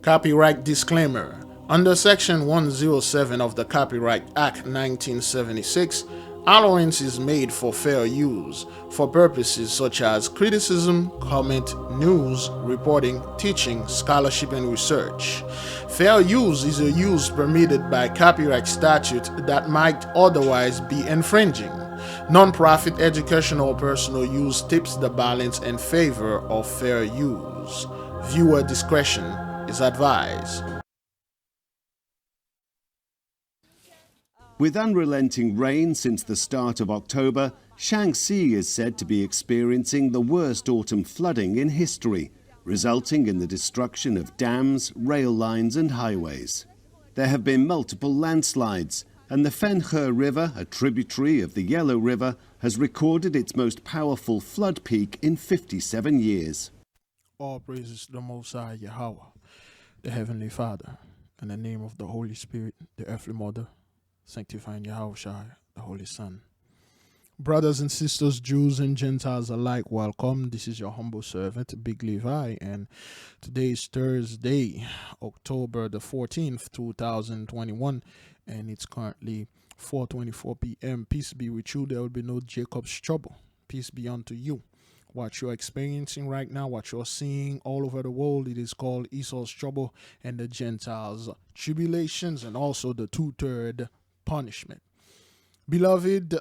Copyright disclaimer. Under Section 107 of the Copyright Act 1976, allowance is made for fair use for purposes such as criticism, comment, news, reporting, teaching, scholarship, and research. Fair use is a use permitted by copyright statute that might otherwise be infringing. Non-profit educational or personal use tips the balance in favor of fair use. Viewer discretion is advised. With unrelenting rain since the start of October, Shaanxi is said to be experiencing the worst autumn flooding in history, resulting in the destruction of dams, rail lines and highways. There have been multiple landslides, and the Fenhe River, a tributary of the Yellow River, has recorded its most powerful flood peak in 57 years. All praises to the Most High YAHAWAH, the Heavenly Father, in the name of the Holy Spirit, the Earthly Mother, sanctifying Yahawashi, the Holy Son. Brothers and sisters, Jews and Gentiles alike, welcome. This is your humble servant, Biglevi, and today is Thursday, October the 14th, 2021, and it's currently 4:24 p.m. Peace be with you. There will be no Jacob's trouble. Peace be unto you. What you're experiencing right now, what you're seeing all over the world, it is called Esau's trouble and the Gentiles' tribulations, and also the two-third punishment. Beloved,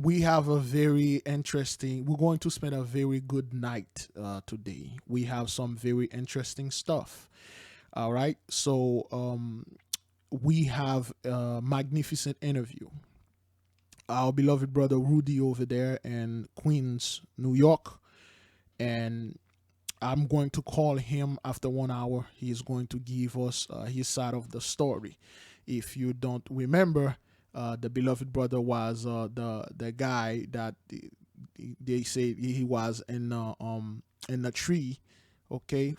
we have a very interesting, we're going to spend a very good night today. We have some very interesting stuff. All right. So we have a magnificent interview. Our beloved brother Rudy over there in Queens, New York. And I'm going to call him after 1 hour. He is going to give us his side of the story. If you don't remember, the beloved brother was the guy that they say he was in the tree. Okay,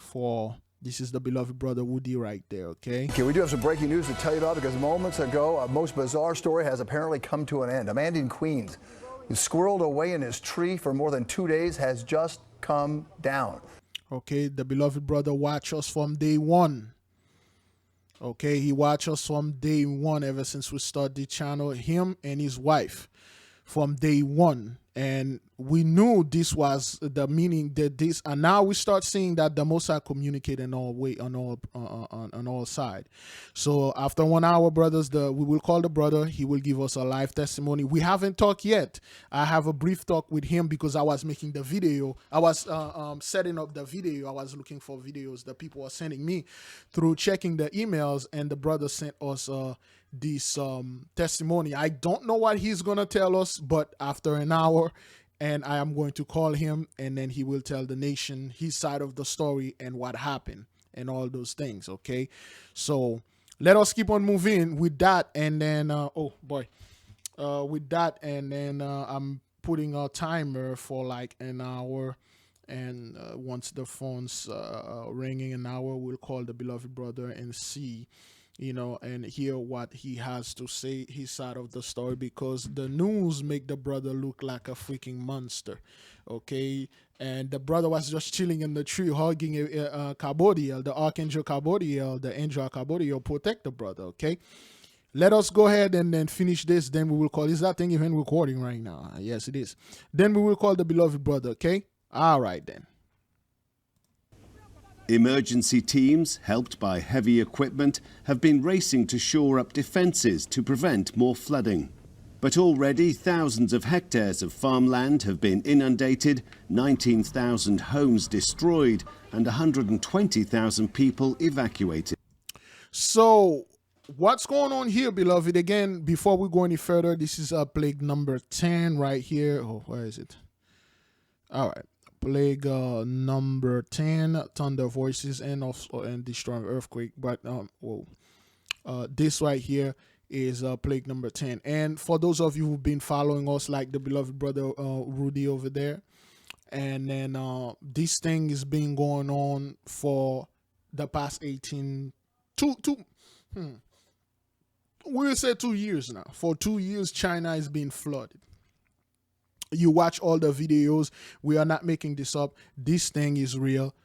this is the beloved brother Woody right there. Okay, we do have some breaking news to tell you about, because moments ago a most bizarre story has apparently come to an end. A man in Queens who squirreled away in his tree for more than 2 days has just come down. Okay, the beloved brother watched us from day one. Okay, he watched us from day one ever since we started the channel, him and his wife from day one. And we knew this was the meaning that this, and now we start seeing that the Most High communicate in all way, on all side. So after 1 hour, brothers, we will call the brother. He will give us a live testimony. We haven't talked yet. I have a brief talk with him because I was making the video. I was setting up the video. I was looking for videos that people were sending me through checking the emails, and the brother sent us this testimony. I don't know what he's gonna tell us, but after an hour, and I am going to call him, and then he will tell the nation his side of the story and what happened and all those things. Okay, so let us keep on moving with that, and then with that, and then I'm putting a timer for like an hour, and once the phone's ringing an hour, we'll call the beloved brother and see, and hear what he has to say, his side of the story, because the news make the brother look like a freaking monster. Okay, and the brother was just chilling in the tree, hugging Kabodiel, the Archangel Kabodiel, the Angel Kabodiel, protect the brother. Okay, let us go ahead and then finish this. Then we will call. Is that thing even recording right now? Yes, it is. Then we will call the beloved brother. Okay, all right then. Emergency teams, helped by heavy equipment, have been racing to shore up defences to prevent more flooding. But already thousands of hectares of farmland have been inundated, 19,000 homes destroyed, and 120,000 people evacuated. So what's going on here, beloved? Again, before we go any further, this is plague number 10 right here. Oh, where is it? All right. Plague number 10, thunder voices and destroying earthquake. But this right here is plague number 10. And for those of you who've been following us, like the beloved brother Rudy over there, and then this thing has been going on for the past we'll say 2 years now. For 2 years, China is being flooded. You watch all the videos. We are not making this up. This thing is real.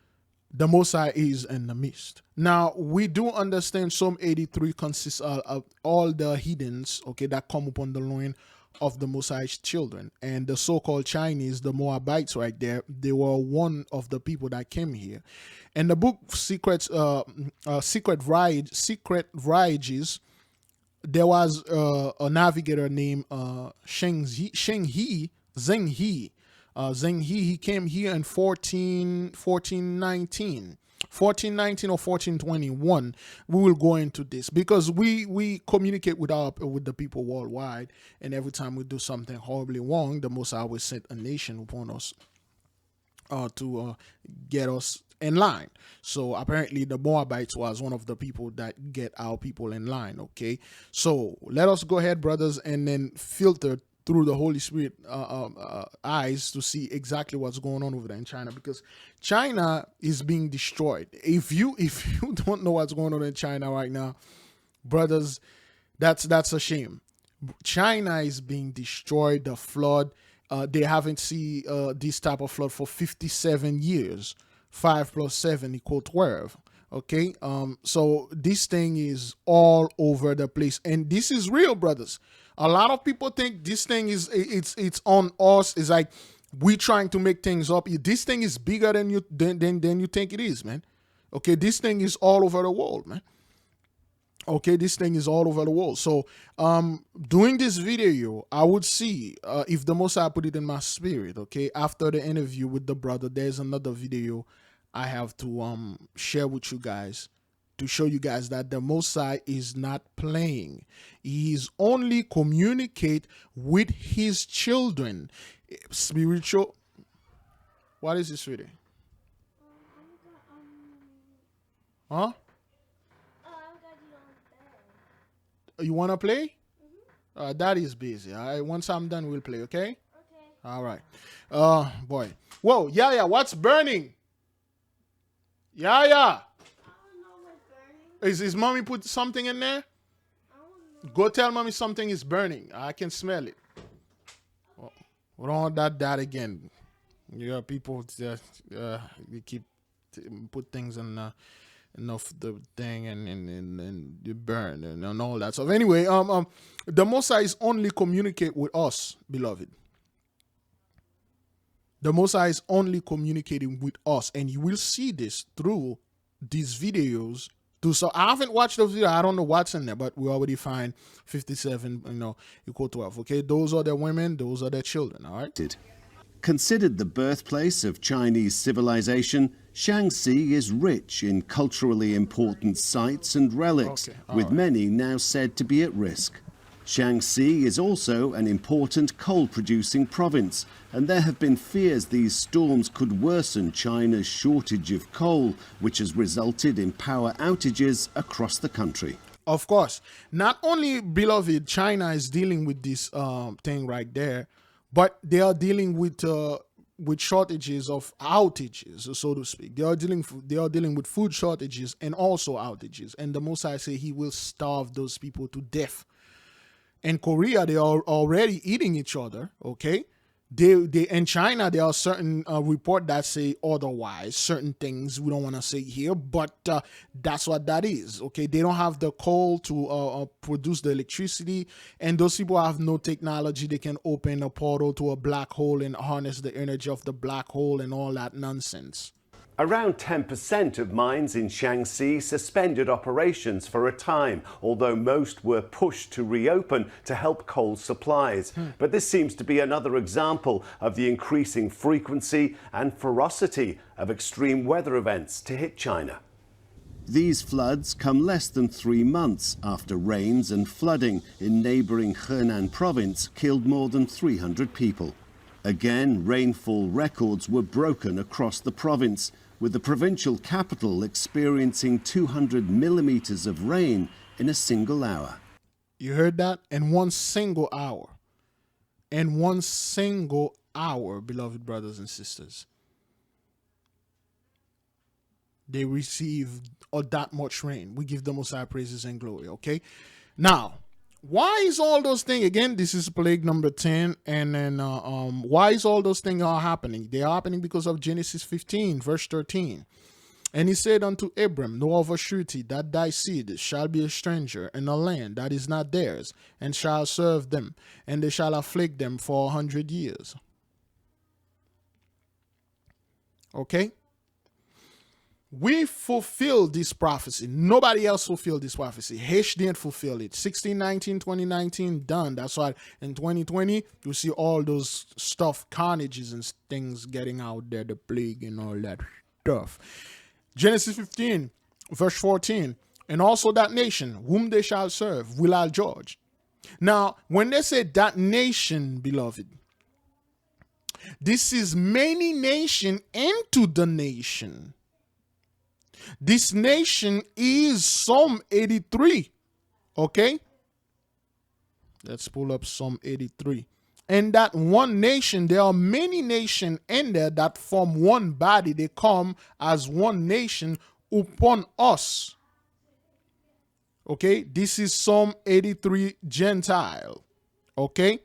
the Most High is in the midst. Now, we do understand Psalm 83 consists of all the heathens, okay, that come upon the loin of the Most High's children. And the so-called Chinese, the Moabites right there, they were one of the people that came here. And the book Secret Voyages, there was a navigator named Zheng He. Zheng He came here in 1419 or 1421. We will go into this because we communicate with the people worldwide, and every time we do something horribly wrong, the Most High will send a nation upon us to get us in line. So apparently the Moabites was one of the people that get our people in line. Okay, so let us go ahead, brothers, and then filter through the Holy Spirit eyes to see exactly what's going on over there in China, because China is being destroyed. If you don't know what's going on in China right now, brothers, that's a shame. China is being destroyed. The flood, they haven't seen this type of flood for 57 years. 5 + 7 = 12. Okay, so this thing is all over the place, and this is real, brothers. A lot of people think this thing is it's on us. It's like we trying to make things up. This thing is bigger than you think it is, man. Okay, this thing is all over the world, man. Okay, this thing is all over the world. So doing this video, I would see if the Most High put it in my spirit. Okay, after the interview with the brother, there's another video I have to share with you guys to show you guys that the Most High is not playing. He is only communicate with his children. Spiritual. What is this video? Huh? You want to play? Daddy is busy. All right. Once I'm done, we'll play, okay? Okay. All right. Boy. Whoa, yeah, what's burning? Yeah. I don't know what's burning. Is mommy put something in there? I don't know. Go tell mommy something is burning. I can smell it. Okay. We don't want that again. Yeah, people just we keep put things in enough the thing and you burn and all that stuff. Anyway, the Most High is only communicate with us, beloved. The Most High is only communicating with us, and you will see this through these videos. So I haven't watched the video. I don't know what's in there, but we already find 57, = 12. Okay, those are the women, those are the children. All right. Considered the birthplace of Chinese civilization, Shaanxi is rich in culturally important sites and relics, with many now said to be at risk. Shaanxi is also an important coal-producing province, and there have been fears these storms could worsen China's shortage of coal, which has resulted in power outages across the country. Of course, not only, beloved, China is dealing with this thing right there, but they are dealing with shortages of outages, so to speak. They are dealing with food shortages and also outages. And the Most High say he will starve those people to death. In Korea, they are already eating each other. Okay, they in China there are certain report that say otherwise. Certain things we don't want to say here, but that's what that is. Okay, they don't have the coal to produce the electricity, and those people have no technology. They can open a portal to a black hole and harness the energy of the black hole and all that nonsense. Around 10% of mines in Shaanxi suspended operations for a time, although most were pushed to reopen to help coal supplies. But this seems to be another example of the increasing frequency and ferocity of extreme weather events to hit China. These floods come less than 3 months after rains and flooding in neighbouring Henan province killed more than 300 people. Again, rainfall records were broken across the province, with the provincial capital experiencing 200 millimeters of rain in a single hour. You heard that? In one single hour. In one single hour, beloved brothers and sisters. They received that much rain. We give the Most High praises and glory, okay? Now, why is all those things, again, this is plague number 10, and then why is all those things are happening? They are happening because of Genesis 15, verse 13. And he said unto Abram, know of a surety that thy seed shall be a stranger in a land that is not theirs, and shall serve them, and they shall afflict them for 100 years. Okay? We fulfilled this prophecy. Nobody else fulfilled this prophecy. Hesh didn't fulfill it. 1619, 2019, done. That's why in 2020, you see all those stuff, carnages and things getting out there, the plague and all that stuff. Genesis 15, verse 14. And also that nation, whom they shall serve, will I judge. Now, when they say that nation, beloved, this is many nation into the nation. This nation is Psalm 83. Okay? Let's pull up Psalm 83. And that one nation, there are many nations in there that form one body. They come as one nation upon us. Okay? This is Psalm 83 Gentile. Okay?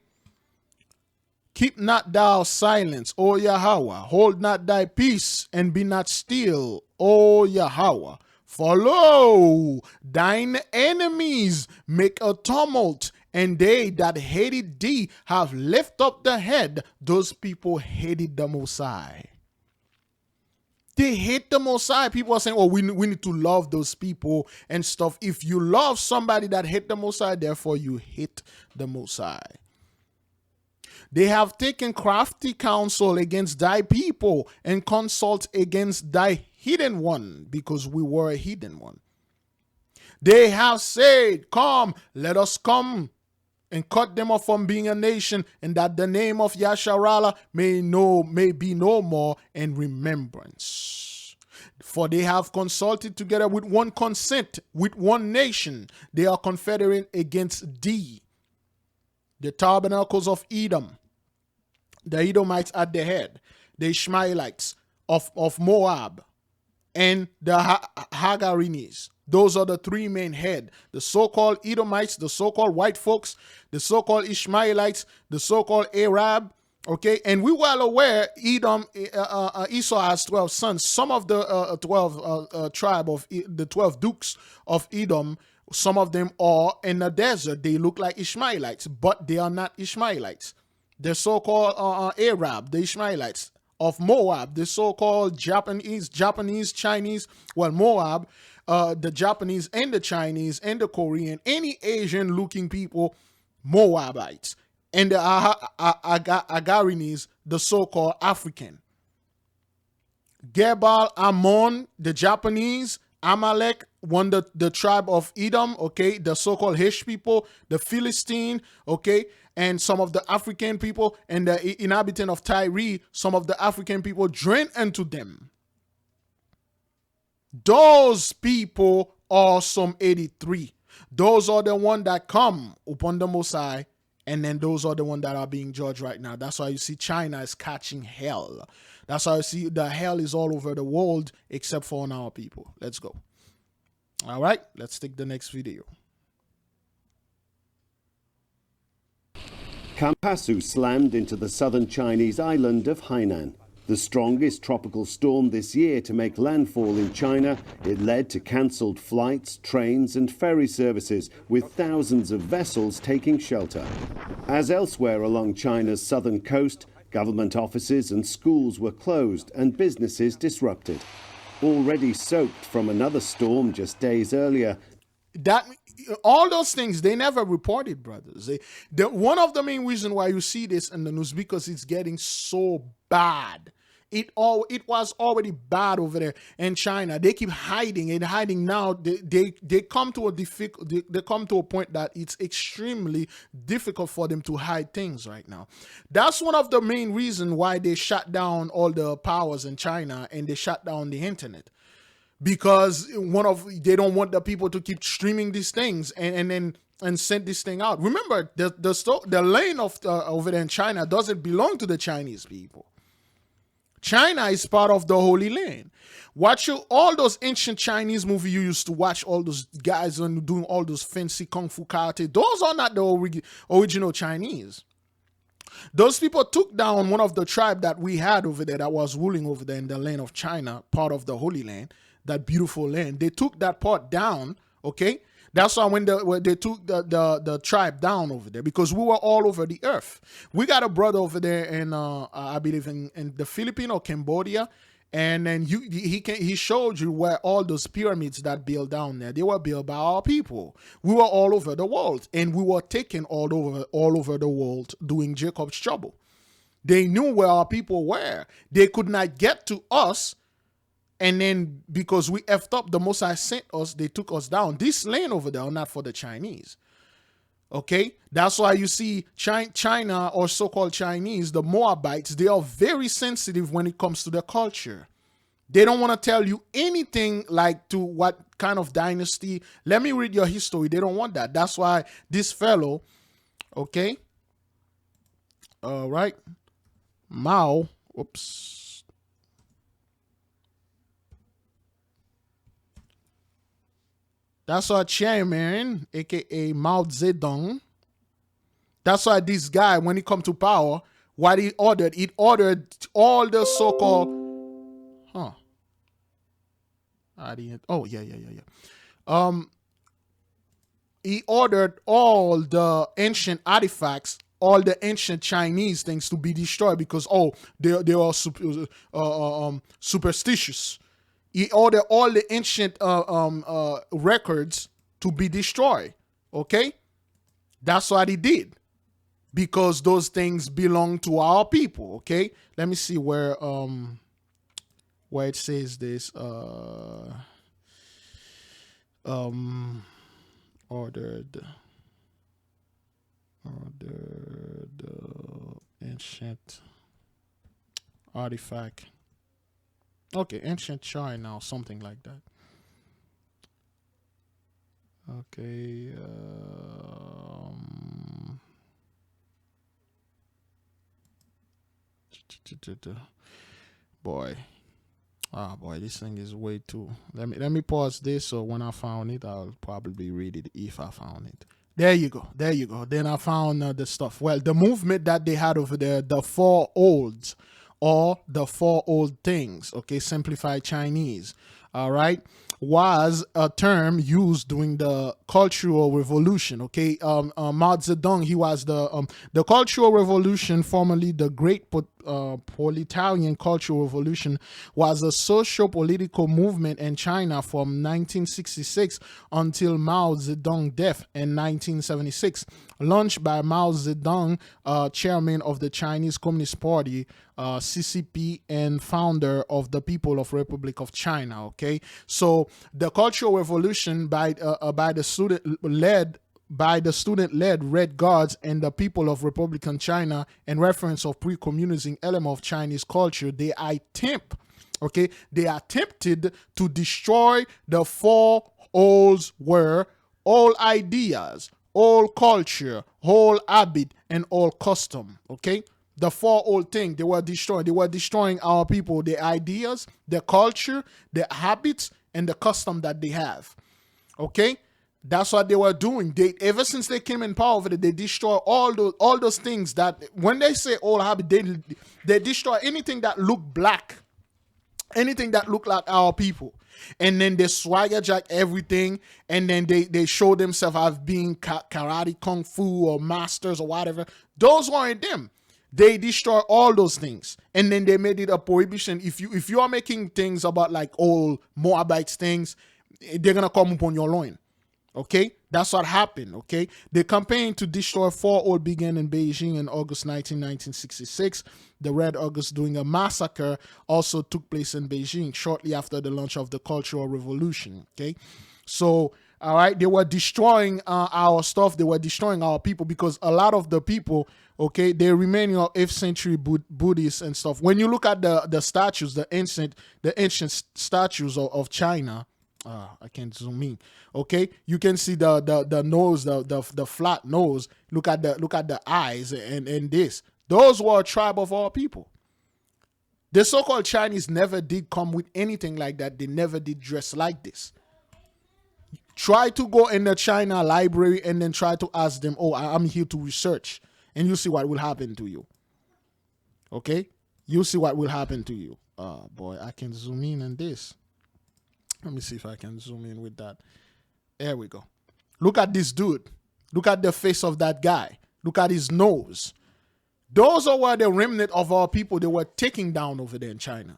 Keep not thou silence, O YAHAWAH. Hold not thy peace, and be not still, O YAHAWAH. For lo, thine enemies make a tumult, and they that hated thee have lifted up the head. Those people hated the Most High. They hate the Most High. People are saying, oh, we need to love those people and stuff. If you love somebody that hate the Most High, therefore you hate the Most High. They have taken crafty counsel against thy people and consult against thy hidden one, because we were a hidden one. They have said, come, let us come and cut them off from being a nation, and that the name of Yasharallah may be no more in remembrance. For they have consulted together with one consent, with one nation. They are confederating against thee. The tabernacles of Edom, the Edomites at the head, the Ishmaelites of Moab, and the Hagarinis. Those are the three main head. The so-called Edomites, the so-called white folks, the so-called Ishmaelites, the so-called Arab. Okay, and we well aware Esau has 12 sons. Some of the 12 tribe of the 12 dukes of Edom, some of them are in the desert. They look like Ishmaelites, but they are not Ishmaelites. The so-called Arab, the Ishmaelites of Moab, the so-called Japanese, Chinese, well, Moab, the Japanese and the Chinese and the Korean, any Asian-looking people, Moabites, and the Agarinis, the so-called African. Gebal, Ammon, the Japanese, Amalek, the tribe of Edom, okay, the so-called Hesh people, the Philistine, okay, and some of the African people, and the inhabitant of Tyre, some of the African people drain into them. Those people are Psalm 83. Those are the ones that come upon the Most High, and then those are the ones that are being judged right now. That's why you see China is catching hell. That's why you see the hell is all over the world except for on our people. Let's go. All right, let's take the next video. Kampasu slammed into the southern Chinese island of Hainan. The strongest tropical storm this year to make landfall in China, it led to cancelled flights, trains and ferry services, with thousands of vessels taking shelter. As elsewhere along China's southern coast, government offices and schools were closed and businesses disrupted. Already soaked from another storm just days earlier, That all those things they never reported, brothers. One of the main reasons why you see this in the news, because it's getting so bad. It was already bad over there in China. They keep hiding and hiding. Now they come to they come to a point that it's extremely difficult for them to hide things right now. That's one of the main reasons why they shut down all the powers in China and they shut down the internet. Because they don't want the people to keep streaming these things and send this thing out. Remember, the lane of over there in China doesn't belong to the Chinese people. China is part of the Holy Land. Watch all those ancient Chinese movies you used to watch, all those guys doing all those fancy kung fu karate. Those are not the original Chinese. Those people took down one of the tribe that we had over there that was ruling over there in the land of China, part of the Holy Land. that beautiful land. They took that part down, okay? That's why when they took the tribe down over there, because we were all over the earth. We got a brother over there in I believe in the Philippines or Cambodia, and then he showed you where all those pyramids that built down there, they were built by our people. We were all over the world, and we were taken all over the world doing Jacob's trouble. They knew where our people were. They could not get to us. And then because we effed up, the Most High sent us, they took us down. This land over there are not for the Chinese. Okay? That's why you see China or so-called Chinese, the Moabites, they are very sensitive when it comes to their culture. They don't want to tell you anything like to what kind of dynasty. Let me read your history. They don't want that. That's why this fellow, okay? All right. Mao, oops. That's our chairman, aka Mao Zedong. That's why this guy, when he come to power, what he ordered all the so-called, he ordered all the ancient artifacts, all the ancient Chinese things to be destroyed because they are superstitious. He ordered all the ancient records to be destroyed. Okay, that's what he did because those things belong to our people. Okay, let me see where it says this. Ordered ancient artifact. Okay, ancient China or something like that. Okay. Boy. Boy, this thing is way too. Let me pause this so when I found it, I'll probably read it if I found it. There you go. Then I found the stuff. Well, the movement that they had over there, the four olds, or the four old things, okay, simplified Chinese, all right, was a term used during the Cultural Revolution, okay. Mao Zedong, he was the Cultural Revolution, formerly the Great Proletarian Cultural Revolution, was a socio-political movement in China from 1966 until Mao Zedong's death in 1976. Launched by Mao Zedong, chairman of the Chinese Communist Party, CCP, and founder of the People of Republic of China. Okay, so the Cultural Revolution by the student-led Red Guards and the people of Republican China, in reference of pre-communism element of Chinese culture, they attempted to destroy the four olds were all ideas, all culture, all habit, and all custom. Okay, the four old things they were destroying. They were destroying our people, their ideas, their culture, their habits, and the custom that they have. Okay, that's what they were doing. They ever since they came in power over there, they destroy all those things that when they say old habit, they destroy anything that look black, anything that look like our people. And then they swagger jack everything, and then they show themselves as being karate, kung fu, or masters or whatever. Those weren't them. They destroy all those things, and then they made it a prohibition. If you are making things about like old Moabites things, they're gonna come upon your loin. Okay, that's what happened. Okay, the campaign to destroy four old began in Beijing in August 1966. The Red August doing a massacre also took place in Beijing shortly after the launch of the Cultural Revolution. Okay, so all right, they were destroying our stuff. They were destroying our people because a lot of the people, okay, they remain of 8th century Buddhists and stuff. When you look at the statues, the ancient statues of China. I can't zoom in. Okay, you can see the nose, the flat nose. Look at the eyes and this. Those were a tribe of our people. The so-called Chinese never did come with anything like that. They never did dress like this. Try to go in the China library and then try to ask them, "Oh, I'm here to research," and you see what will happen to you. Okay, you see what will happen to you. Boy, I can zoom in on this. Let me see if I can zoom in with that. There we go. Look at this dude. Look at the face of that guy. Look at his nose. Those are where the remnant of our people they were taking down over there in China.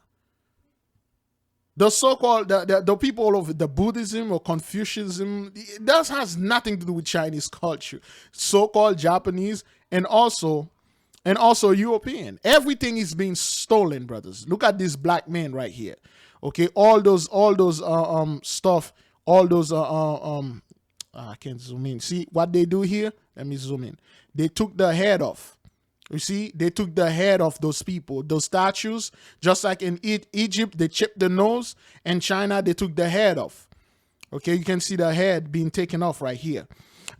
The so-called the people all over the Buddhism or Confucianism, that has nothing to do with Chinese culture. So-called Japanese and also European. Everything is being stolen, brothers. Look at this black man right here. Okay, all those stuff, all those I can't zoom in. See what they do here? Let me zoom in. They took the head off. You see, they took the head of those people, those statues, just like in Egypt, they chipped the nose, and China, they took the head off. Okay, you can see the head being taken off right here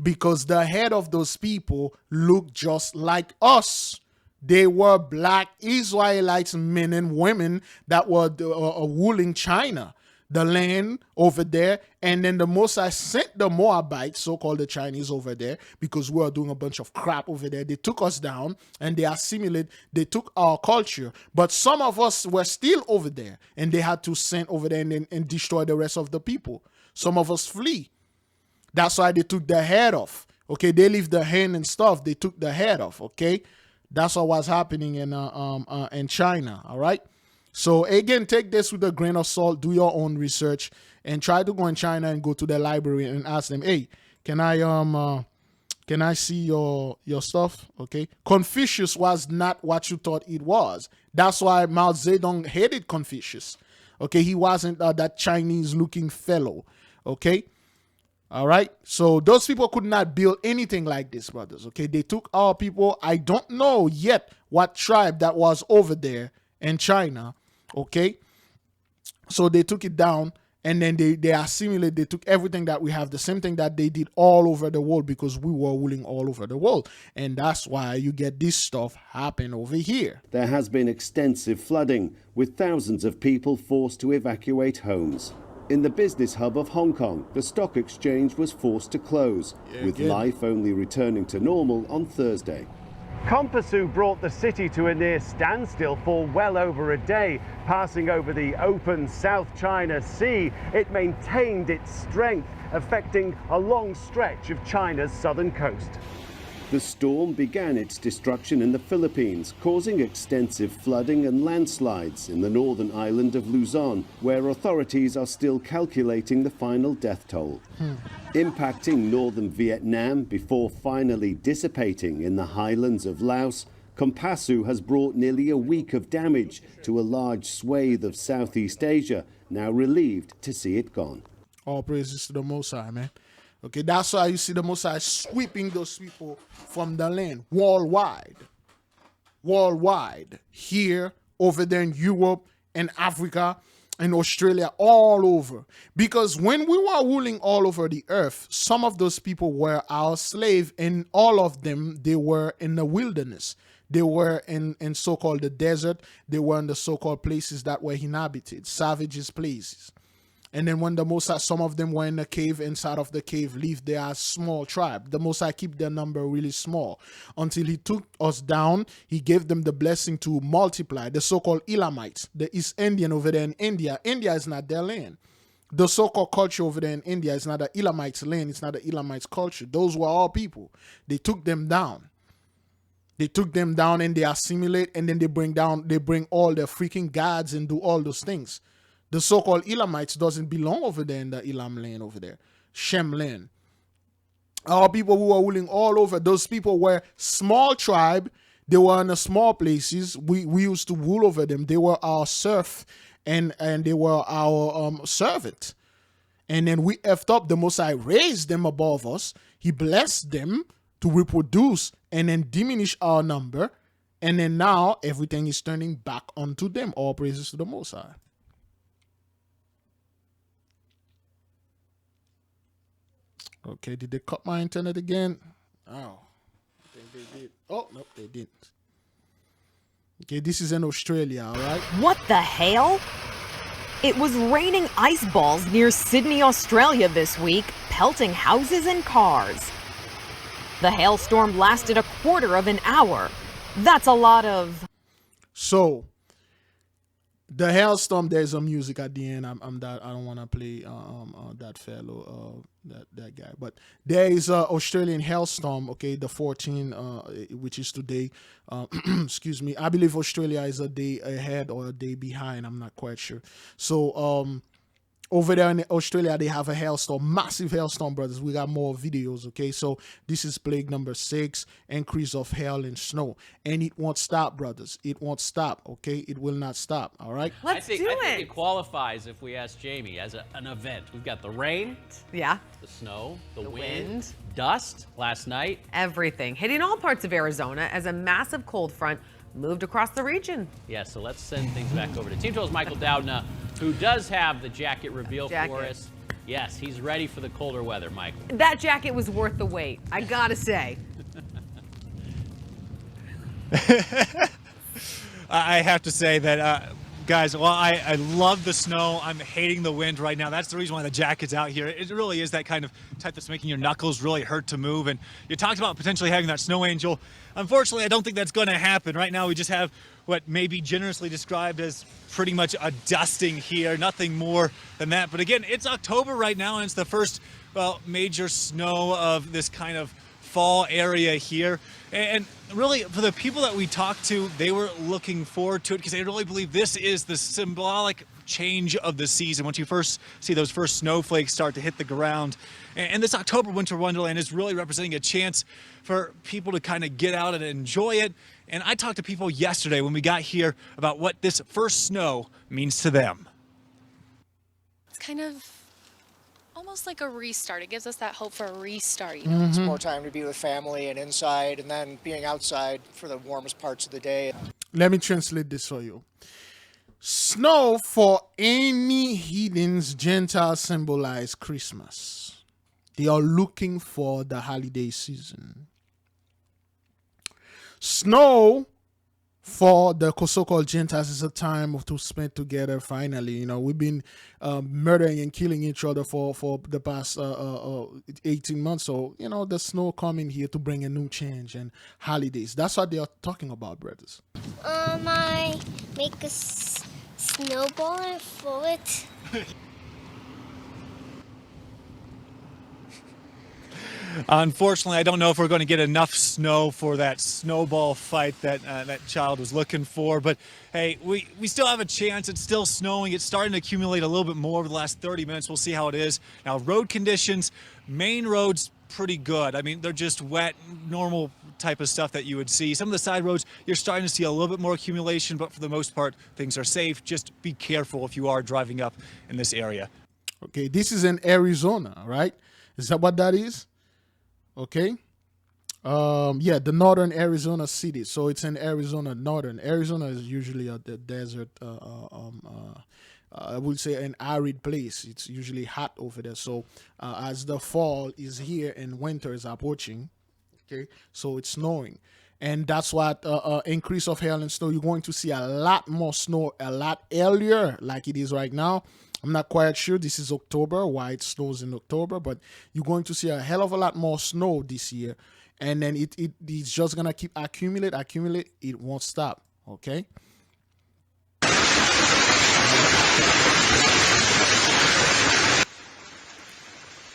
because the head of those people look just like us. They were black Israelites, men and women that were ruling China, the land over there. And then the Mosai sent the Moabites, so-called the Chinese over there, because we were doing a bunch of crap over there. They took us down and they assimilated. They took our culture. But some of us were still over there and they had to send over there and destroy the rest of the people. Some of us flee. That's why they took the head off. Okay, they leave the hand and stuff. They took the head off. Okay, that's what was happening in China. All right. So again, take this with a grain of salt, do your own research, and try to go in China and go to the library and ask them, hey, can I see your stuff? Okay. Confucius was not what you thought it was. That's why Mao Zedong hated Confucius. Okay. He wasn't that Chinese looking fellow. Okay. All right. So those people could not build anything like this, brothers. Okay. They took our people. I don't know yet what tribe that was over there in China. Okay, so they took it down and then they assimilated. They took everything that we have, the same thing that they did all over the world because we were ruling all over the world. And that's why you get this stuff happen over here. There has been extensive flooding, with thousands of people forced to evacuate homes. In the business hub of Hong Kong, the stock exchange was forced to close, with life only returning to normal on Thursday. Kompasu brought the city to a near standstill for well over a day. Passing over the open South China Sea, it maintained its strength, affecting a long stretch of China's southern coast. The storm began its destruction in the Philippines, causing extensive flooding and landslides in the northern island of Luzon, where authorities are still calculating the final death toll. Impacting northern Vietnam before finally dissipating in the highlands of Laos, Kompasu has brought nearly a week of damage to a large swathe of Southeast Asia, now relieved to see it gone. All praises to the Most High, man. Okay, that's why you see the Most High sweeping those people from the land worldwide. Worldwide. Here, over there in Europe, and Africa, and Australia, all over. Because when we were ruling all over the earth, some of those people were our slave, and all of them, they were in the wilderness. They were in so-called the desert. They were in the so-called places that were inhabited, savages places. And then when the Mosai, some of them were in the cave, inside of the cave, lived there as small tribe. The Mosai keep their number really small until he took us down. He gave them the blessing to multiply. The so-called Elamites, the East Indian over there in India. India is not their land. The so-called culture over there in India is not the Elamites' land. It's not the Elamites' culture. Those were all people. They took them down. They took them down and they assimilate, and then they bring all their freaking gods and do all those things. The so-called Elamites doesn't belong over there in the Elam land over there, Shem land. Our people who are ruling all over, those people were small tribe. They were in the small places. We used to rule over them. They were our serf and they were our servant. And then we effed up. The Mosai raised them above us. He blessed them to reproduce and then diminish our number. And then now everything is turning back onto them. All praises to the Mosai. Okay, did they cut my internet again? Oh, I think they did. Oh, nope, they didn't. Okay, this is in Australia, all right? What the hell? It was raining ice balls near Sydney, Australia this week, pelting houses and cars. The hailstorm lasted a quarter of an hour. That's a lot of... So, The hailstorm, there's a music at the end. I don't want to play that fellow, that guy. But there is a Australian hailstorm, okay, the 14, which is today. Excuse me. I believe Australia is a day ahead or a day behind. I'm not quite sure. So over there in Australia, they have a hailstorm, massive hailstorm, brothers. We got more videos, okay? So this is plague number 6, increase of hail and snow. And it won't stop, brothers. It won't stop, okay? It will not stop, all right? I think it qualifies if we ask Jamie as an event. We've got the rain, Yeah, the snow, the wind, dust last night. everything. Hitting all parts of Arizona as a massive cold front moved across the region. Yeah, so let's send things back over to Team 12's Michael Dowdna, who does have the jacket reveal for us. Yes, he's ready for the colder weather, Michael. That jacket was worth the wait, I gotta say. I have to say that, guys, well, I love the snow. I'm hating the wind right now. That's the reason why the jacket's out here. It really is that kind of type that's making your knuckles really hurt to move. And you talked about potentially having that snow angel. Unfortunately, I don't think that's going to happen. Right now, we just have what may be generously described as pretty much a dusting here. Nothing more than that. But again, it's October right now, and it's the first, well, major snow of this kind of fall area here. And really, for the people that we talked to, they were looking forward to it because they really believe this is the symbolic change of the season. Once you first see those first snowflakes start to hit the ground. And this October Winter Wonderland is really representing a chance for people to kind of get out and enjoy it. And I talked to people yesterday when we got here about what this first snow means to them. It's kind of almost like a restart. It gives us that hope for a restart. You know? It's more time to be with family and inside, and then being outside for the warmest parts of the day. Let me translate this for you. Snow for any heathens, Gentiles symbolize Christmas. They are looking for the holiday season. Snow for the so-called Gentiles is a time to spend together. Finally, you know, we've been murdering and killing each other for the past 18 months. So, you know, the snow coming here to bring a new change and holidays. That's what they are talking about, brothers. I make a snowball and throw it. Unfortunately, I don't know if we're going to get enough snow for that snowball fight that that child was looking for. But hey, we still have a chance. It's still snowing. It's starting to accumulate a little bit more over the last 30 minutes. We'll see how it is. Now, road conditions, main roads, pretty good. I mean, they're just wet, normal type of stuff that you would see. Some of the side roads, you're starting to see a little bit more accumulation, but for the most part, things are safe. Just be careful if you are driving up in this area. Okay, this is in Arizona, right? Is that what that is? Okay. Yeah, the northern Arizona city. So it's in Arizona, northern. Arizona is usually a desert, I would say an arid place. It's usually hot over there. So as the fall is here and winter is approaching, okay, so it's snowing. And that's what increase of hail and snow. You're going to see a lot more snow a lot earlier like it is right now. I'm not quite sure. This is October, why it snows in October, but you're going to see a hell of a lot more snow this year. And then it's just going to keep accumulate. It won't stop, okay?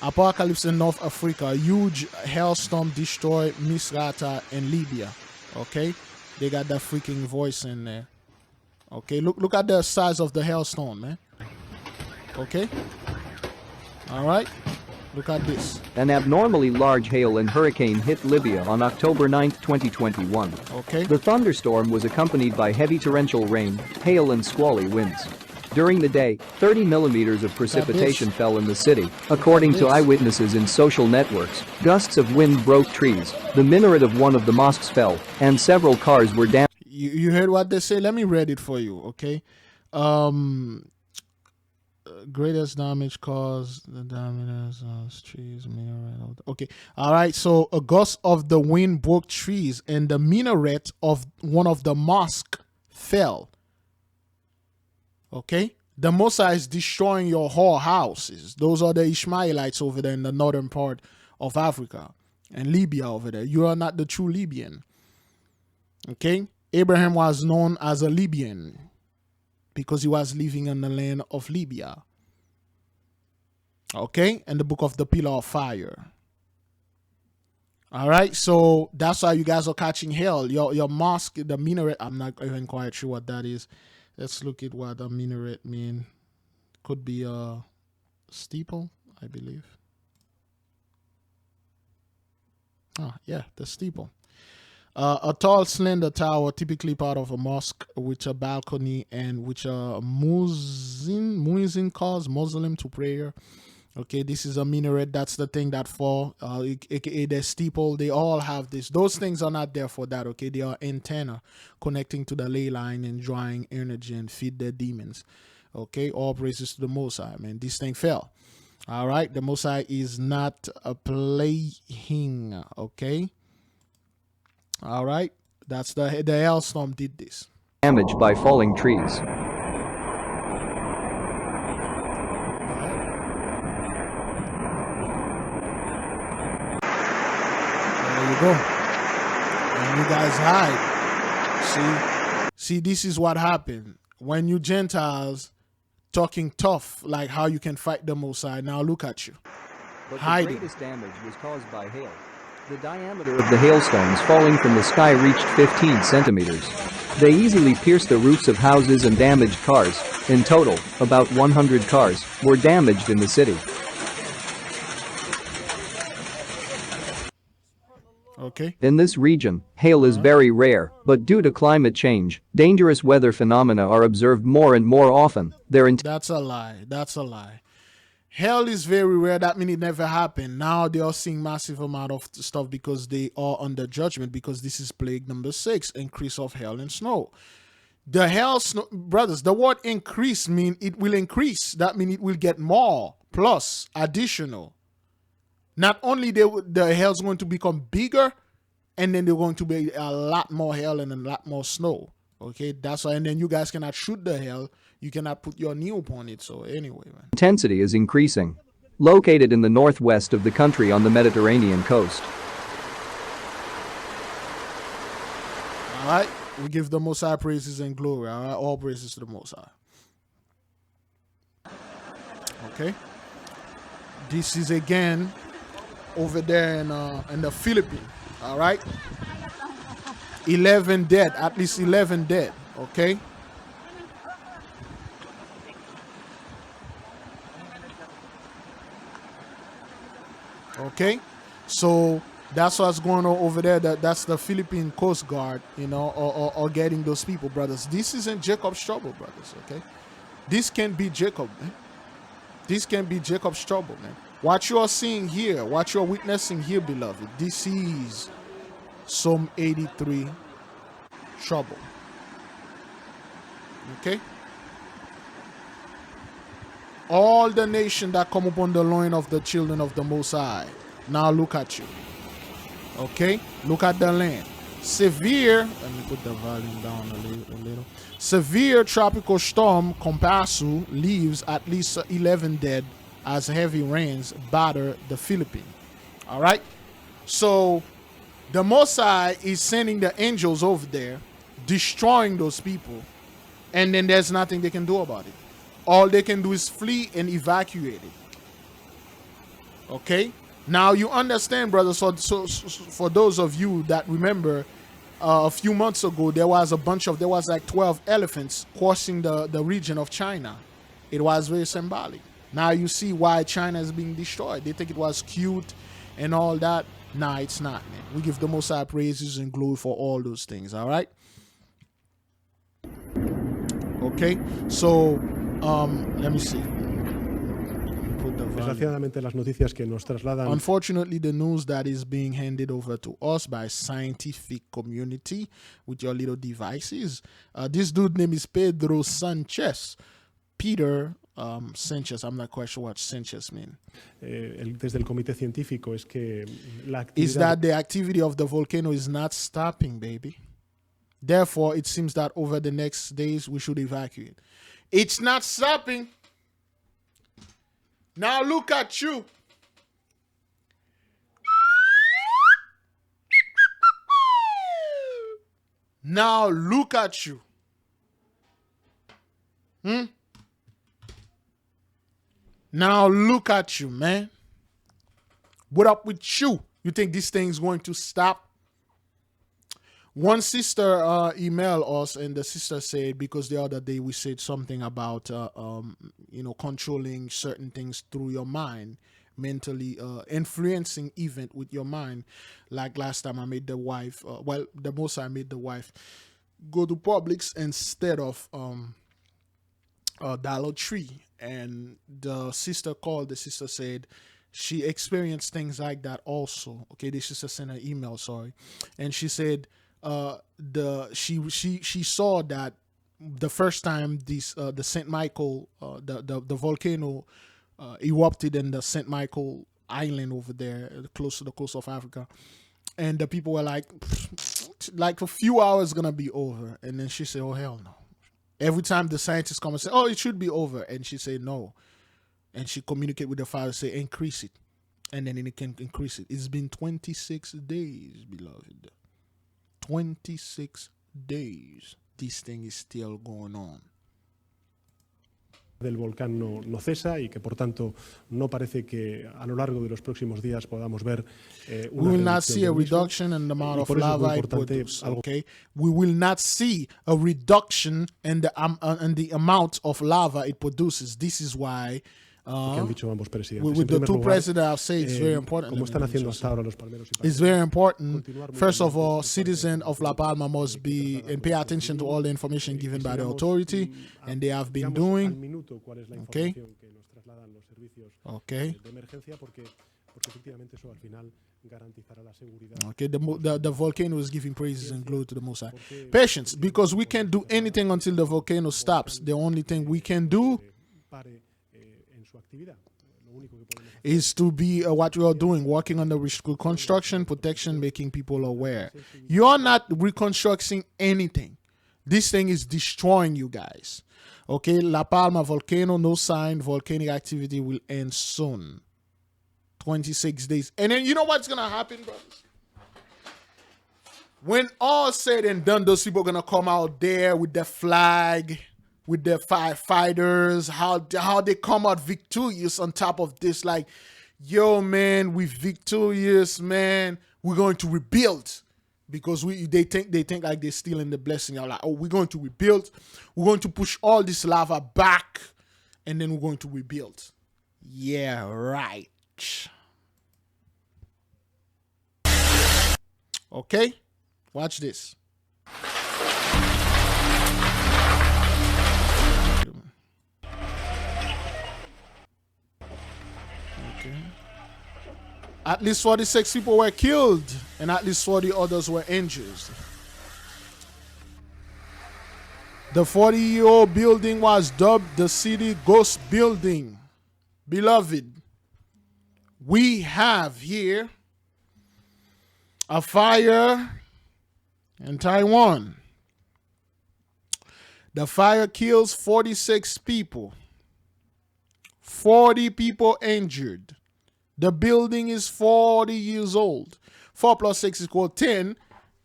Apocalypse in North Africa. A huge hailstorm destroyed Misrata and Libya, okay? They got that freaking voice in there. Okay, look at the size of the hailstorm, man. Okay. All right. Look at this. An abnormally large hail and hurricane hit Libya on October 9, 2021. Okay. The thunderstorm was accompanied by heavy torrential rain, hail and squally winds. During the day, 30 millimeters of precipitation fell in the city. According to eyewitnesses in social networks, gusts of wind broke trees, the minaret of one of the mosques fell, and several cars were damaged. You heard what they say? Let me read it for you, okay? Greatest damage caused the damage trees, minaret. Okay, all right. So a gust of the wind broke trees, and the minaret of one of the mosques fell. Okay, the Mosai is destroying your whole houses. Those are the Ishmaelites over there in the northern part of Africa and Libya over there. You are not the true Libyan. Okay, Abraham was known as a Libyan. because he was living in the land of Libya. Okay, and the book of the pillar of fire. All right, so that's why you guys are catching hell. Your mosque, the minaret, I'm not even quite sure what that is. Let's look at what a minaret mean. Could be a steeple, I believe. Ah, yeah, the steeple. A tall, slender tower, typically part of a mosque, with a balcony and which a muezzin calls Muslim to prayer. Okay, this is a minaret. That's the thing that fall, aka the steeple. They all have this. Those things are not there for that. Okay, they are antenna connecting to the ley line and drawing energy and feed their demons. Okay, all praises to the Most High, man. This thing fell. All right, the Most High is not a playing. Okay. All right, that's the hailstorm did this. Damaged by falling trees. There you go. And you guys hide. See, this is what happened when you Gentiles talking tough, like how you can fight the Most High. Now look at you, But hiding. the greatest damage was caused by hail. The diameter of the hailstones falling from the sky reached 15 centimeters. They easily pierced the roofs of houses and damaged cars. In total, about 100 cars were damaged in the city. Okay. In this region, hail is very rare, but due to climate change, dangerous weather phenomena are observed more and more often. That's a lie. That's a lie. Hell is very rare. That means it never happened. Now they are seeing massive amount of stuff because they are under judgment, because this is plague number 6, increase of hail and snow. The hail, snow, brothers, the word increase mean it will increase. That means it will get more, plus, additional. Not only the hail's going to become bigger, and then they're going to be a lot more hail and a lot more snow. Okay, that's why. And then you guys cannot shoot the hail. You cannot put your knee upon it. So anyway, man. Intensity is increasing. Located in the northwest of the country on the Mediterranean coast. All right, we give the Most High praises and glory. All right, all praises to the Most High. Okay, this is again over there in the Philippines. All right, 11 dead, at least 11 dead. Okay. Okay, so that's what's going on over there. That's the Philippine Coast Guard, you know, or getting those people, brothers. This isn't Jacob's trouble, brothers. Okay, this can be Jacob, man. This can be Jacob's trouble, man. What you are seeing here, what you are witnessing here, beloved, this is Psalm 83 trouble. Okay. All the nation that come upon the loin of the children of the Most High. Now look at you. Okay? Look at the land. Severe, let me put the volume down a little. Severe tropical storm Kompasu leaves at least 11 dead as heavy rains batter the Philippines. All right? So the Most High is sending the angels over there, destroying those people, and then there's nothing they can do about it. All they can do is flee and evacuate it. Okay? Now you understand, brothers, so for those of you that remember, a few months ago, there was like 12 elephants crossing the region of China. It was very symbolic. Now you see why China is being destroyed. They think it was cute and all that. Nah, it's not, man. We give the Most High praises and glory for all those things, all right? Okay, so let me see. Desgraciadamente, las noticias que nos trasladan. Unfortunately, the news that is being handed over to us by scientific community with your little devices. This dude name is Pedro Sanchez. Peter Sanchez. I'm not quite sure what Sanchez mean. Desde el comité científico es que la actividad. Is that the activity of the volcano is not stopping, baby. Therefore, it seems that over the next days we should evacuate. It's not stopping. Now look at you. Now look at you. Now look at you, man. What up with you? You think this thing's going to stop? One sister emailed us, and the sister said, because the other day we said something about controlling certain things through your mind, mentally influencing event with your mind. Like last time I made the wife, the most I made the wife go to Publix instead of Dollar Tree. And the sister called, the sister said she experienced things like that also. Okay, the sister sent an email, sorry. And she said she saw that the first time the St. Michael the volcano erupted in the St. Michael Island over there, close to the coast of Africa, and the people were like a few hours gonna be over, and then she said, oh hell no. Every time the scientists come and say, oh, it should be over, and she said no, and she communicate with the father, say increase it, and then it can increase it. It's been 26 days, beloved. 26 days. This thing is still going on. Del volcán no cesa y que por tanto no parece que a lo largo de los próximos días podamos ver we will not see a reduction in the amount of lava it produces. Okay, we will not see a reduction in the amount of lava it produces. This is why with the two presidents I've said it's very important. It's very important. First of all, citizens of La Palma must be and pay attention to all the information given by the authority, and they have been doing. Okay. Okay. Okay, the volcano is giving praises and glory to the Most High. Patience, because we can't do anything until the volcano stops. The only thing we can do is to be what we are doing, working on the reconstruction, protection, making people aware. You are not reconstructing anything. This thing is destroying you guys. Okay, La Palma volcano, no sign, volcanic activity will end soon. 26 days. And then you know what's going to happen, brothers? When all said and done, those people are going to come out there with their flag, with their firefighters, how they come out victorious on top of this. Like, yo, man, we victorious, man. We're going to rebuild. Because they think like they're stealing the blessing. I'm like, oh, we're going to rebuild. We're going to push all this lava back, and then we're going to rebuild. Yeah, right. Okay, watch this. Okay. At least 46 people were killed, and at least 40 others were injured. The 40-year-old building was dubbed the city ghost building. Beloved, we have here a fire in Taiwan. The fire kills 46 people. 40 people injured. The building is 40 years old. 4 plus 6 equals 10.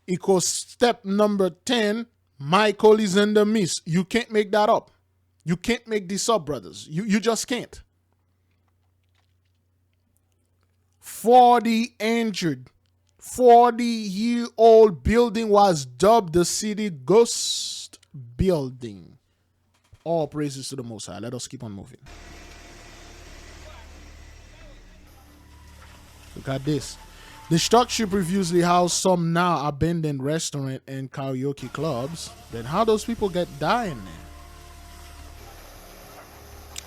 Equals step number 10. Michael is in the midst. You can't make that up. You can't make this up, brothers. You just can't. 40 injured. 40-year-old building was dubbed the city ghost building. All praises to the Most High. Let us keep on moving. Look at this. The structure previously housed some now abandoned restaurant and karaoke clubs. Then how those people die in there?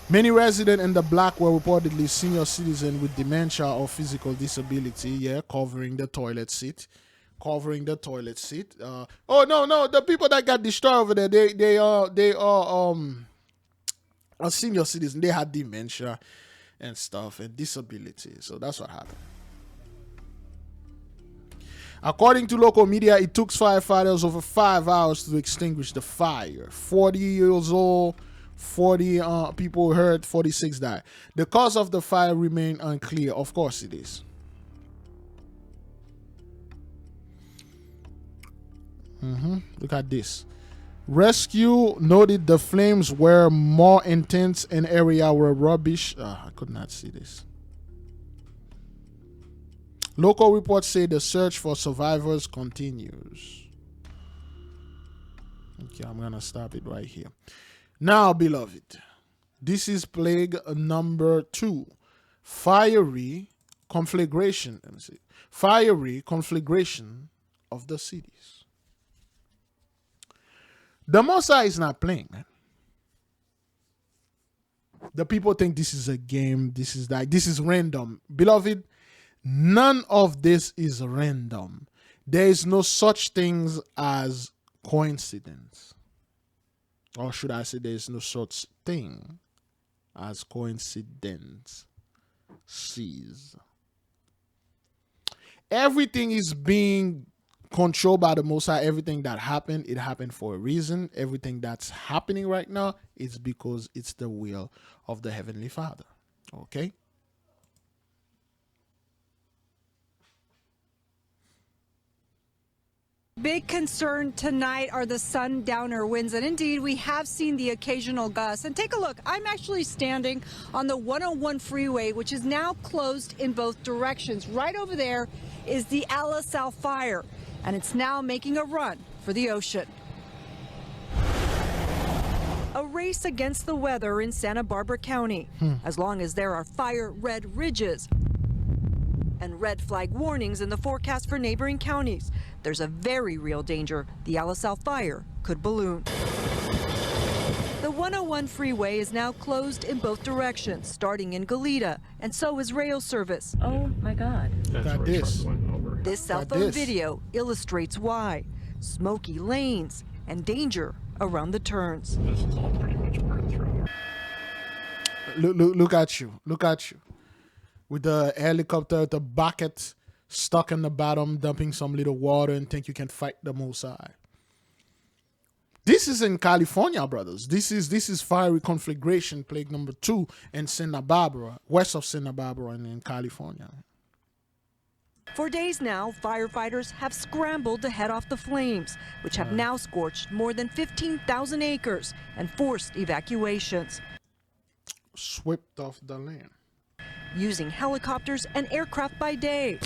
Many residents in the block were reportedly senior citizens with dementia or physical disability. Yeah, covering the toilet seat. Covering the toilet seat. Oh no, the people that got destroyed over there, they are senior citizens. They had dementia and stuff and disability. So that's what happened. According to local media, it took firefighters over 5 hours to extinguish the fire. 40 years old, 40 people hurt, 46 died. The cause of the fire remained unclear. Of course it is. Look at this. Rescue noted the flames were more intense in area where rubbish. I could not see this. Local reports say the search for survivors continues. Okay, I'm gonna stop it right here. Now, beloved, this is plague number 2. Fiery conflagration. Let me see. Fiery conflagration of the cities. The Mosai is not playing, man. The people think this is a game. This is that. This is random. Beloved, none of this is random. There is no such things as coincidence. Or should I say there is no such thing as coincidence. Sees. Everything is being controlled by the Most High. Everything that happened, it happened for a reason. Everything that's happening right now is because it's the will of the Heavenly Father. Okay? Big concern tonight are the Sundowner winds, and indeed we have seen the occasional gusts. And take a look, I'm actually standing on the 101 freeway, which is now closed in both directions. Right over there is the Al-Asal fire, and it's now making a run for the ocean. A race against the weather in Santa Barbara County, as long as there are fire red ridges and red flag warnings in the forecast for neighboring counties, there's a very real danger the Al-Asal fire could balloon. The 101 freeway is now closed in both directions, starting in Goleta, and so is rail service. Oh my God. Got this. This cell phone video illustrates why. Smoky lanes and danger around the turns. This is all pretty much burned through. Look at you. Look at you. With the helicopter, the bucket stuck in the bottom, dumping some little water and think you can fight the Most High. This is in California, brothers. This is fiery conflagration, plague number 2 in Santa Barbara, west of Santa Barbara and in California. For days now, firefighters have scrambled to head off the flames, which have now scorched more than 15,000 acres and forced evacuations. Swept off the land. Using helicopters and aircraft by day,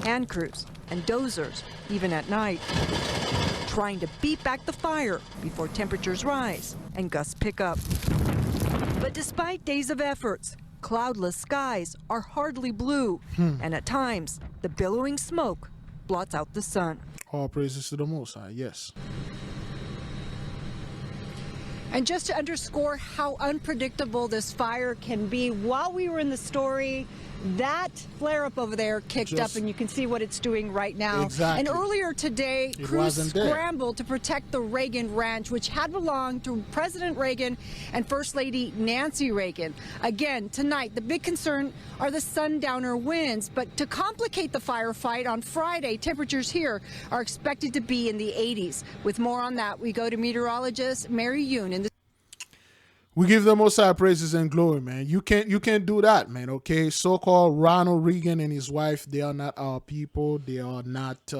hand crews and dozers even at night, trying to beat back the fire before temperatures rise and gusts pick up. But despite days of efforts, cloudless skies are hardly blue, and at times the billowing smoke blots out the sun. All praises to the Most High, yes. And just to underscore how unpredictable this fire can be, while we were in the story, that flare-up over there kicked up, and you can see what it's doing right now. Exactly. And earlier today, crews scrambled to protect the Reagan Ranch, which had belonged to President Reagan and First Lady Nancy Reagan. Again, tonight, the big concern are the Sundowner winds. But to complicate the firefight on Friday, temperatures here are expected to be in the 80s. With more on that, we go to meteorologist Mary Yoon in the We give the Most High praises and glory, man. You can't do that, man. Okay, so-called Ronald Reagan and his wife, they are not our people. They are not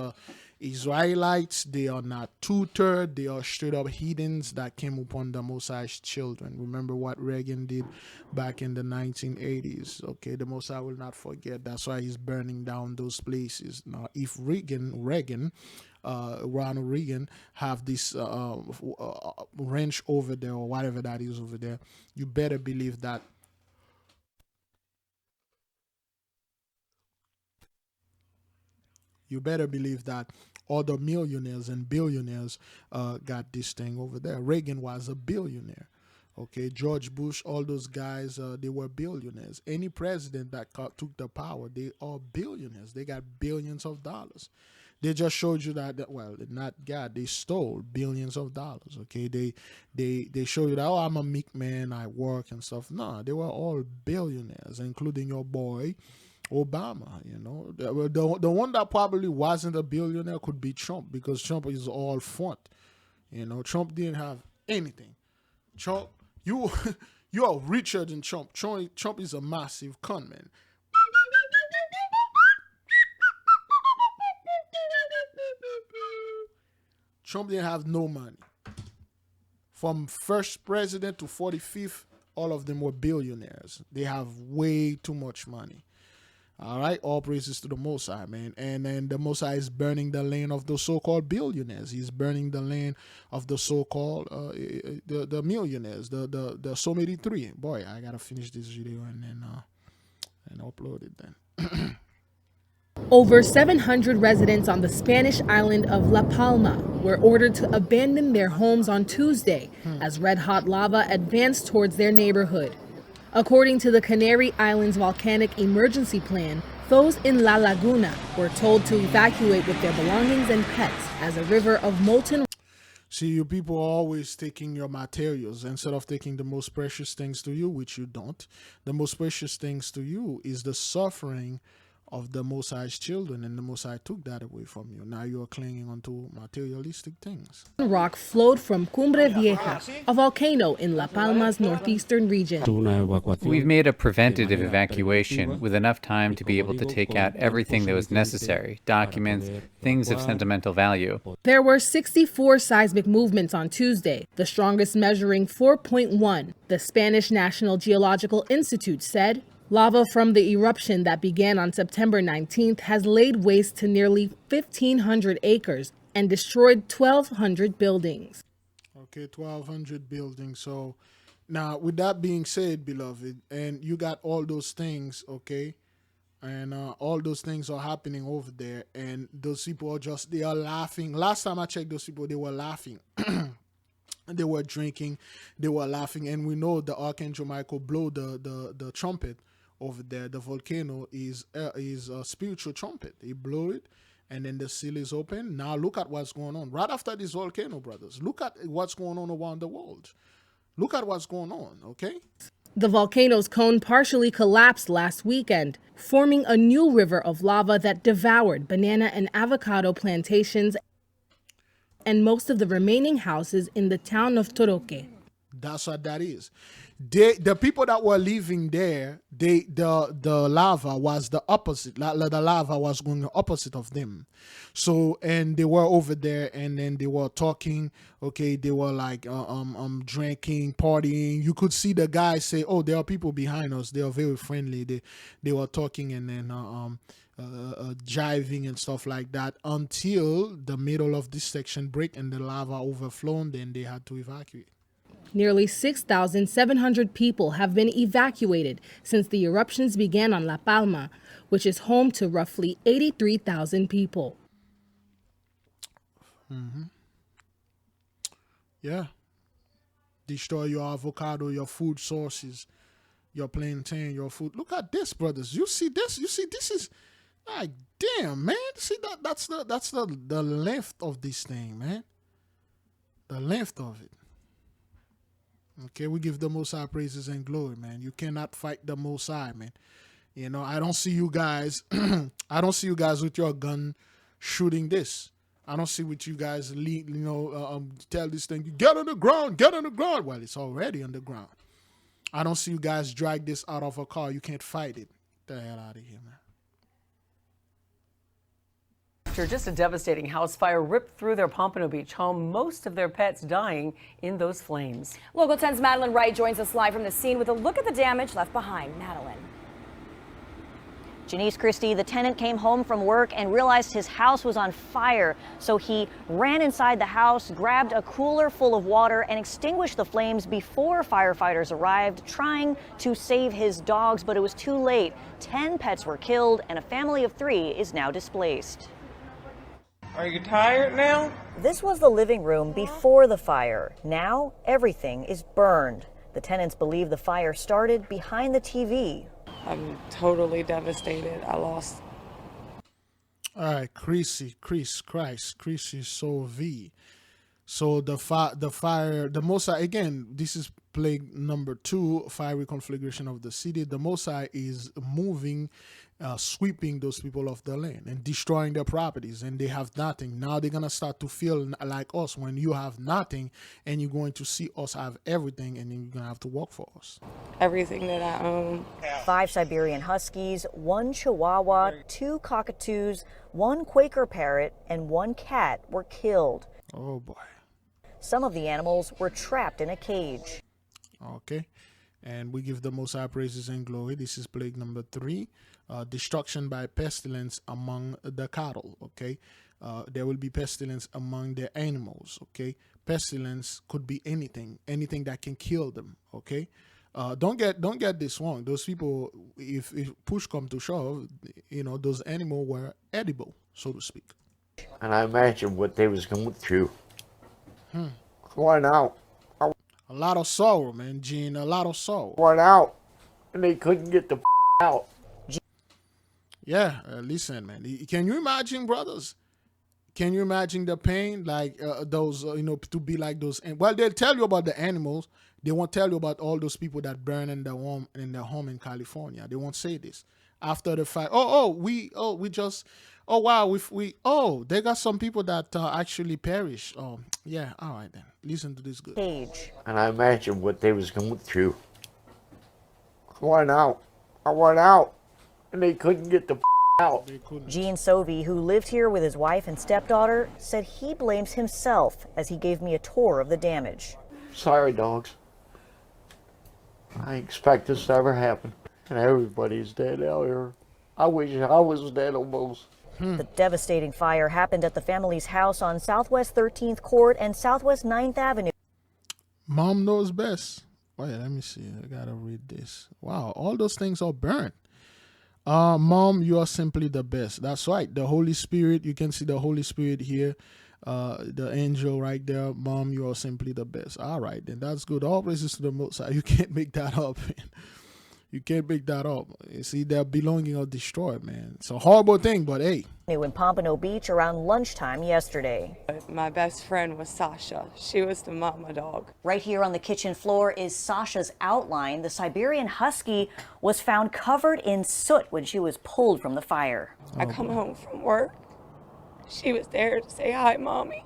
Israelites. They are not tutored. They are straight up heathens that came upon the Most High's children. Remember what Reagan did back in the 1980s. Okay, the Most High will not forget. That's why he's burning down those places. Now, if Ronald Reagan have this ranch over there or whatever that is over there, you better believe that all the millionaires and billionaires got this thing over there. Reagan was a billionaire. Okay, George Bush, all those guys, they were billionaires. Any president that took the power, they are billionaires. They got billions of dollars. They just showed you that, well, not God, they stole billions of dollars, okay? They show you that, oh, I'm a meek man, I work and stuff. No, they were all billionaires, including your boy, Obama, you know. The one that probably wasn't a billionaire could be Trump, because Trump is all front. You know, Trump didn't have anything. Trump, you are richer than Trump. Trump is a massive con man. Trump didn't have no money. From first president to 45th, all of them were billionaires. They have way too much money. All right, all praises to the Most High, man. And then the Most High is burning the land of the so-called billionaires. He's burning the land of the so-called the millionaires, the so many three. Boy, I gotta finish this video and then and upload it then. Over 700 residents on the Spanish island of La Palma were ordered to abandon their homes on Tuesday as red-hot lava advanced towards their neighborhood. According to the Canary Islands Volcanic Emergency Plan, those in La Laguna were told to evacuate with their belongings and pets as a river of molten. See, you people are always taking your materials instead of taking the most precious things to you, which you don't. The most precious things to you is the suffering of the Most High's children, and the Most High took that away from you. Now you are clinging onto materialistic things. Rock flowed from Cumbre Vieja, a volcano in La Palma's northeastern region. We've made a preventative evacuation with enough time to be able to take out everything that was necessary, documents, things of sentimental value. There were 64 seismic movements on Tuesday, the strongest measuring 4.1. The Spanish National Geological Institute said lava from the eruption that began on September 19th has laid waste to nearly 1,500 acres and destroyed 1,200 buildings. Okay, 1,200 buildings. So now, with that being said, beloved, and you got all those things, okay, and all those things are happening over there, and those people are just, they are laughing. Last time I checked, those people, they were laughing. They were drinking, they were laughing, and we know the Archangel Michael blew the trumpet over there. The volcano is a spiritual trumpet. He blew it, and then the seal is open. Now look at what's going on. Right after this volcano, brothers, look at what's going on around the world. Look at what's going on, okay? The volcano's cone partially collapsed last weekend, forming a new river of lava that devoured banana and avocado plantations and most of the remaining houses in the town of Toroque. That's what that is. The people that were living there, the lava was the opposite. The lava was going the opposite of them. So, and they were over there, and then they were talking. Okay, they were like drinking, partying. You could see the guys say, "Oh, there are people behind us. They are very friendly." They were talking and then jiving and stuff like that until the middle of this section break and the lava overflowed. Then they had to evacuate. Nearly 6,700 people have been evacuated since the eruptions began on La Palma, which is home to roughly 83,000 people. Yeah. Destroy your avocado, your food sources, your plantain, your food. Look at this, brothers. You see this? You see this is like, damn, man. See that's the length of this thing, man. The length of it. Okay, we give the Most High praises and glory, man. You cannot fight the Most High, man. You know, I don't see you guys. I don't see you guys with your gun shooting this. I don't see what you guys, tell this thing, get on the ground, get on the ground. Well, it's already on the ground. I don't see you guys drag this out of a car. You can't fight it. Get the hell out of here, man. After just a devastating house fire ripped through their Pompano Beach home, most of their pets dying in those flames. Local 10's Madeline Wright joins us live from the scene with a look at the damage left behind. Madeline. Janice Christie, the tenant came home from work and realized his house was on fire. So he ran inside the house, grabbed a cooler full of water and extinguished the flames before firefighters arrived, trying to save his dogs, but it was too late. 10 pets were killed and a family of 3 is now displaced. Are you tired now? This was the living room before the fire. Now everything is burned. The tenants believe the fire started behind the TV. I'm totally devastated. I lost. All right, Chrissy so V. So the fire, the Most High, again, this is plague number 2, fiery conflagration of the city. The Most High is moving, sweeping those people off the land and destroying their properties, and they have nothing. Now they're going to start to feel like us when you have nothing, and you're going to see us have everything, and then you're going to have to work for us. Everything that I own. 5 Siberian Huskies, 1 Chihuahua, 2 cockatoos, 1 Quaker parrot, and 1 cat were killed. Oh boy. Some of the animals were trapped in a cage. Okay. And we give the Most High praises and glory. This is plague number 3. Destruction by pestilence among the cattle. Okay. There will be pestilence among the animals. Okay. Pestilence could be anything that can kill them. Okay. Don't get this wrong. Those people, if push come to shove, you know, those animals were edible, so to speak. And I imagine what they was going through. Went out. A lot of sorrow, man, Gene. A lot of sorrow. Went out, and they couldn't get the out. Yeah, listen, man. Can you imagine, brothers? Can you imagine the pain, like those, you know, to be like those? Well, they'll tell you about the animals. They won't tell you about all those people that burn in their home in California. They won't say this after the fact. We just. Oh wow, they got some people that actually perish. Oh yeah, all right then. Listen to this good. Cage. And I imagine what they was going through. I went out, and they couldn't get the out. Gene Sovey, who lived here with his wife and stepdaughter, said he blames himself as he gave me a tour of the damage. Sorry, dogs. I expect this to ever happen, and everybody's dead out here. I wish I was dead almost. The devastating fire happened at the family's house on Southwest 13th Court and Southwest 9th Avenue. Mom knows best. Wait, let me see. I gotta read this. Wow, all those things are burnt. Mom, you are simply the best. That's right. The Holy Spirit, you can see the Holy Spirit here. The angel right there. Mom, you are simply the best. All right, then that's good. All praises to the Most High. You can't make that up, man. You can't make that up. You see, their belonging are destroyed, man. It's a horrible thing, but hey. In Pompano Beach around lunchtime yesterday. My best friend was Sasha. She was the mama dog. Right here on the kitchen floor is Sasha's outline. The Siberian Husky was found covered in soot when she was pulled from the fire. I come home from work. She was there to say hi, Mommy.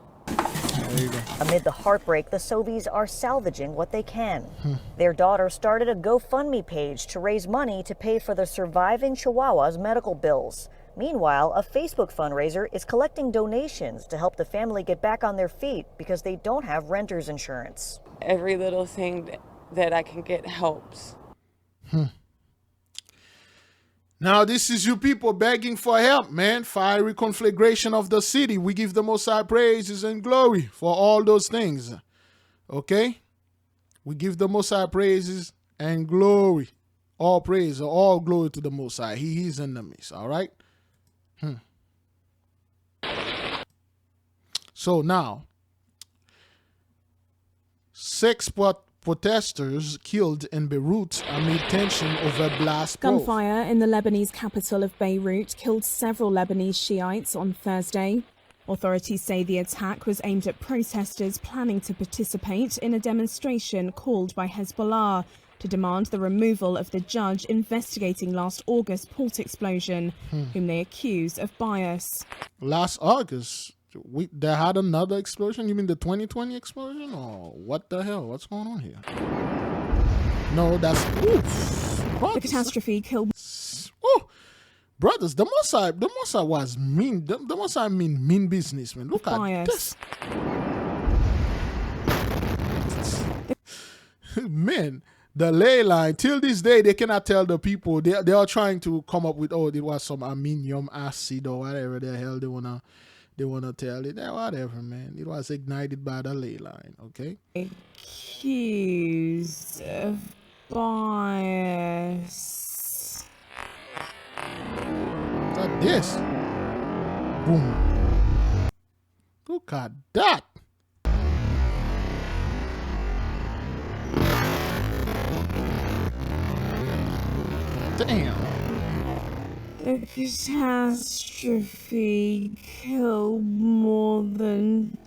Amid the heartbreak, the Sovies are salvaging what they can. Their daughter started a GoFundMe page to raise money to pay for the surviving Chihuahua's medical bills. Meanwhile, a Facebook fundraiser is collecting donations to help the family get back on their feet because they don't have renter's insurance. Every little thing that I can get helps. Now, this is you people begging for help, man. Fiery conflagration of the city. We give the Most High praises and glory for all those things. Okay? We give the Most High praises and glory. All praise, all glory to the Most High. He is in the midst, all right? So now, 6 protesters killed in Beirut amid tension over blast proof. Gunfire in the Lebanese capital of Beirut killed several Lebanese Shiites on Thursday. Authorities say the attack was aimed at protesters planning to participate in a demonstration called by Hezbollah to demand the removal of the judge investigating last August port explosion, whom they accuse of bias. Last August? They had another explosion? You mean the 2020 explosion? Or what the hell? What's going on here? No, that's... The catastrophe killed... Brothers, the Mossad was mean. The Mossad mean businessmen. Look at this. Man, the ley line, till this day, they cannot tell the people. They are trying to come up with, it was some aminium acid or whatever the hell they wanna tell it. Whatever, man. It was ignited by the ley line, okay? Accused of bias. Look at this. Boom. Look at that. Damn. The catastrophe killed more than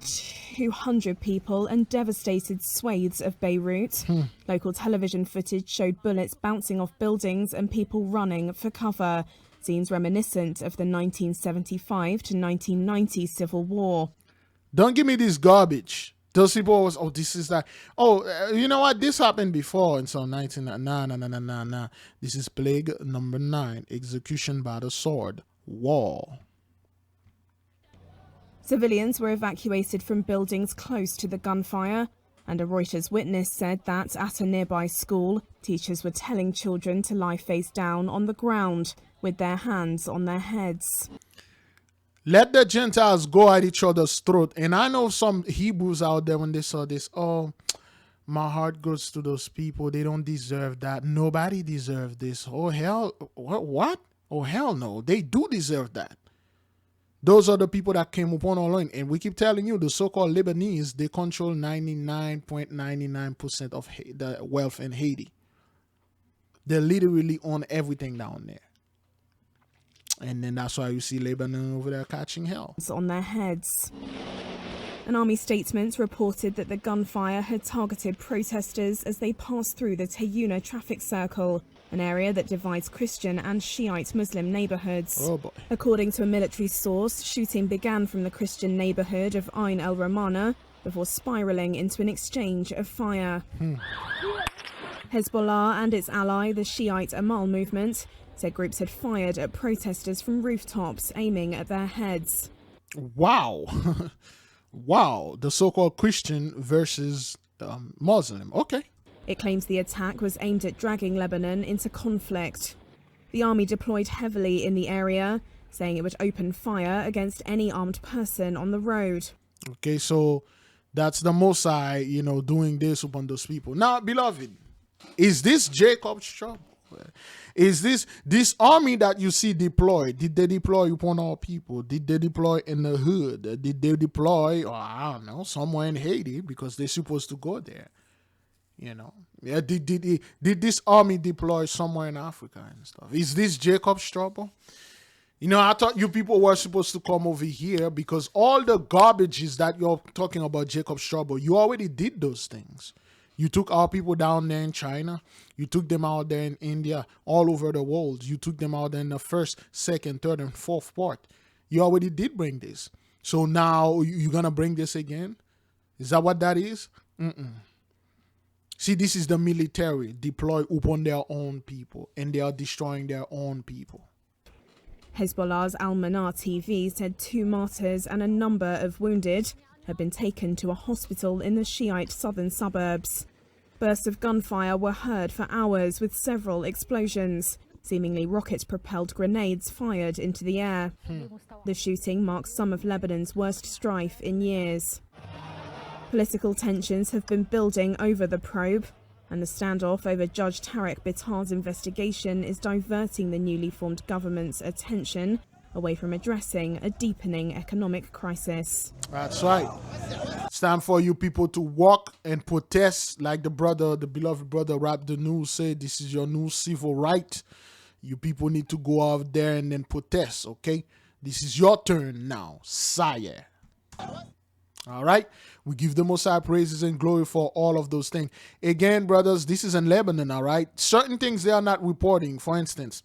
200 people and devastated swathes of Beirut. Local television footage showed bullets bouncing off buildings and people running for cover. Scenes reminiscent of the 1975 to 1990 civil war. Don't give me this garbage. Those people was, this is like, you know what? This happened before. And so 19, This is plague number 9, execution by the sword, war. Civilians were evacuated from buildings close to the gunfire, and a Reuters witness said that at a nearby school, teachers were telling children to lie face down on the ground with their hands on their heads. Let the Gentiles go at each other's throat. And I know some Hebrews out there, when they saw this, oh, my heart goes to those people. They don't deserve that. Nobody deserves this. Oh, hell. What? Oh, hell no. They do deserve that. Those are the people that came upon our land. And we keep telling you, the so-called Lebanese, they control 99.99% of the wealth in Haiti. They literally own everything down there. And then that's why you see Lebanon over there catching hell. On their heads. An army statement reported that the gunfire had targeted protesters as they passed through the Tayuna traffic circle, an area that divides Christian and Shiite Muslim neighborhoods. Oh boy. According to a military source, shooting began from the Christian neighborhood of Ain el Ramana before spiraling into an exchange of fire. Hezbollah and its ally, the Shiite Amal movement, said groups had fired at protesters from rooftops, aiming at their heads. Wow. Wow. The so-called Christian versus Muslim. Okay. It claims the attack was aimed at dragging Lebanon into conflict. The army deployed heavily in the area, saying it would open fire against any armed person on the road. Okay, so that's the Mossad, you know, doing this upon those people. Now, beloved, is this Jacob's trouble? Is this army that you see deployed? Did they deploy upon our people? Did they deploy in the hood? Did they deploy, I don't know, somewhere in Haiti because they're supposed to go there? You know, yeah. Did this army deploy somewhere in Africa and stuff? Is this Jacob's trouble? You know, I thought you people were supposed to come over here because all the garbages that you're talking about Jacob's trouble, you already did those things. You took our people down there in China. You took them out there in India, all over the world. You took them out there in the first, second, third, and fourth part. You already did bring this. So now you're going to bring this again? Is that what that is? See, this is the military deployed upon their own people, and they are destroying their own people. Hezbollah's Al-Manar TV said 2 martyrs and a number of wounded had been taken to a hospital in the Shiite southern suburbs. Bursts of gunfire were heard for hours with several explosions, seemingly rocket-propelled grenades fired into the air. The shooting marks some of Lebanon's worst strife in years. Political tensions have been building over the probe, and the standoff over Judge Tarek Bitar's investigation is diverting the newly formed government's attention away from addressing a deepening economic crisis. That's right. It's time for you people to walk and protest like the beloved brother Rap the News said. This is your new civil right. You people need to go out there and then protest, okay? This is your turn now, sire. All right? We give the Most High praises and glory for all of those things. Again, brothers, this is in Lebanon, all right? Certain things they are not reporting. For instance,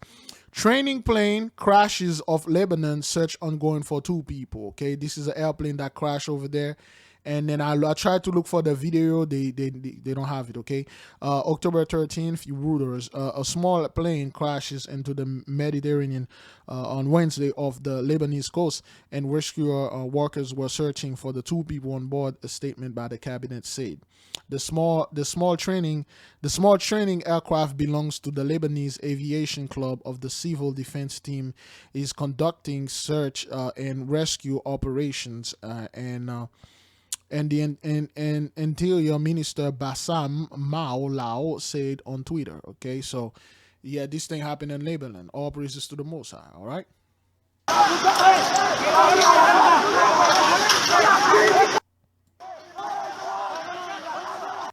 training plane crashes of Lebanon, search ongoing for 2 people, okay? This is an airplane that crashed over there. And then I tried to look for the video. They don't have it, okay? October 13th, Reuters, a small plane crashes into the Mediterranean on Wednesday off the Lebanese coast, and rescue workers were searching for the 2 people on board, a statement by the cabinet said. The small training aircraft belongs to the Lebanese Aviation Club of the Civil Defense Team, is conducting search and rescue operations and the Interior Minister Bassam Mao said on Twitter. Okay, so yeah, this thing happened in Lebanon. All praises to the Most High. All right.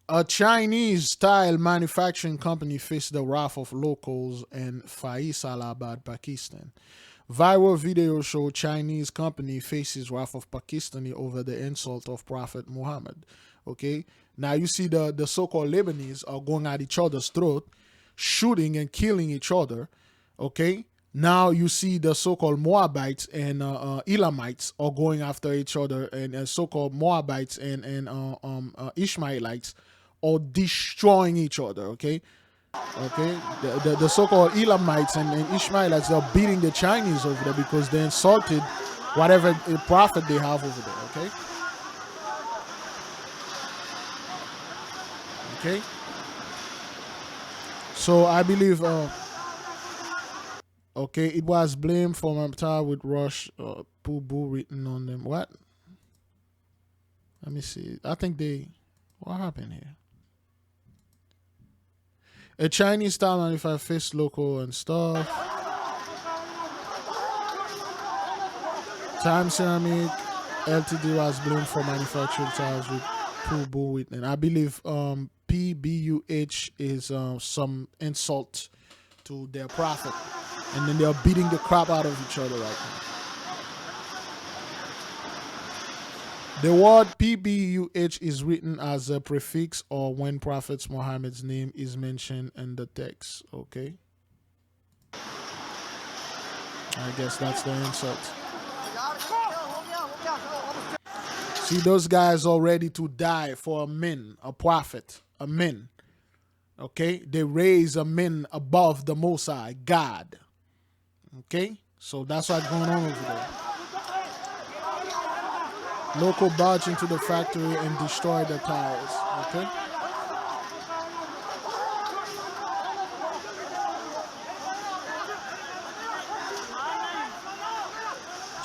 A Chinese tile manufacturing company faced the wrath of locals in Faisalabad, Pakistan. Viral video show Chinese company faces wrath of Pakistani over the insult of Prophet Muhammad. Okay, now you see the so-called Lebanese are going at each other's throat, shooting and killing each other. Okay, now you see the so-called Moabites and Elamites are going after each other, and so-called Moabites and Ishmaelites are destroying each other. Okay. Okay, the so-called Elamites and Ishmaelites are beating the Chinese over there because they insulted whatever prophet they have over there, okay? Okay. So I believe, okay, it was blamed for Maptar with Rush, Poo Boo written on them. What? Let me see. I think what happened here? A Chinese style 95 face local and stuff. Time Ceramic Ltd was blamed for manufacturing tiles with Poo Boo written. I believe PBUH is some insult to their prophet, and then they're beating the crap out of each other right now. The word PBUH is written as a prefix or when Prophet Muhammad's name is mentioned in the text. Okay, I guess that's the insult. See, those guys are ready to die for a man, a prophet, a man. Okay, they raise a man above the Most High, God. Okay, so that's what's going on over there. Local barge into the factory and destroy the tires. Okay.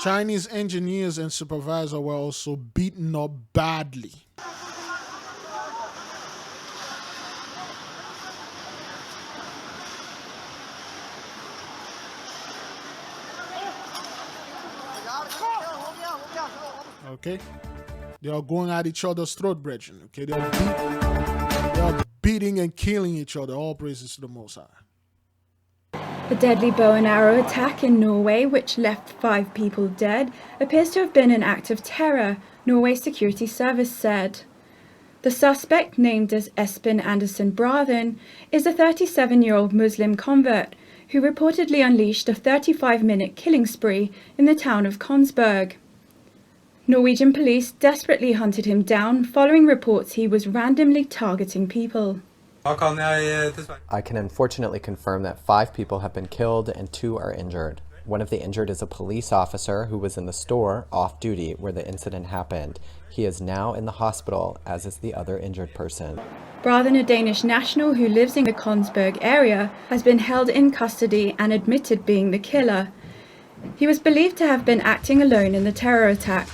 Chinese engineers and supervisors were also beaten up badly. Okay, they are going at each other's throat, brethren. Okay, they are beating and killing each other. All praises to the Most High. The deadly bow and arrow attack in Norway, which left 5 people dead, appears to have been an act of terror, Norway's security service said. The suspect, named as Espen Andersen Brathen, is a 37-year-old Muslim convert who reportedly unleashed a 35-minute killing spree in the town of Kongsberg. Norwegian police desperately hunted him down following reports he was randomly targeting people. I can unfortunately confirm that 5 people have been killed and 2 are injured. One of the injured is a police officer who was in the store off duty where the incident happened. He is now in the hospital, as is the other injured person. Brathen, a Danish national who lives in the Kongsberg area, has been held in custody and admitted being the killer. He was believed to have been acting alone in the terror attack.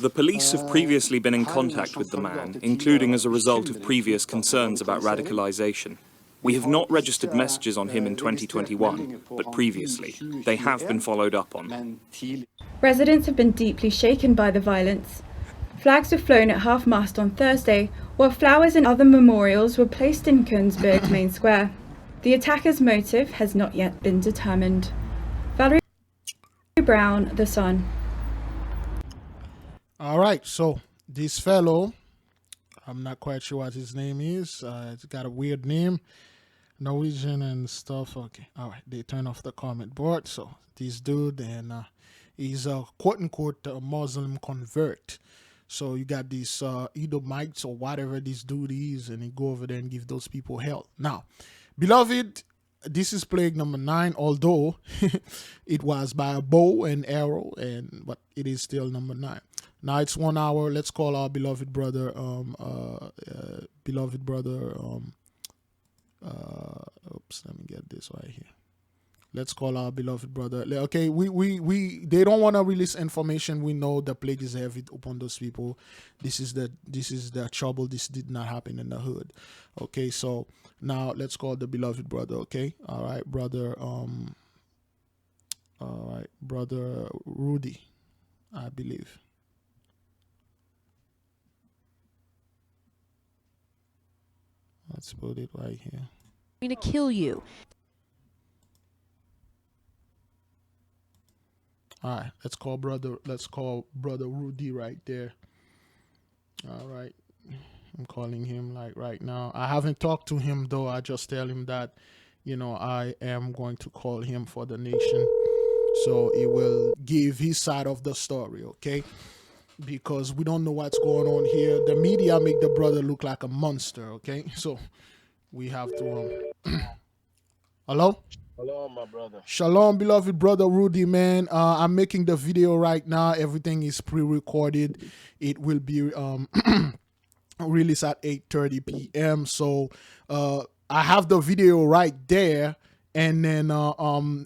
The police have previously been in contact with the man, including as a result of previous concerns about radicalization. We have not registered messages on him in 2021, but previously. They have been followed up on. Residents have been deeply shaken by the violence. Flags were flown at half-mast on Thursday, while flowers and other memorials were placed in Kongsberg's main square. The attacker's motive has not yet been determined. Valerie Brown, The Sun. All right, so this fellow, I'm not quite sure what his name is. It's got a weird name, Norwegian and stuff. Okay, all right, they turn off the comment board. So this dude, and he's a quote-unquote Muslim convert. So you got these Edomites or whatever this dude is, and he go over there and give those people hell. Now, beloved, this is plague number 9, although it was by a bow and arrow, but it is still number 9. Now it's 1 hour. Let's call our beloved brother, oops, let me get this right here. Let's call our beloved brother. Okay, they don't want to release information. We know the plague is heavy upon those people. This is the trouble. This did not happen in the hood. Okay, so now let's call the beloved brother. Okay, all right, brother. All right, brother Rudy, I believe. Let's put it right here. I'm going to kill you. All right, let's call brother Rudy right there. All right, I'm calling him like right now. I haven't talked to him though. I just tell him that, I am going to call him for the nation, so he will give his side of the story, okay? Because we don't know what's going on here. The media make the brother look like a monster, okay? So we have to. Hello? Hello, my brother. Shalom, beloved brother Rudy, man. I'm making the video right now. Everything is pre-recorded. It will be released at 8:30 p.m. So I have the video right there, and then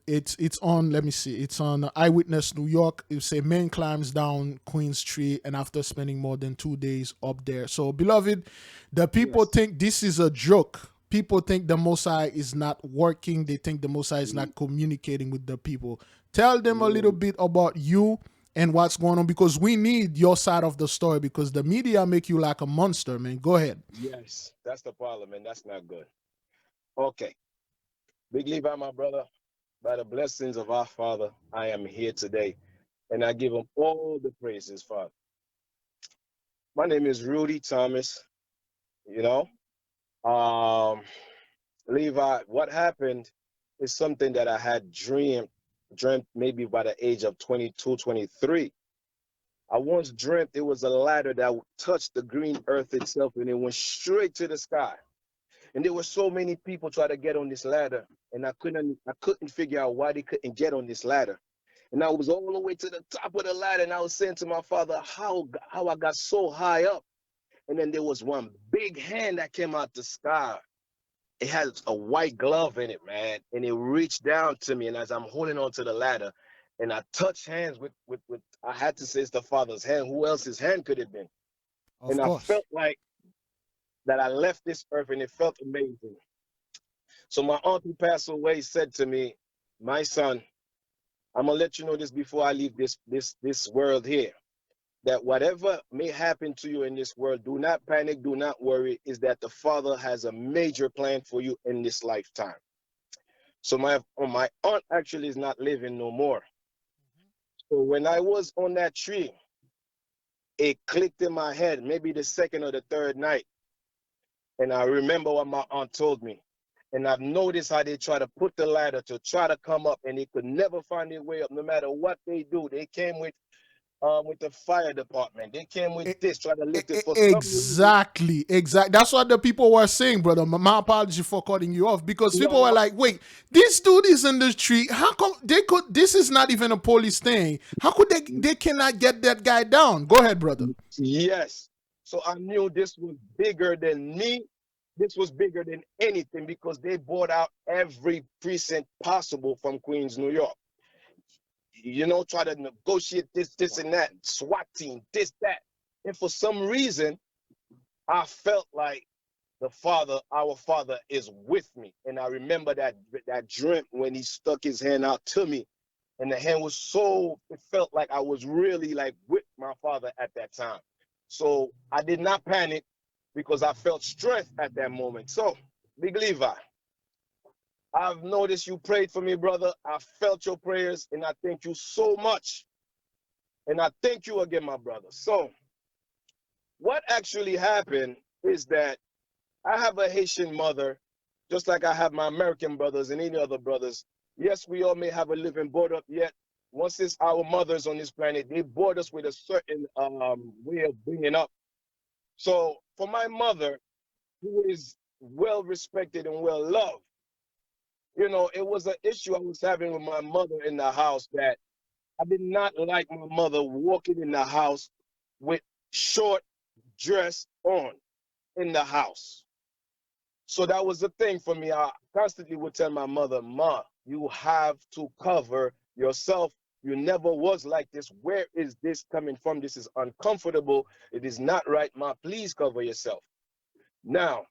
it's on. Let me see. It's on Eyewitness New York. It say man climbs down Queen Street, and after spending more than 2 days up there. So, beloved, the people think this is a joke. People think the Most High is not working. They think the Most High is not communicating with the people. Tell them a little bit about you and what's going on, because we need your side of the story, because the media make you like a monster, man. Go ahead. Yes, that's the problem, and that's not good. Okay. Big Levi, my brother, by the blessings of our Father, I am here today, and I give him all the praises, Father. My name is Rudy Thomas, you know. Levi, what happened is something that I had dreamt maybe by the age of 22, 23. I once dreamt it was a ladder that touched the green earth itself, and it went straight to the sky. And there were so many people trying to get on this ladder, and I couldn't figure out why they couldn't get on this ladder. And I was all the way to the top of the ladder, and I was saying to my father how I got so high up. And then there was one big hand that came out the sky. It had a white glove in it, man, and it reached down to me. And as I'm holding onto the ladder, and I touched hands with I had to say it's the Father's hand. Who else's hand could it have been? Of course. I felt like that I left this earth, and it felt amazing. So my aunt who passed away said to me, my son, I'm gonna let you know this before I leave this world here, that whatever may happen to you in this world, do not panic, do not worry, is that the Father has a major plan for you in this lifetime. So my aunt actually is not living no more. So when I was on that tree, it clicked in my head, maybe the second or the third night. And I remember what my aunt told me. And I've noticed how they try to put the ladder to try to come up, and they could never find their way up, no matter what they do. They came with the fire department. They came with this, trying to lift it for some reason. Exactly. That's what the people were saying, brother. My apology for cutting you off, because people were like, wait, this dude is in the street. How come they could, this is not even a police thing. How could they cannot get that guy down? Go ahead, brother. Yes. So I knew this was bigger than me. This was bigger than anything, because they bought out every precinct possible from Queens, New York. You know, try to negotiate this and that, SWAT team, this, that. And for some reason, I felt like our Father is with me. And I remember that dream when he stuck his hand out to me. And the hand was it felt like I was really like with my Father at that time. So I did not panic, because I felt strength at that moment. So, Big Levi, I've noticed you prayed for me, brother. I felt your prayers, and I thank you so much. And I thank you again, my brother. So, what actually happened is that I have a Haitian mother, just like I have my American brothers and any other brothers. Yes, we all may have a living brought up, yet once it's our mothers on this planet, they brought us with a certain way of bringing up. So for my mother, who is well respected and well loved, you know, it was an issue I was having with my mother in the house, that I did not like my mother walking in the house with short dress on in the house. So that was the thing for me. I constantly would tell my mother, Ma, you have to cover yourself. You never was like this. Where is this coming from? This is uncomfortable. It is not right, Ma. Please cover yourself. Now,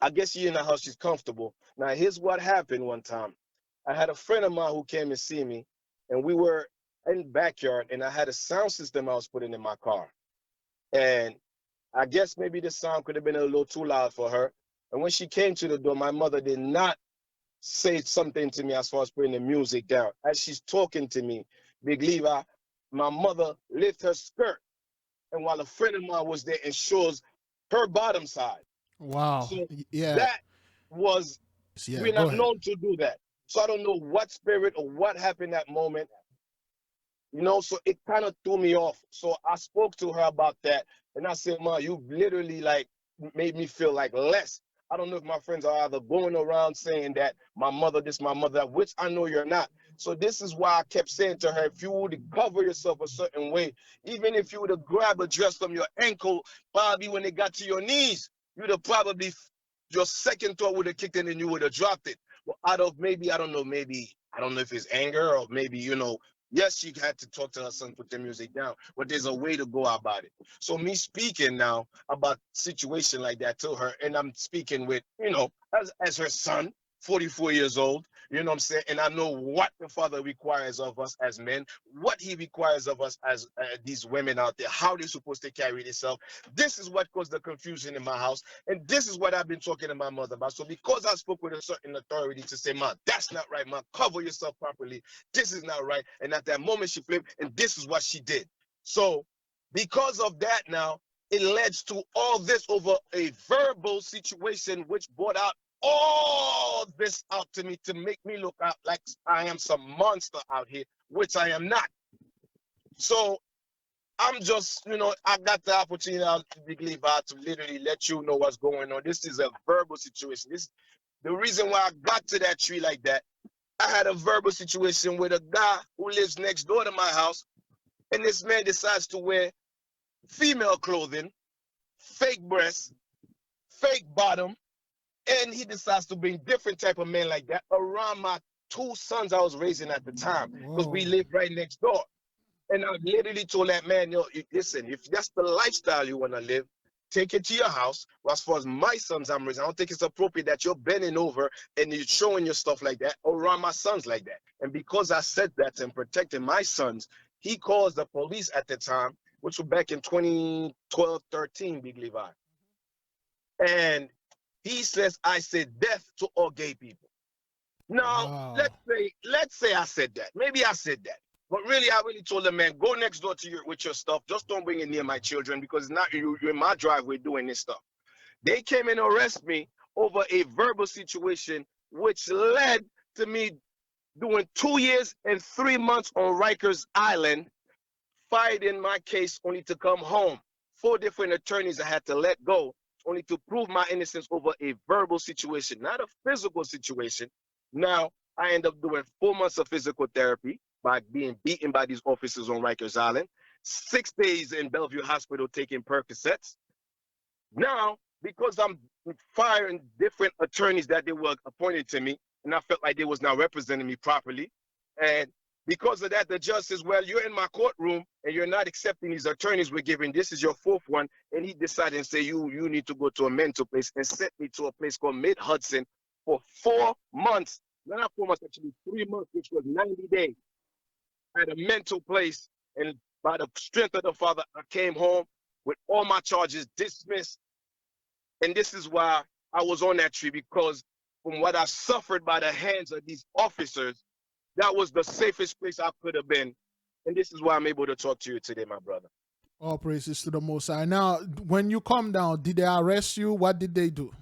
I guess she in the house, she's comfortable. Now, here's what happened one time. I had a friend of mine who came and see me, and we were in the backyard, and I had a sound system I was putting in my car. And I guess maybe the sound could have been a little too loud for her. And when she came to the door, my mother did not say something to me as far as putting the music down. As she's talking to me, Big Levi, my mother lifted her skirt, and while a friend of mine was there, and shows her bottom side. Wow. So yeah. that was, we're not known to do that. So I don't know what spirit or what happened that moment, you know, so it kind of threw me off. So I spoke to her about that, and I said, Ma, you literally like made me feel like less. I don't know if my friends are either going around saying that my mother this, my mother that, which I know you're not. So this is why I kept saying to her, if you would cover yourself a certain way, even if you would have grabbed a dress from your ankle, probably when it got to your knees, you'd have probably, your second thought would have kicked in and you would have dropped it. Well, out of maybe, I don't know, maybe, I don't know if it's anger or maybe, you know, yes, she had to talk to her son, put the music down, but there's a way to go about it. So me speaking now about situation like that to her, and I'm speaking with, you know, as her son, 44 years old, you know what I'm saying? And I know what the Father requires of us as men, what he requires of us as these women out there, how they're supposed to carry themselves. This is what caused the confusion in my house. And this is what I've been talking to my mother about. So because I spoke with a certain authority to say, Ma, that's not right, Ma, cover yourself properly. This is not right. And at that moment she flipped, and this is what she did. So because of that now, it led to all this over a verbal situation which brought out all this out to me to make me look out like I am some monster out here, which I am not. So I'm just, you know, I got the opportunity to literally let you know what's going on. This is a verbal situation. This, the reason why I got to that tree like that, I had a verbal situation with a guy who lives next door to my house, and this man decides to wear female clothing, fake breasts, fake bottom, and he decides to bring different type of men like that around my two sons I was raising at the time, because we lived right next door. And I literally told that man, yo, listen, if that's the lifestyle you want to live, take it to your house. Well, as far as my sons I'm raising, I don't think it's appropriate that you're bending over and you're showing your stuff like that around my sons like that. And because I said that and protecting my sons, he calls the police at the time, which was back in 2012, 13, Big Levi. And he says, I said death to all gay people. Now, let's say I said that. Maybe I said that. But really, I really told the man, go next door to with your stuff. Just don't bring it near my children, because it's not you're in my driveway doing this stuff. They came and arrested me over a verbal situation, which led to me doing 2 years and 3 months on Rikers Island, fighting my case only to come home. 4 different attorneys I had to let go, only to prove my innocence over a verbal situation, not a physical situation. Now, I end up doing 4 months of physical therapy by being beaten by these officers on Rikers Island, 6 days in Bellevue Hospital taking Percocets. Now, because I'm firing different attorneys that they were appointed to me, and I felt like they was not representing me properly, and because of that, the judge says, well, you're in my courtroom and you're not accepting these attorneys we're giving. This is your 4th one. And he decided to say, you need to go to a mental place, and sent me to a place called Mid-Hudson for 4 months. Not 4 months, actually 3 months, which was 90 days. At a mental place, and by the strength of the Father, I came home with all my charges dismissed. And this is why I was on that tree, because from what I suffered by the hands of these officers, that was the safest place I could have been. And this is why I'm able to talk to you today, my brother. All praises to the Most High. Now, when you come down, did they arrest you? What did they do?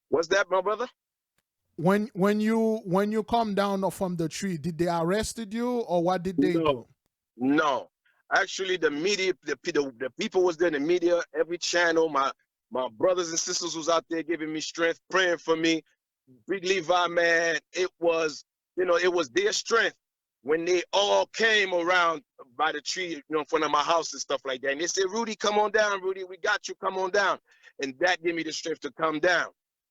What's that, my brother? When you come down from the tree, did they arrested you, or what did they do? No. Actually, the media, the people was there, the media, every channel, my brothers and sisters was out there giving me strength, praying for me. Big Levi, man, it was, you know, it was their strength when they all came around by the tree, you know, in front of my house and stuff like that. And they said, Rudy, come on down, Rudy, we got you, come on down. And that gave me the strength to come down.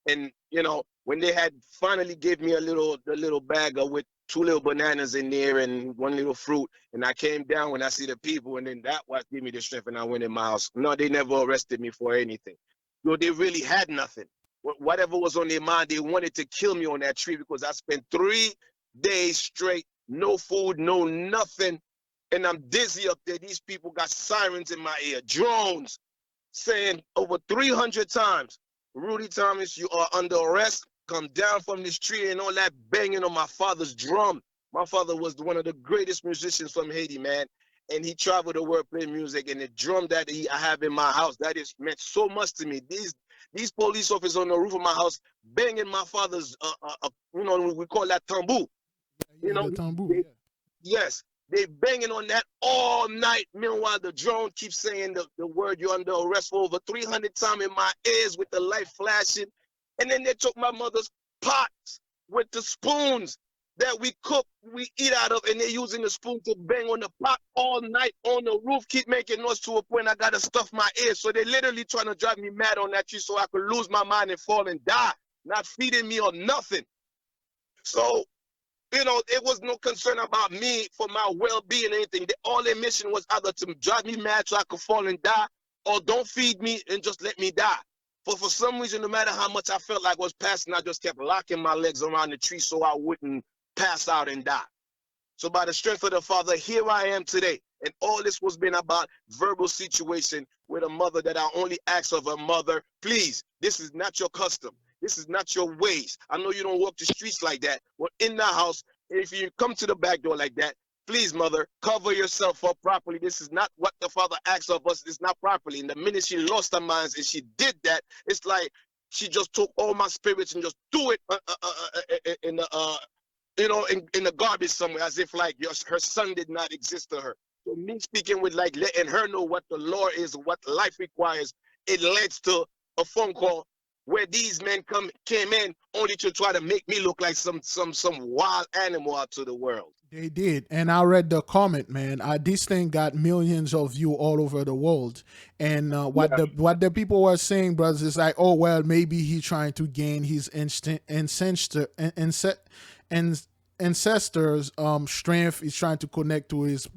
And, you know, when they had finally gave me the little bag with 2 little bananas in there and 1 little fruit, and I came down when I see the people, and then that what gave me the strength, and I went in my house. No, they never arrested me for anything. No, they really had nothing. Whatever was on their mind, they wanted to kill me on that tree, because I spent 3 days straight, no food, no nothing, and I'm dizzy up there. These people got sirens in my ear, drones, saying over 300 times, Rudy Thomas, you are under arrest. Come down from this tree, and all that banging on my father's drum. My father was one of the greatest musicians from Haiti, man. And he traveled the world playing music, and the drum that I have in my house, that is meant so much to me. These police officers on the roof of my house banging my father's, you know, we call that tambour. You know, yes, they banging on that all night. Meanwhile, the drone keeps saying the word, you're under arrest, for over 300 times in my ears with the light flashing. And then they took my mother's pots with the spoons that we cook, we eat out of, and they're using the spoon to bang on the pot all night on the roof, keep making noise to a point I gotta stuff my ears. So they literally trying to drive me mad on that tree so I could lose my mind and fall and die, not feeding me or nothing. So, you know, it was no concern about me for my well-being or anything. All their mission was either to drive me mad so I could fall and die, or don't feed me and just let me die. But for some reason, no matter how much I felt like I was passing, I just kept locking my legs around the tree so I wouldn't pass out and die. So by the strength of the Father, here I am today. And all this was been about verbal situation with a mother that I only asked of her mother, please, this is not your custom. This is not your ways. I know you don't walk the streets like that. But in the house, if you come to the back door like that, please, mother, cover yourself up properly. This is not what the Father asks of us. It's not properly. And the minute she lost her mind and she did that, it's like she just took all my spirits and just threw it in the you know, in the garbage somewhere, as if like her son did not exist to her. So me speaking with like letting her know what the law is, what life requires, it leads to a phone call where these men came in only to try to make me look like some wild animal out to the world. They did, and I read the comment, man. This thing got millions of views all over the world, and what the people were saying, brothers, is like, oh well, maybe he's trying to gain his ancestors' strength. He's trying to connect to his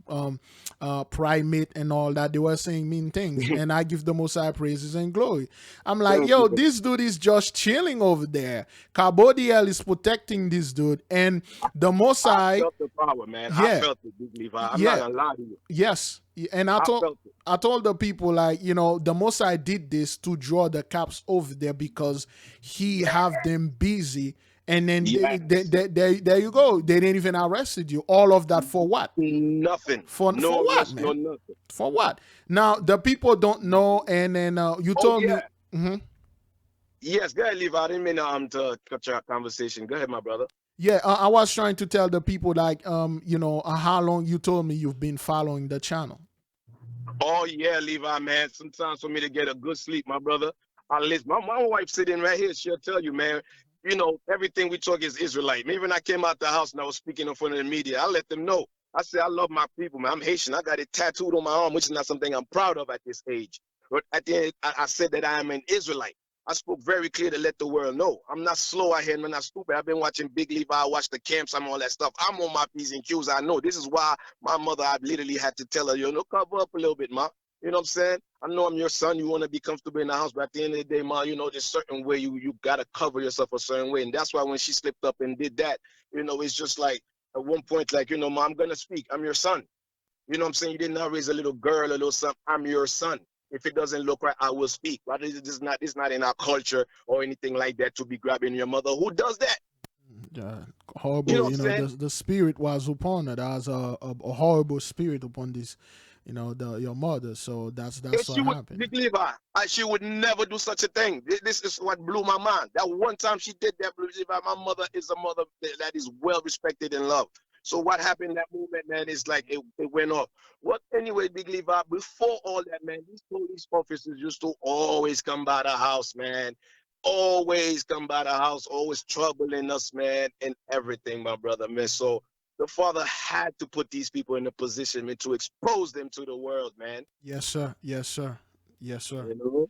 primate and all that. They were saying mean things, and I give the Most High praises and glory. I'm like, yo, this dude is just chilling over there. Carbodiel is protecting this dude, and the Most High. I felt the power, man. Yeah. I felt it, Big Levi. I'm not gonna lie to you. Yes, and I told the people, like, you know, the Most High did this to draw the cops over there because he have them busy. And then there you go. They didn't even arrested you. All of that for what? Nothing. For what, man? No nothing. For what? Now, the people don't know, and then you told me. Yes, go ahead, Levi. I didn't mean to cut your conversation. Go ahead, my brother. Yeah, I was trying to tell the people, like, you know, how long you told me you've been following the channel. Oh, yeah, Levi, man. Sometimes for me to get a good sleep, my brother, I listen. My wife sitting right here. She'll tell you, man. You know, everything we talk is Israelite. Maybe when I came out the house and I was speaking in front of the media, I let them know. I said, I love my people, man. I'm Haitian. I got it tattooed on my arm, which is not something I'm proud of at this age. But at the end, I said that I am an Israelite. I spoke very clear to let the world know. I'm not slow out here, and I'm not stupid. I've been watching Big Levi, I watched the camps, I'm all that stuff. I'm on my P's and Q's. I know. This is why my mother, I literally had to tell her, you know, cover up a little bit, ma. You know what I'm saying? I know I'm your son. You want to be comfortable in the house, but at the end of the day, ma, you know, there's a certain way you got to cover yourself a certain way. And that's why when she slipped up and did that, you know, it's just like at one point, like, you know, ma, I'm going to speak. I'm your son. You know what I'm saying? You did not raise a little girl, a little son. I'm your son. If it doesn't look right, I will speak. But it's not in our culture or anything like that to be grabbing your mother. Who does that? Horrible, you know, the spirit was upon her. There was a horrible spirit upon this, you know, your mother. So that's what happened. Big Levi, she would never do such a thing. This is what blew my mind. That one time she did that, Big Levi, my mother is a mother that is well respected and loved. So what happened in that moment, man, is like it went off. What anyway, Big Levi, before all that, man, these police officers used to always come by the house, man. Always come by the house, always troubling us, man, and everything, my brother, man. So the Father had to put these people in a position, man, to expose them to the world, man. Yes, sir. Yes, sir. Yes, sir. You know?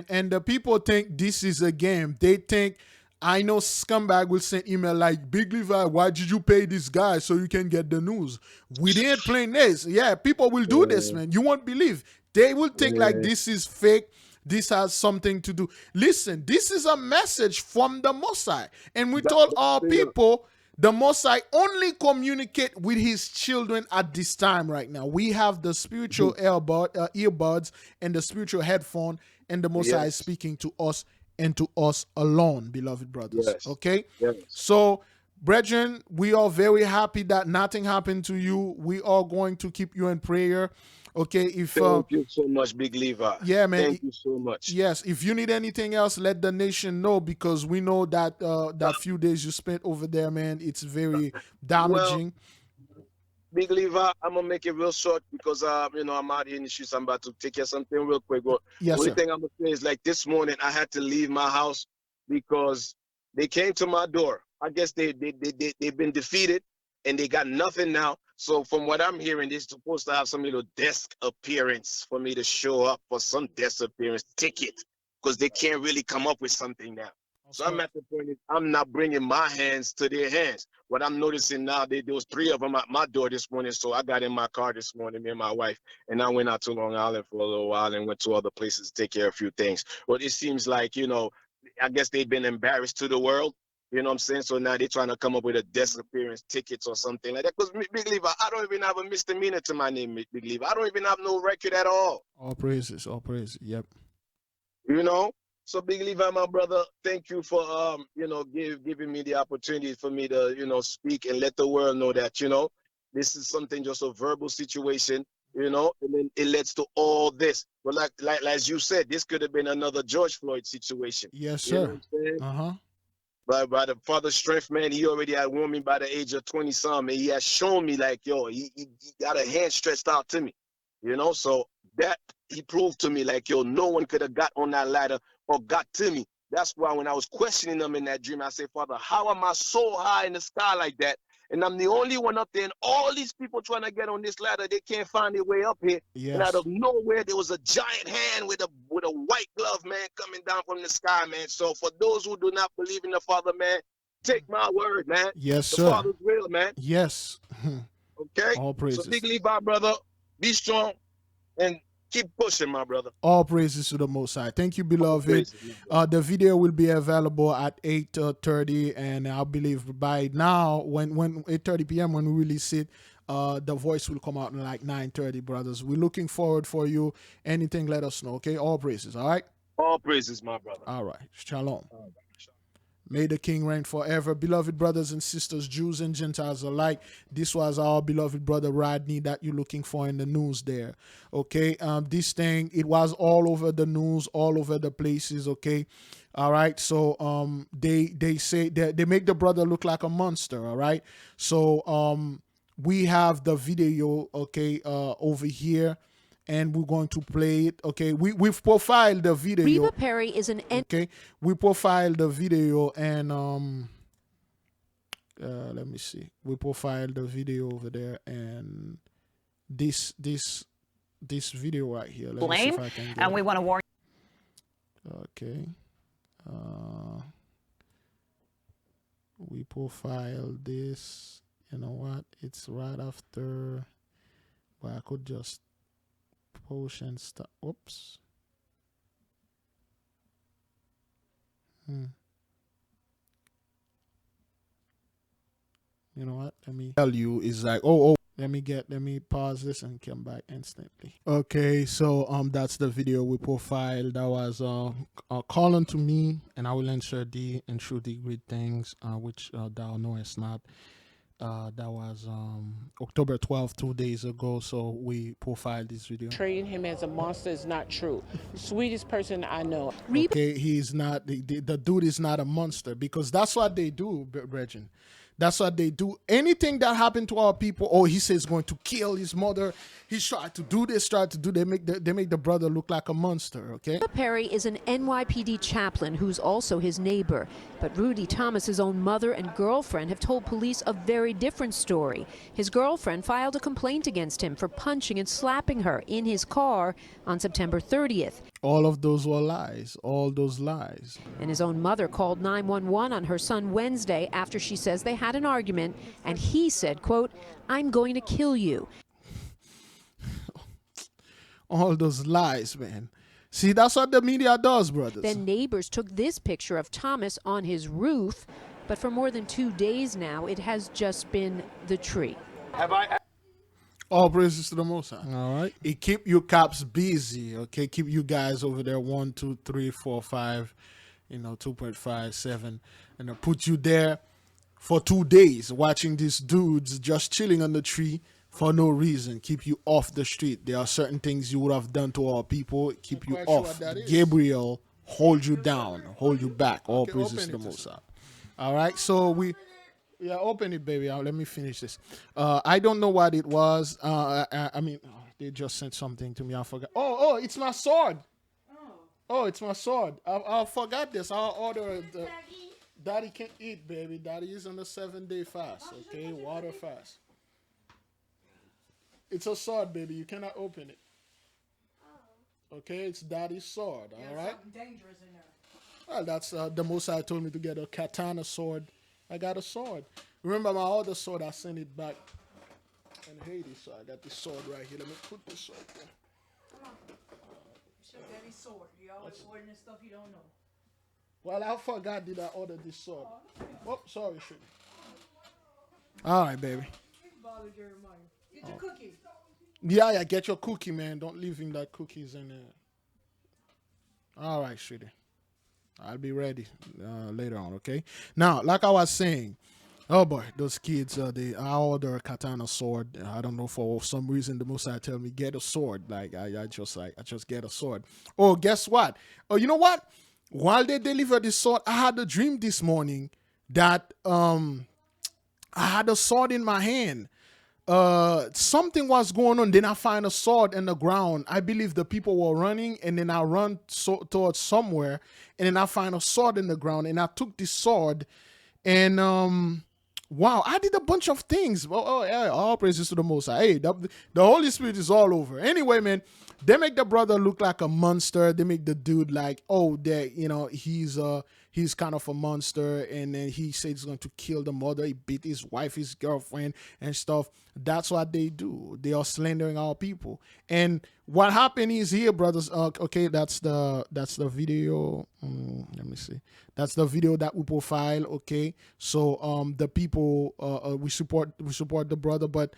And the people think this is a game. They think, I know scumbag will send email like, Big Levi, why did you pay this guy so you can get the news? We didn't play this. Yeah, people will do this, man. You won't believe. They will think like this is fake. This has something to do. Listen, this is a message from the Most High. And we told our people, the Most High only communicate with his children at this time right now. We have the spiritual earbuds and the spiritual headphone, and the Most High is speaking to us and to us alone, beloved brothers. Okay? So, brethren, we are very happy that nothing happened to you. We are going to keep you in prayer. Okay, thank you so much, Big Levi. Yeah, man. Thank you so much. Yes, if you need anything else, let the nation know, because we know that that few days you spent over there, man, it's very damaging. Well, Big Levi, I'm gonna make it real short because you know, I'm out here in the streets. I'm about to take care of something real quick. But yes, the only sir. thing I'm gonna say is, like, this morning I had to leave my house because they came to my door. I guess they've been defeated and they got nothing now. So from what I'm hearing, they're supposed to have some little desk appearance for me to show up for some desk appearance ticket, because they can't really come up with something now. So I'm at the point is I'm not bringing my hands to their hands. What I'm noticing now, there was 3 of them at my door this morning. So I got in my car this morning, me and my wife, and I went out to Long Island for a little while and went to other places to take care of a few things. But it seems like, you know, I guess they've been embarrassed to the world. You know what I'm saying? So now they're trying to come up with a desk appearance tickets or something like that. Because Big Levi, I don't even have a misdemeanor to my name, Big Levi. I don't even have no record at all. All praises, yep. You know? So Big Levi, my brother, thank you for you know, giving me the opportunity for me to, you know, speak and let the world know that, you know, this is something just a verbal situation, you know, and then it leads to all this. But like as you said, this could have been another George Floyd situation. Yes, You know sir. what I'm saying? Uh-huh. By the Father's strength, man, he already had warned me by the age of 20-some, and he has shown me, like, yo, he got a hand stretched out to me, you know? So that he proved to me, like, yo, no one could have got on that ladder or got to me. That's why when I was questioning them in that dream, I said, Father, how am I so high in the sky like that? And I'm the only one up there, and all these people trying to get on this ladder, they can't find their way up here. Yes. And out of nowhere, there was a giant hand with a white glove, man, coming down from the sky, man. So for those who do not believe in the Father, man, take my word, man. Yes, the sir. Father's real, man. Yes. Okay? All praises. So Big Levi, brother, be strong and keep pushing, my brother. All praises to the Most High. Thank you, beloved. The video will be available at 8:30, and I believe by now, when 8:30 p.m. when we release it, the voice will come out in like 9:30, brothers. We're looking forward for you. Anything, let us know. Okay, all praises. All right. All praises, my brother. All right. Shalom. May the King reign forever. Beloved brothers and sisters, Jews and Gentiles alike, this was our beloved brother Rodney that you're looking for in the news there. Okay, this thing, it was all over the news, all over the places, okay? All right, so they say that they make the brother look like a monster, all right? So we have the video, okay, over here. And we're going to play it. Okay, we've profiled the video. Reba Perry is an okay. We profiled the video and let me see. We profiled the video over there and this video right here. Let me see if I can get and we want to warn. Okay. We profiled this. You know what? It's right after, but I could just potion stuff. Whoops. You know what? Let me tell you is like, let me pause this and come back instantly. Okay, so that's the video we profiled. That was calling to me, and I will answer the and show the great things which thou knowest not. That was October 12th, 2 days ago. So we profiled this video. Portraying him as a monster is not true. Sweetest person I know. Okay, he's not. The dude is not a monster, because that's what they do, Brethren. That's what they do. Anything that happened to our people, he says going to kill his mother. He's tried to do this, they make the brother look like a monster, okay? Reba Perry is an NYPD chaplain who's also his neighbor. But Rudy Thomas's own mother and girlfriend have told police a very different story. His girlfriend filed a complaint against him for punching and slapping her in his car on September 30th. All of those were lies, all those lies. And his own mother called 911 on her son Wednesday after she says they had an argument, and he said, quote, "I'm going to kill you." All those lies, man. See, that's what the media does, brothers. Then neighbors took this picture of Thomas on his roof, but for more than 2 days now, it has just been the tree. All praises to the Most High. All right. It keep you cops busy, okay? Keep you guys over there 1, 2, 3, 4, 5, 2.5, 7, and put you there for 2 days watching these dudes just chilling on the tree for no reason. Keep you off the street. There are certain things you would have done to our people. Keep you off. Gabriel, hold you down, hold you back. All praises to the Most High. All right. So yeah, open it, baby. Let me finish this. I don't know what it was. I mean, they just sent something to me. I forgot. Oh, it's my sword. Oh, it's my sword. I forgot this. I'll order the. Daddy can't eat, baby. Daddy is on the 7-day fast. Okay, water fast. It's a sword, baby. You cannot open it. Okay, it's Daddy's sword. All right. Something dangerous in there. Well, that's the Most High told me to get a katana sword. I got a sword. Remember my other sword? I sent it back in Haiti, so I got this sword right here. Let me put this sword there. Come on. It's your daddy's sword. You always ordering this stuff you don't know. Well, I forgot did I order this sword. Oh, sorry, shit. All right, baby. Bother Jeremiah. Get your cookie. Yeah, get your cookie, man. Don't leave him that cookies in there. All right, sweetie. I'll be ready later on, okay? Now, like I was saying, oh boy, those kids, I order a katana sword. I don't know, for some reason the Most High tell me get a sword. Like I just get a sword. Oh, guess what? Oh, you know what? While they deliver this sword, I had a dream this morning that I had a sword in my hand. Something was going on. Then I find a sword in the ground. I believe the people were running, and then I run towards somewhere, and then I find a sword in the ground, and I took this sword, and wow, I did a bunch of things. Yeah, all praises to the Most High. Hey, the Holy Spirit is all over. Anyway, man, they make the brother look like a monster. They make the dude like, oh, he's kind of a monster, and then he said he's going to kill the mother. He beat his wife, his girlfriend, and stuff. That's what they do. They are slandering our people. And what happened is here, brothers. Okay, that's the video. Let me see. That's the video that we profile. Okay, so the people we support the brother, but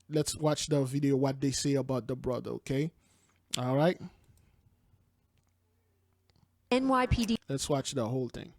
let's watch the video. What they say about the brother. Okay, all right. NYPD. Let's watch the whole thing.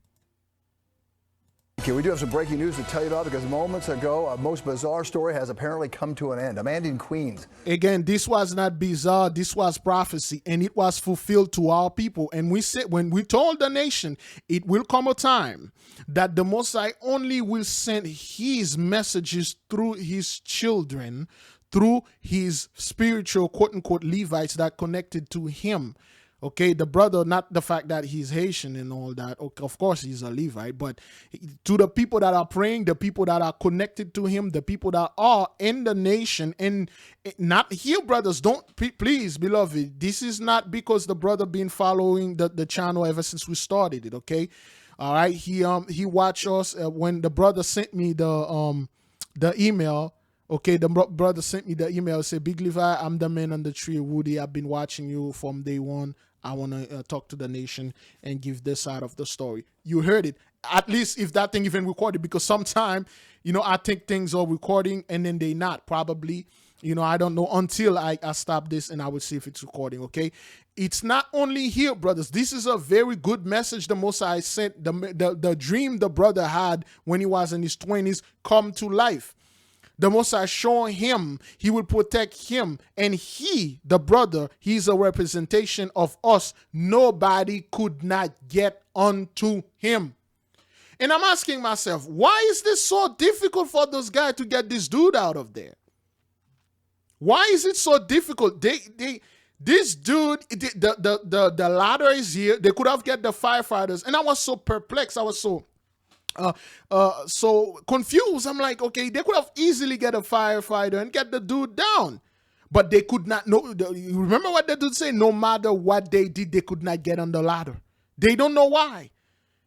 Okay, we do have some breaking news to tell you about because moments ago, a most bizarre story has apparently come to an end. A man in Queens. Again, this was not bizarre. This was prophecy, and it was fulfilled to our people. And we said, when we told the nation, it will come a time that the Most High only will send his messages through his children, through his spiritual, quote unquote, Levites that connected to him. Okay, the brother, not the fact that he's Haitian and all that. Okay, of course, he's a Levite, but to the people that are praying, the people that are connected to him, the people that are in the nation, and not here, brothers, don't, please, beloved, this is not because the brother been following the channel ever since we started it, okay? All right, he watched us when the brother sent me the email. Okay, the brother sent me the email, said, Big Levi, I'm the man on the tree, Woody. I've been watching you from day one. I want to talk to the nation and give this side of the story. You heard it. At least if that thing even recorded, because sometimes, I think things are recording and then they not. Probably, I don't know until I stop this and I will see if it's recording, okay? It's not only here, brothers. This is a very good message the Most High sent. The dream the brother had when he was in his 20s come to life. The Most High showing him he will protect him, and he, the brother, he's a representation of us. Nobody could not get unto him. And I'm asking myself, why is this so difficult for those guys to get this dude out of there? Why is it so difficult? This dude, the ladder is here. They could have get the firefighters, and I was so perplexed. I was so confused. I'm like, okay, they could have easily get a firefighter and get the dude down, but they could not. No, you remember what the dude said? No matter what they did, they could not get on the ladder. They don't know why.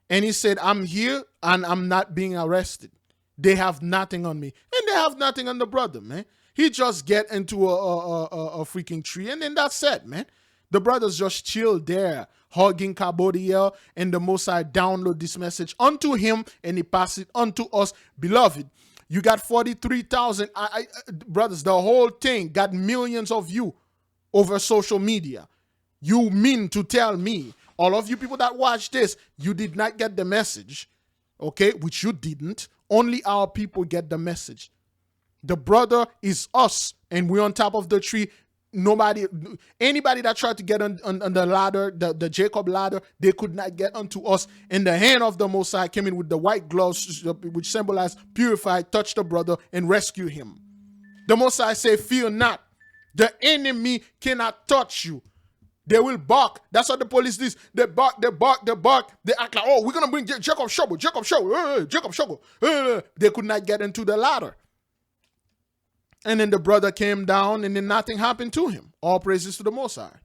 And he said, I'm here and I'm not being arrested. They have nothing on me, and they have nothing on the brother, man. He just get into a freaking tree, and then that's it, man. The brothers just chill there, hugging Cambodia, and the Most High download this message unto him, and he pass it unto us. Beloved, you got 43,000. Brothers, the whole thing got millions of you over social media. You mean to tell me, all of you people that watch this, you did not get the message, okay? Which you didn't. Only our people get the message. The brother is us, and we're on top of the tree. Anybody that tried to get on the ladder, the Jacob ladder, they could not get unto us. And the hand of the Most High came in with the white gloves, which symbolize purify, touch the brother, and rescue him. The Most High say, fear not. The enemy cannot touch you. They will bark. That's what the police do. They bark, they bark, they bark. They act like, oh, we're going to bring Jacob Shovel, Jacob Shovel, Jacob Shovel. They could not get into the ladder. And then the brother came down and then nothing happened to him. All praises to the Most High.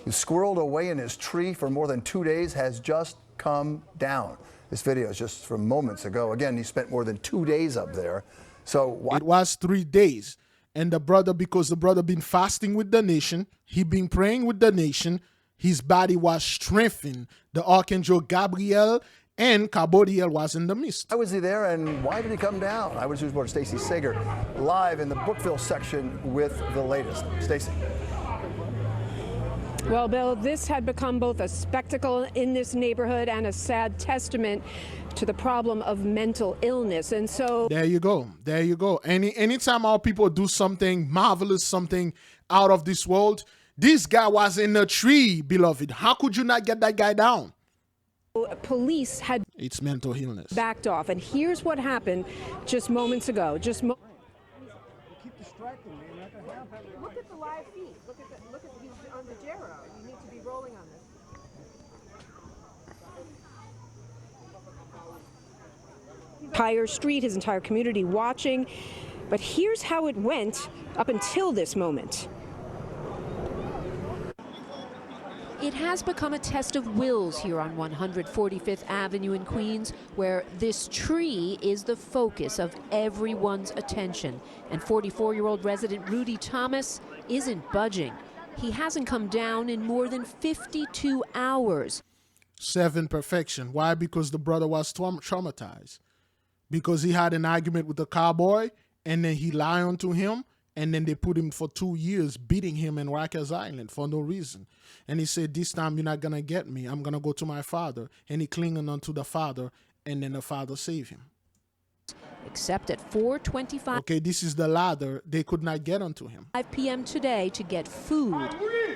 He squirreled away in his tree for more than 2 days, has just come down. This video is just from moments ago. Again, he spent more than 2 days up there. So it was 3 days. And the brother, because the brother been fasting with the nation, he been praying with the nation, his body was strengthened. The Archangel Gabriel and Cabodiel was in the midst. Why was he there and why did he come down? Eyewitness News reporter Stacey Sager live in the Brookville section with the latest. Stacey. Well, Bill, this had become both a spectacle in this neighborhood and a sad testament to the problem of mental illness. And so there you go. There you go. Anytime our people do something marvelous, something out of this world, this guy was in a tree, beloved. How could you not get that guy down? Police had it's mental illness. Backed off. And here's what happened just moments ago. Keep distracting me. Look at the live feed. Look at he's on the gyro. You need to be rolling on this. Entire street, his entire community watching. But here's how it went up until this moment. It has become a test of wills here on 145th Avenue in Queens, where this tree is the focus of everyone's attention. And 44-year-old resident Rudy Thomas isn't budging. He hasn't come down in more than 52 hours. 7 perfection. Why? Because the brother was traumatized. Because he had an argument with the cowboy, and then he lied onto him, and then they put him for 2 years beating him in Rikers Island for no reason. And he said, this time you're not going to get me. I'm going to go to my father. And he clinging onto the father, and then the father saved him. Except at 4:25. Okay, this is the ladder. They could not get onto him. 5 p.m. today to get food.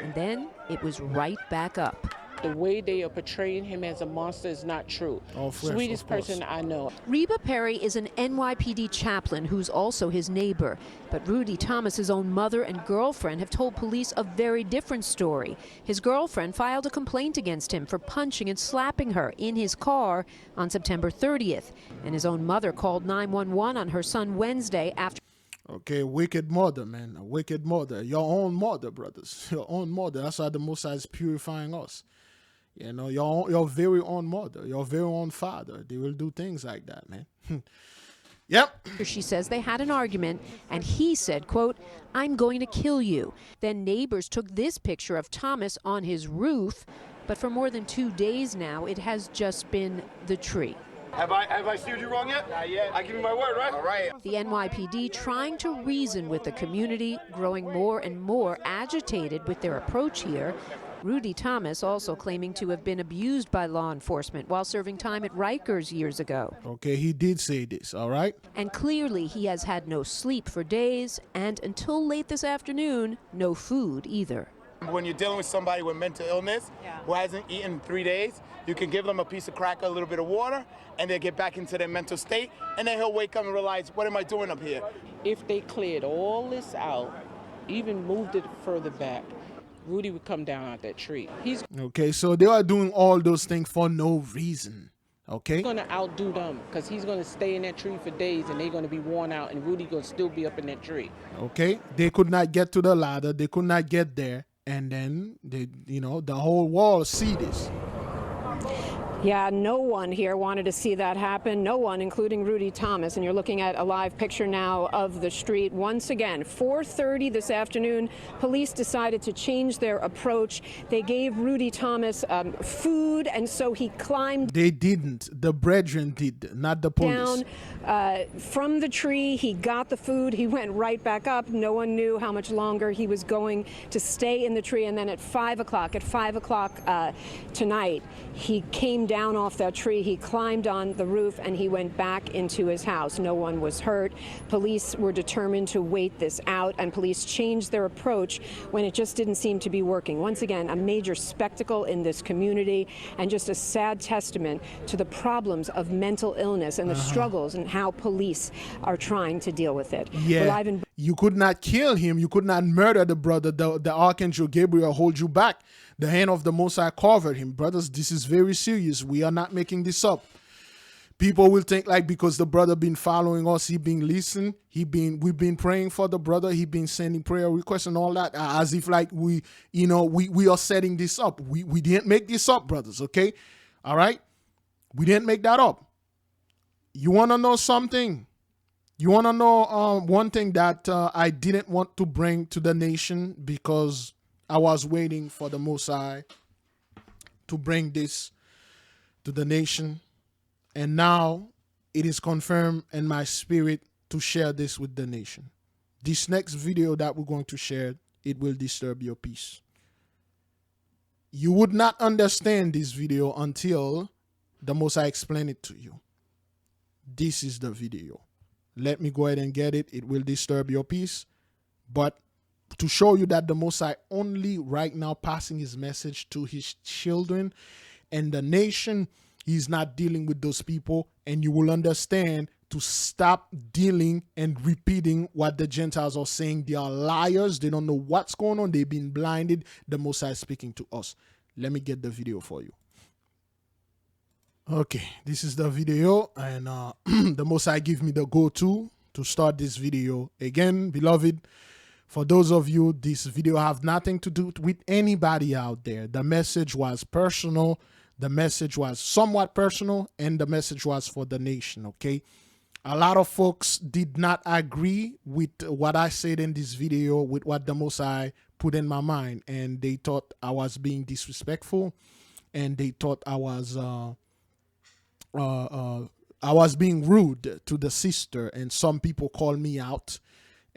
And then it was right back up. The way they are portraying him as a monster is not true. Sweetest person I know. Reba Perry is an NYPD chaplain who's also his neighbor. But Rudy Thomas's own mother and girlfriend have told police a very different story. His girlfriend filed a complaint against him for punching and slapping her in his car on September 30th. And his own mother called 911 on her son Wednesday after. Okay, wicked mother, man. A wicked mother. Your own mother, brothers. Your own mother. That's why the Most High is purifying us. You know, your very own mother, your very own father, they will do things like that, man. Yep. She says they had an argument, and he said, quote, "I'm going to kill you." Then neighbors took this picture of Thomas on his roof, but for more than 2 days now, it has just been the tree. Have I steered you wrong yet? Not yet. I give you my word, right? All right. The NYPD trying to reason with the community, growing more and more agitated with their approach here. Rudy Thomas also claiming to have been abused by law enforcement while serving time at Rikers years ago. Okay, he did say this, all right? And clearly he has had no sleep for days, and until late this afternoon, no food either. When you're dealing with somebody with mental illness who hasn't eaten in 3 days, you can give them a piece of cracker, a little bit of water, and they get back into their mental state, and then he'll wake up and realize, what am I doing up here? If they cleared all this out, even moved it further back, Rudy would come down out that tree. Okay, so they are doing all those things for no reason. Okay? He's going to outdo them because he's going to stay in that tree for days and they're going to be worn out and Rudy going to still be up in that tree. Okay? They could not get to the ladder. They could not get there. And then, the whole world see this. Yeah, no one here wanted to see that happen. No one, including Rudy Thomas. And you're looking at a live picture now of the street. Once again, 4:30 this afternoon, police decided to change their approach. They gave Rudy Thomas food, and so he climbed. They didn't. The brethren did, not the police. Down from the tree. He got the food. He went right back up. No one knew how much longer he was going to stay in the tree. And then at 5 o'clock tonight, he came down off that tree. He climbed on the roof and he went back into his house. No one was hurt. Police were determined to wait this out, and police changed their approach when it just didn't seem to be working. Once again, a major spectacle in this community and just a sad testament to the problems of mental illness and the struggles and how police are trying to deal with it. Yeah. You could not kill him. You could not murder the brother. The Archangel Gabriel hold you back. The hand of the Most High covered him. Brothers, this is very serious. We are not making this up. People will think like because the brother been following us, he been listening, we've been praying for the brother, he been sending prayer requests and all that, as if like we are setting this up. We didn't make this up, brothers, okay? All right? We didn't make that up. You want to know something? You want to know one thing that I didn't want to bring to the nation because I was waiting for the Most High to bring this to the nation. And now it is confirmed in my spirit to share this with the nation. This next video that we're going to share, it will disturb your peace. You would not understand this video until the Most High explain it to you. This is the video. Let me go ahead and get it. It will disturb your peace. But to show you that the Most High only right now passing his message to his children and the nation, he's not dealing with those people, and you will understand to stop dealing and repeating what the Gentiles are saying. They are liars. They don't know what's going on. They've been blinded. The Most High is speaking to us. Let me get the video for you. Okay, this is the video, and the Most High give me the go-to to start this video. Again, beloved, for those of you, this video have nothing to do with anybody out there. The message was personal. The message was somewhat personal, and the message was for the nation, okay? A lot of folks did not agree with what I said in this video, with what the Most High put in my mind, and they thought I was being disrespectful, and they thought I was being rude to the sister, and some people called me out.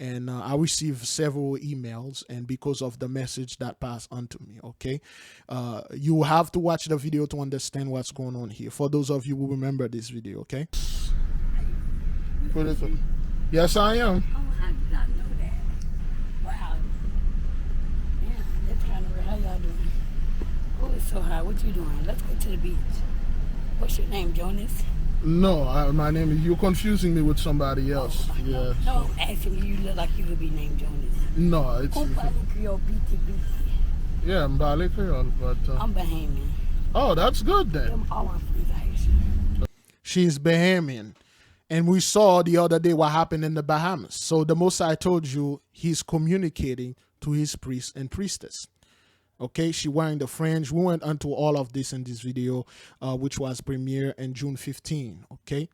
And I received several emails, and because of the message that passed on to me, okay? You have to watch the video to understand what's going on here. For those of you who remember this video, okay? Yes, I am. Oh, I did not know that. Wow. Yeah, that's kind of real. How y'all doing? Oh, it's so hot. What you doing? Let's go to the beach. What's your name, Jonas? No, my name is, you're confusing me with somebody else. Oh, yeah. No, actually, you look like you could be named Jonas. No, it's... Oh, Creole, BTB. Yeah, I'm Bali Creole, but... I'm Bahamian. Oh, that's good then. All my friends are Haitian. She's Bahamian. And we saw the other day what happened in the Bahamas. So the Most High told you he's communicating to his priest and priestess. Okay, she wearing the fringe. We went into all of this in this video, which was premiere in June 15. Okay,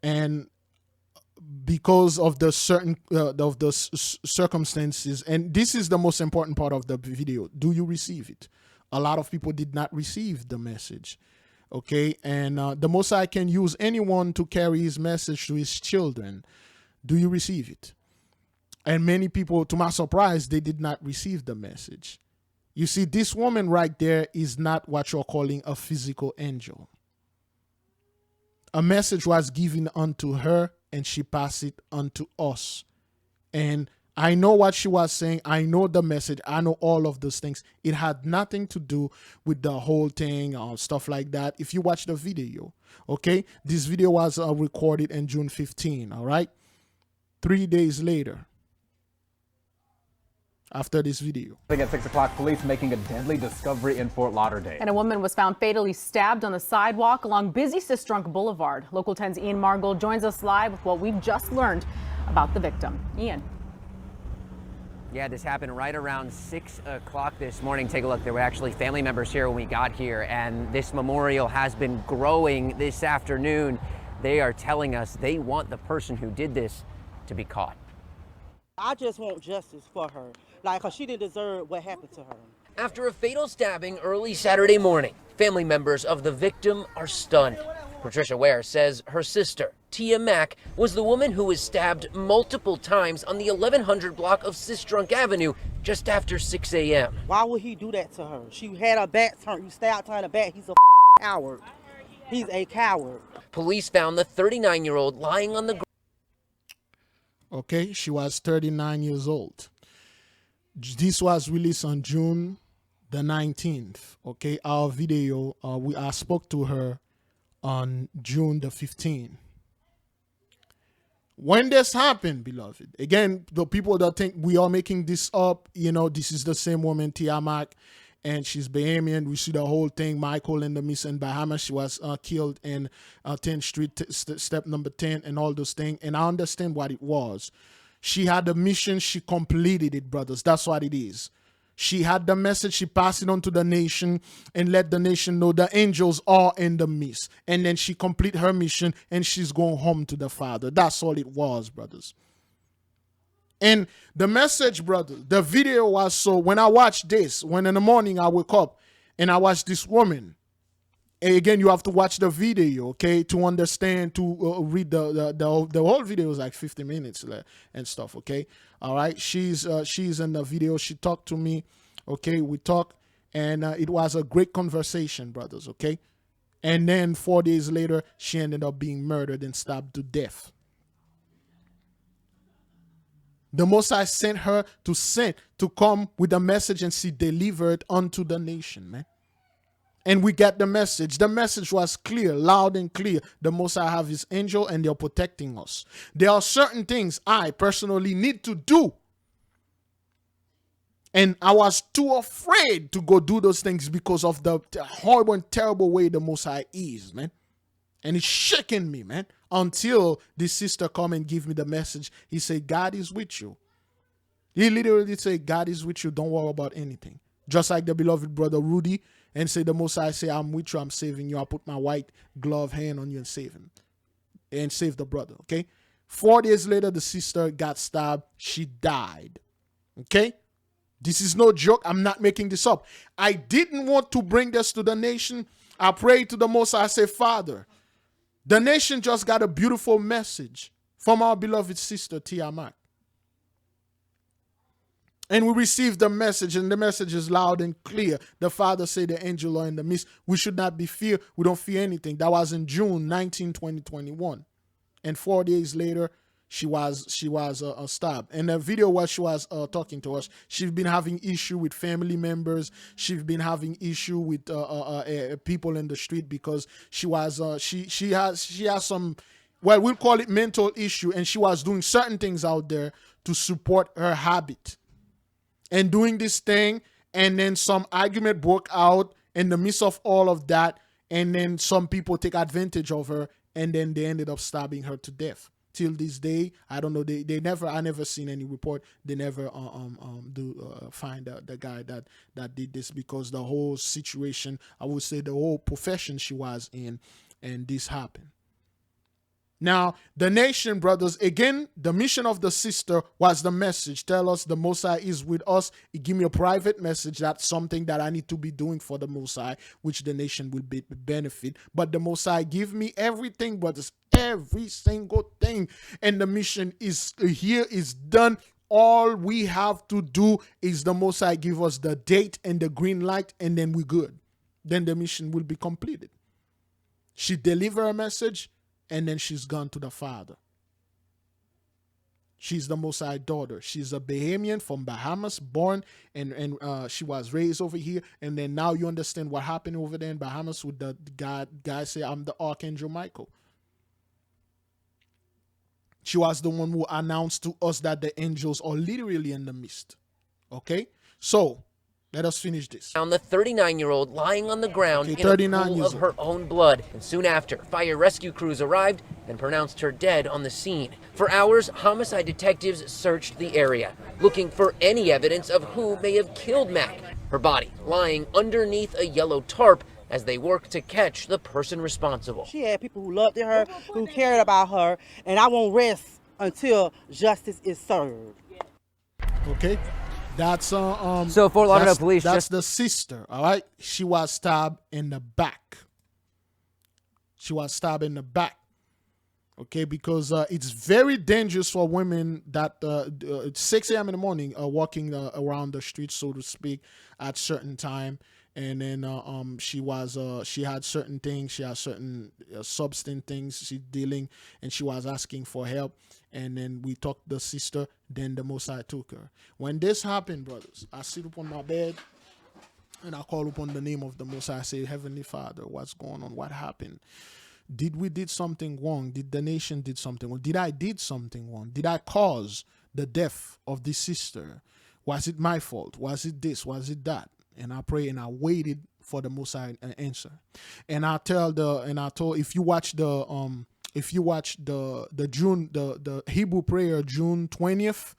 and because of the circumstances, and this is the most important part of the video. Do you receive it? A lot of people did not receive the message. Okay, and the Most High can use anyone to carry his message to his children. Do you receive it? And many people, to my surprise, they did not receive the message. You see, this woman right there is not what you're calling a physical angel. A message was given unto her, and she passed it unto us. And I know what she was saying. I know the message. I know all of those things. It had nothing to do with the whole thing or stuff like that. If you watch the video, okay? This video was recorded in June 15, all right? 3 days later. After this video. At 6 o'clock, police making a deadly discovery in Fort Lauderdale. And a woman was found fatally stabbed on the sidewalk along busy Sistrunk Boulevard. Local 10's Ian Margold joins us live with what we've just learned about the victim. Ian. Yeah, this happened right around 6 o'clock this morning. Take a look. There were actually family members here when we got here, and this memorial has been growing this afternoon. They are telling us they want the person who did this to be caught. I just want justice for her. Like, 'cause she didn't deserve what happened to her. After a fatal stabbing early Saturday morning, family members of the victim are stunned. Patricia Ware says her sister, Tia Mack, was the woman who was stabbed multiple times on the 1100 block of Sistrunk Avenue just after 6 a.m. Why would he do that to her? She had her back turned. You stabbed her in the back. He's a coward. He's a coward. Police found the 39-year-old lying on the ground. Okay, she was 39 years old. This was released on June the 19th. Okay, our video, I spoke to her on June the 15th. When this happened, beloved, again, the people that think we are making this up, you know, this is the same woman, Tiamat, and she's Bahamian. We see the whole thing. Michael in the miss in Bahamas, she was killed in 10th Street, step number 10, and all those things. And I understand what it was. She had a mission. She completed it, brothers. That's what it is. She had the message. She passed it on to the nation and let the nation know the angels are in the midst. And then she complete her mission and she's going home to the Father. That's all it was, brothers. And the message, brother, the video was, so when I watched this, when in the morning I wake up and I watch this woman, and again, you have to watch the video, okay, to understand, to read the whole video is like 50 minutes and stuff, okay. All right, she's in the video. She talked to me, okay. We talked, and it was a great conversation, brothers, okay. And then 4 days later, she ended up being murdered and stabbed to death. The Most High sent her to come with a message and she delivered unto the nation, man. And we got the message. The message was clear, loud and clear. The Most High have his angel and they're protecting us. There are certain things I personally need to do. And I was too afraid to go do those things because of the horrible and terrible way the Most High is, man. And it's shaking me, man. Until this sister come and give me the message. He said, God is with you. He literally said, God is with you. Don't worry about anything. Just like the beloved brother Rudy, and say the Most High say, I'm with you, I'm saving you. I'll put my white glove hand on you and save him. And save the brother, okay? 4 days later, the sister got stabbed. She died, okay? This is no joke. I'm not making this up. I didn't want to bring this to the nation. I prayed to the Most High. I say, Father, the nation just got a beautiful message from our beloved sister, Tiamat. And we received the message, and the message is loud and clear. The Father said the angel are in the midst. We should not be feared. We don't fear anything. That was in June 19, 2021. And 4 days later, she was stabbed. And the video where she was talking to us, she's been having issue with family members. She's been having issue with people in the street because she has some, well, we'll call it mental issue, and she was doing certain things out there to support her habit. And doing this thing, and then some argument broke out in the midst of all of that, and then some people take advantage of her, and then they ended up stabbing her to death. Till this day, I don't know. I never seen any report. They never find the guy that did this, because the whole situation, I would say the whole profession she was in, and this happened. Now, the nation, brothers, again, the mission of the sister was the message. Tell us the Most High is with us. Give me a private message. That's something that I need to be doing for the Most High, which the nation will benefit. But the Most High give me everything, brothers, every single thing. And the mission is here, is done. All we have to do is the Most High give us the date and the green light, and then we're good. Then the mission will be completed. She delivered a message, and then she's gone to the Father. She's the Most High daughter. She's a Bahamian from Bahamas, born, and she was raised over here. And then now you understand what happened over there in Bahamas with the guy say, I'm the Archangel Michael. She was the one who announced to us that the angels are literally in the midst. Okay? So, let us finish this. Found the 39-year-old lying on the ground in a pool of her own blood. And soon after, fire rescue crews arrived and pronounced her dead on the scene. For hours, homicide detectives searched the area, looking for any evidence of who may have killed Mac. Her body lying underneath a yellow tarp as they worked to catch the person responsible. She had people who loved her, who cared about her, and I won't rest until justice is served. Okay? That's so Fort Lauderdale police. That's the sister. All right, she was stabbed in the back. She was stabbed in the back. Okay, because it's very dangerous for women that 6 a.m. in the morning walking around the street, so to speak, at certain time. And then she had certain things, she had certain substance things she's dealing, and she was asking for help. And then we talked to the sister, then the Most High took her. When this happened, brothers, I sit up on my bed and I call upon the name of the Most High. I say, Heavenly Father, what's going on? What happened? Did we did something wrong? Did the nation did something wrong? Did I did something wrong? Did I cause the death of this sister? Was it my fault? Was it this? Was it that? And I pray and I waited for the Most High answer. And I told if you watch the June the Hebrew prayer June 20th,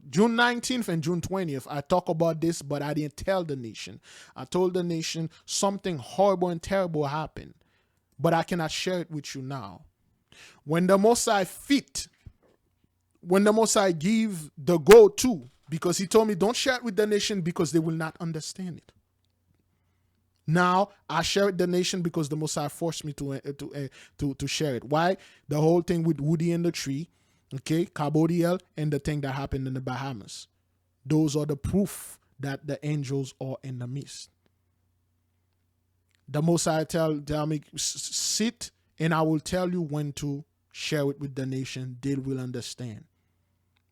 June 19th and June 20th, I talk about this, but I didn't tell the nation. I told the nation something horrible and terrible happened, but I cannot share it with you now. When the Most High give the go-to, because he told me don't share it with the nation because they will not understand it. Now I share it with the nation because the Most High forced me to share it. Why? The whole thing with Woody and the tree, okay, Cabodiel, and the thing that happened in the Bahamas. Those are the proof that the angels are in the midst. The Most High tell me, sit, and I will tell you when to share it with the nation. They will understand.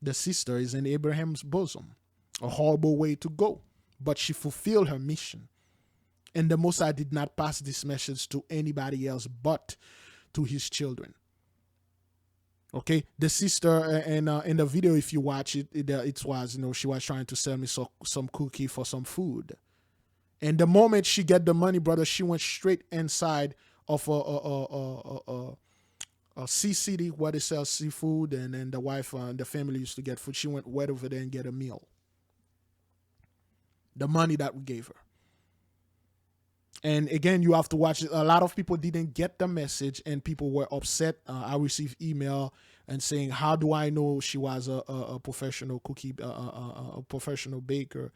The sister is in Abraham's bosom. A horrible way to go, but she fulfilled her mission. And the Most High did not pass this message to anybody else but to his children. Okay, the sister in the video, if you watch it, it was, she was trying to sell me some cookie for some food. And the moment she get the money, brother, she went straight inside of a sea city where they sell seafood, and then the wife and the family used to get food. She went right over there and get a meal. The money that we gave her. And again, you have to watch it. A lot of people didn't get the message, and people were upset. I received email and saying, "How do I know she was a professional cookie, a professional baker?"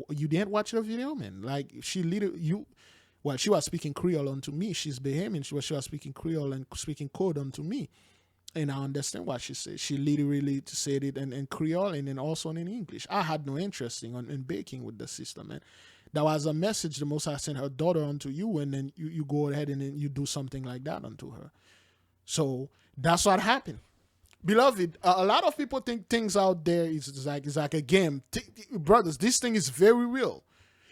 You didn't watch the video, man. Like she literally, she was speaking Creole unto me. She's Bahamian. She was speaking Creole and speaking code unto me, and I understand what she said. She literally said it in Creole and then also in English. I had no interest in baking with the sister, man. That was a message the Most High sent her daughter unto you, and then you go ahead and then you do something like that unto her. So that's what happened. Beloved, a lot of people think things out there is like a game. Brothers, this thing is very real.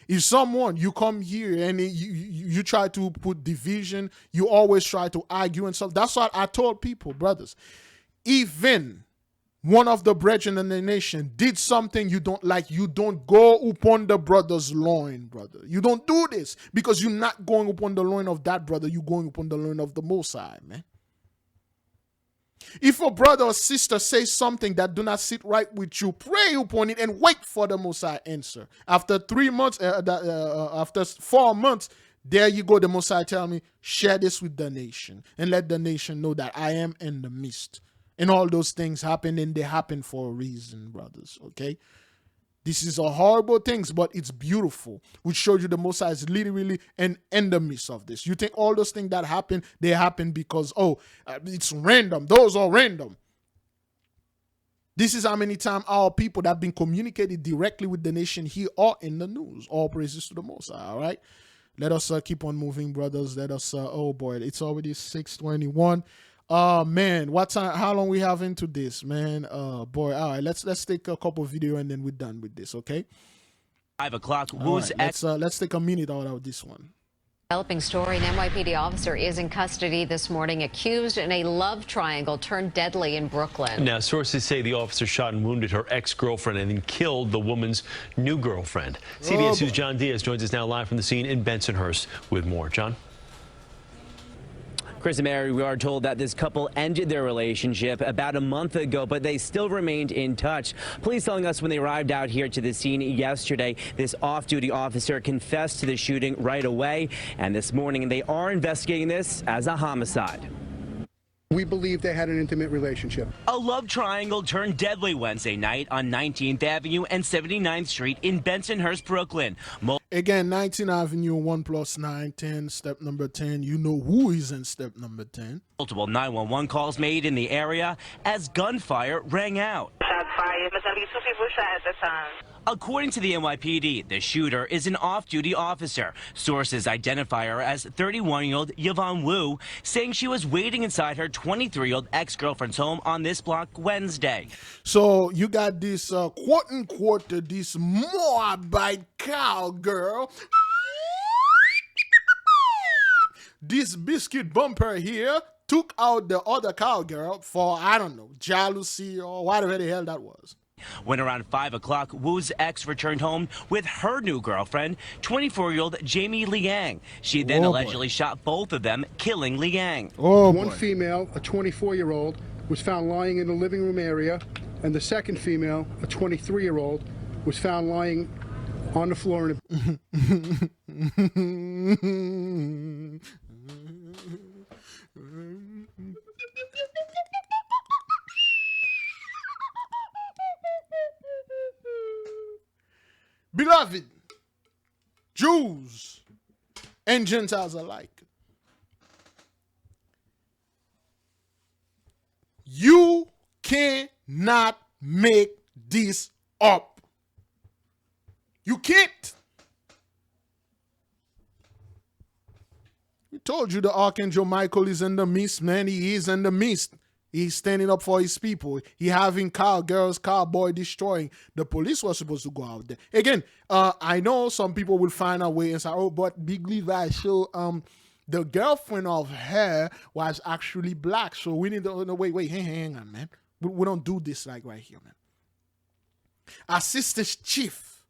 If someone, you come here and you try to put division, you always try to argue and stuff. That's what I told people, brothers. Even one of the brethren in the nation did something you don't like, you don't go upon the brother's loin, brother. You don't do this because you're not going upon the loin of that brother. You're going upon the loin of the Most High, man. If a brother or sister says something that do not sit right with you, pray upon it and wait for the Most High answer. After 3 months, after 4 months, there you go. The Most High tell me, share this with the nation and let the nation know that I am in the midst. And all those things happen, and they happen for a reason, brothers, okay? This is a horrible thing, but it's beautiful, which shows you the Most High is literally in the midst of this. You think all those things that happen, they happen because, it's random. Those are random. This is how many times our people that have been communicated directly with the nation here are in the news. All praises to the Most High, all right? Let us keep on moving, brothers. Let us, oh boy, it's already 6:21. Man, what time? How long we have into this, man? Boy, all right. Let's take a couple video and then we're done with this, okay? 5 o'clock. Right, let's take a minute out of this one. Developing story: an NYPD officer is in custody this morning, accused in a love triangle turned deadly in Brooklyn. Now, sources say the officer shot and wounded her ex-girlfriend and then killed the woman's new girlfriend. CBS News' John Diaz joins us now live from the scene in Bensonhurst with more. John? Chris and Mary, we are told that this couple ended their relationship about a month ago, but they still remained in touch. Police telling us when they arrived out here to the scene yesterday, this off-duty officer confessed to the shooting right away, and this morning they are investigating this as a homicide. We believe they had an intimate relationship. A love triangle turned deadly Wednesday night on 19th Avenue and 79th Street in Bensonhurst, Brooklyn. Again, 19th Avenue, 1 + 9, 10, step number 10. You know who is in step number 10. Multiple 911 calls made in the area as gunfire rang out. Shots fired. Must be 2 people shot at the time. According to the NYPD, the shooter is an off-duty officer. Sources identify her as 31-year-old Yvonne Wu, saying she was waiting inside her 23-year-old ex-girlfriend's home on this block Wednesday. So you got this quote-unquote, this Moabite cowgirl this biscuit bumper here took out the other cowgirl for, I don't know, jealousy or whatever the hell that was. When around 5 o'clock, Wu's ex returned home with her new girlfriend, 24-year-old Jamie Liang. She then allegedly shot both of them, killing Liang. One female, a 24-year-old, was found lying in the living room area, and the second female, a 23-year-old, was found lying on the floor in Beloved, Jews and Gentiles alike, you cannot make this up. You can't. We told you the Archangel Michael is in the midst, man. He is in the midst. He's standing up for his people. He having cowgirls, cowboy destroying. The police were supposed to go out there. Again, I know some people will find a way and say, oh, but Big Levi show the girlfriend of her was actually black. So we need to, no, wait, hang on, man. We don't do this like right here, man. Assistant Chief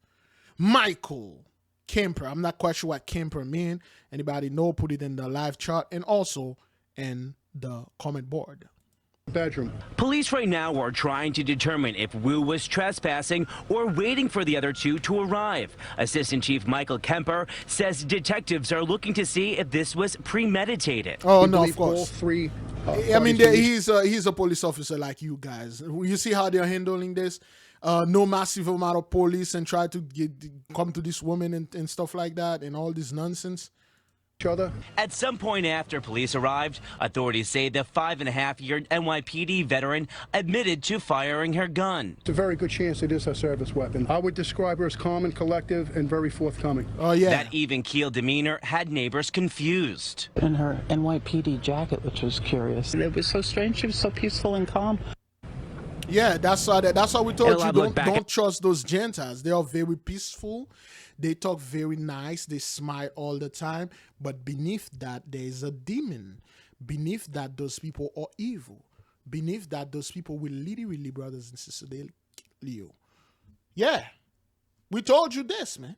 Michael Kemper. I'm not quite sure what Kemper mean. Anybody know? Put it in the live chat and also in the comment board. bedroom. Police right now are trying to determine if Wu was trespassing or waiting for the other two to arrive. Assistant Chief Michael Kemper says detectives are looking to see if this was premeditated. Oh, no, of course. All three. I mean, he's a police officer like you guys. You see how they're handling this? No massive amount of police and try to come to this woman and stuff like that and all this nonsense. At some point after police arrived, authorities say the 5.5-year NYPD veteran admitted to firing her gun. It's a very good chance it is her service weapon. I would describe her as calm and collective and very forthcoming. Oh, yeah. That even-keel demeanor had neighbors confused. In her NYPD jacket, which was curious. It was so strange. She was so peaceful and calm. Yeah, that's why we told you don't trust those Gentiles. They are very peaceful. They talk very nice. They smile all the time. But beneath that, there is a demon. Beneath that, those people are evil. Beneath that, those people will literally, brothers and sisters, they'll kill you. Yeah, we told you this, man.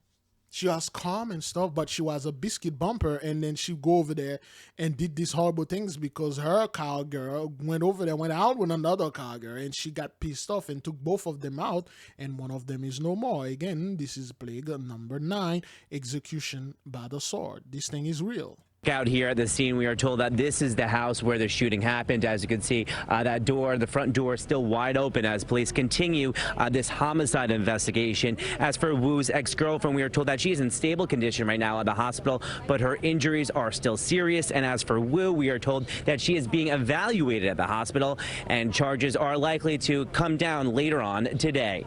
She was calm and stuff, but she was a biscuit bumper, and then she go over there and did these horrible things because her cowgirl went over there, went out with another cowgirl, and she got pissed off and took both of them out, and one of them is no more. Again, this is plague number 9, execution by the sword. This thing is real. Out here at the scene, we are told that this is the house where the shooting happened. As you can see, that door, the front door, is still wide open as police continue this homicide investigation. As for Wu's ex-girlfriend, we are told that she is in stable condition right now at the hospital, but her injuries are still serious. And as for Wu, we are told that she is being evaluated at the hospital, and charges are likely to come down later on today.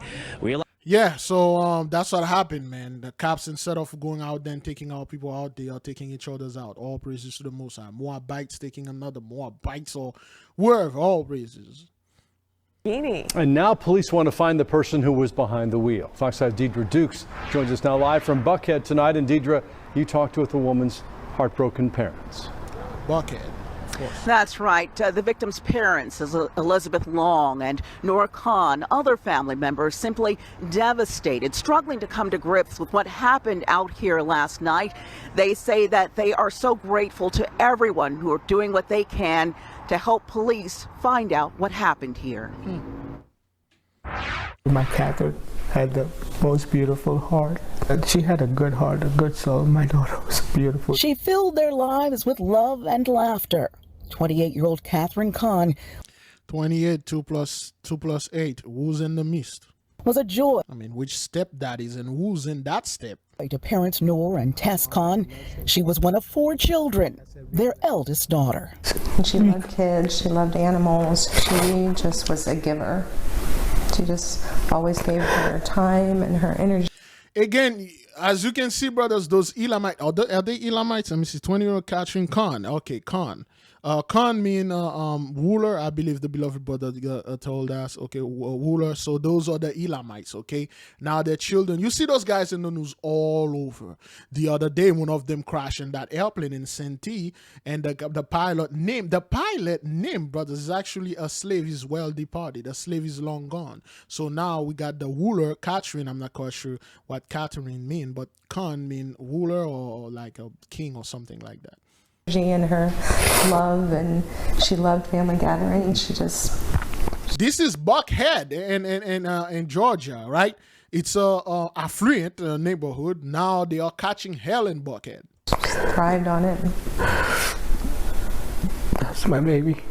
Yeah, so that's what happened, man. The cops, instead of going out there and taking our people out, they are taking each other's out. All praises to the Most High. More bites taking another, more bites or wherever. All praises. And now police want to find the person who was behind the wheel. Fox 5's Deidre Dukes joins us now live from Buckhead tonight. And Deidre, you talked with the woman's heartbroken parents. Buckhead. That's right. The victim's parents, Elizabeth Long and Nora Khan, other family members, simply devastated, struggling to come to grips with what happened out here last night. They say that they are so grateful to everyone who are doing what they can to help police find out what happened here. My Catherine had the most beautiful heart. She had a good heart, a good soul. My daughter was beautiful. She filled their lives with love and laughter. 28-year-old Catherine Khan. 28, 2 plus 8. Who's in the midst? Was a joy. I mean, which stepdaddies and who's in that step? To parents Noor and Tess Khan, she was one of 4 children, their eldest daughter. She loved kids, she loved animals, she just was a giver. She just always gave her time and her energy. Again, as you can see, brothers, those Elamites, are they Elamites? Let me see, 20-year-old Catherine Khan. Okay, Khan. Khan mean ruler. I believe the beloved brother told us. Okay, ruler. So those are the Elamites. Okay, now their children. You see those guys in the news all over. The other day, one of them crashed in that airplane in Santee, and the pilot name, brothers, is actually a slave. He's well departed. The slave is long gone. So now we got the ruler, Catherine. I'm not quite sure what Catherine mean, but Khan mean ruler or like a king or something like that. And her love, and she loved family gatherings. She just. This is Buckhead in Georgia, right? It's a affluent neighborhood. Now they are catching hell in Buckhead. Thrived on it. That's my baby.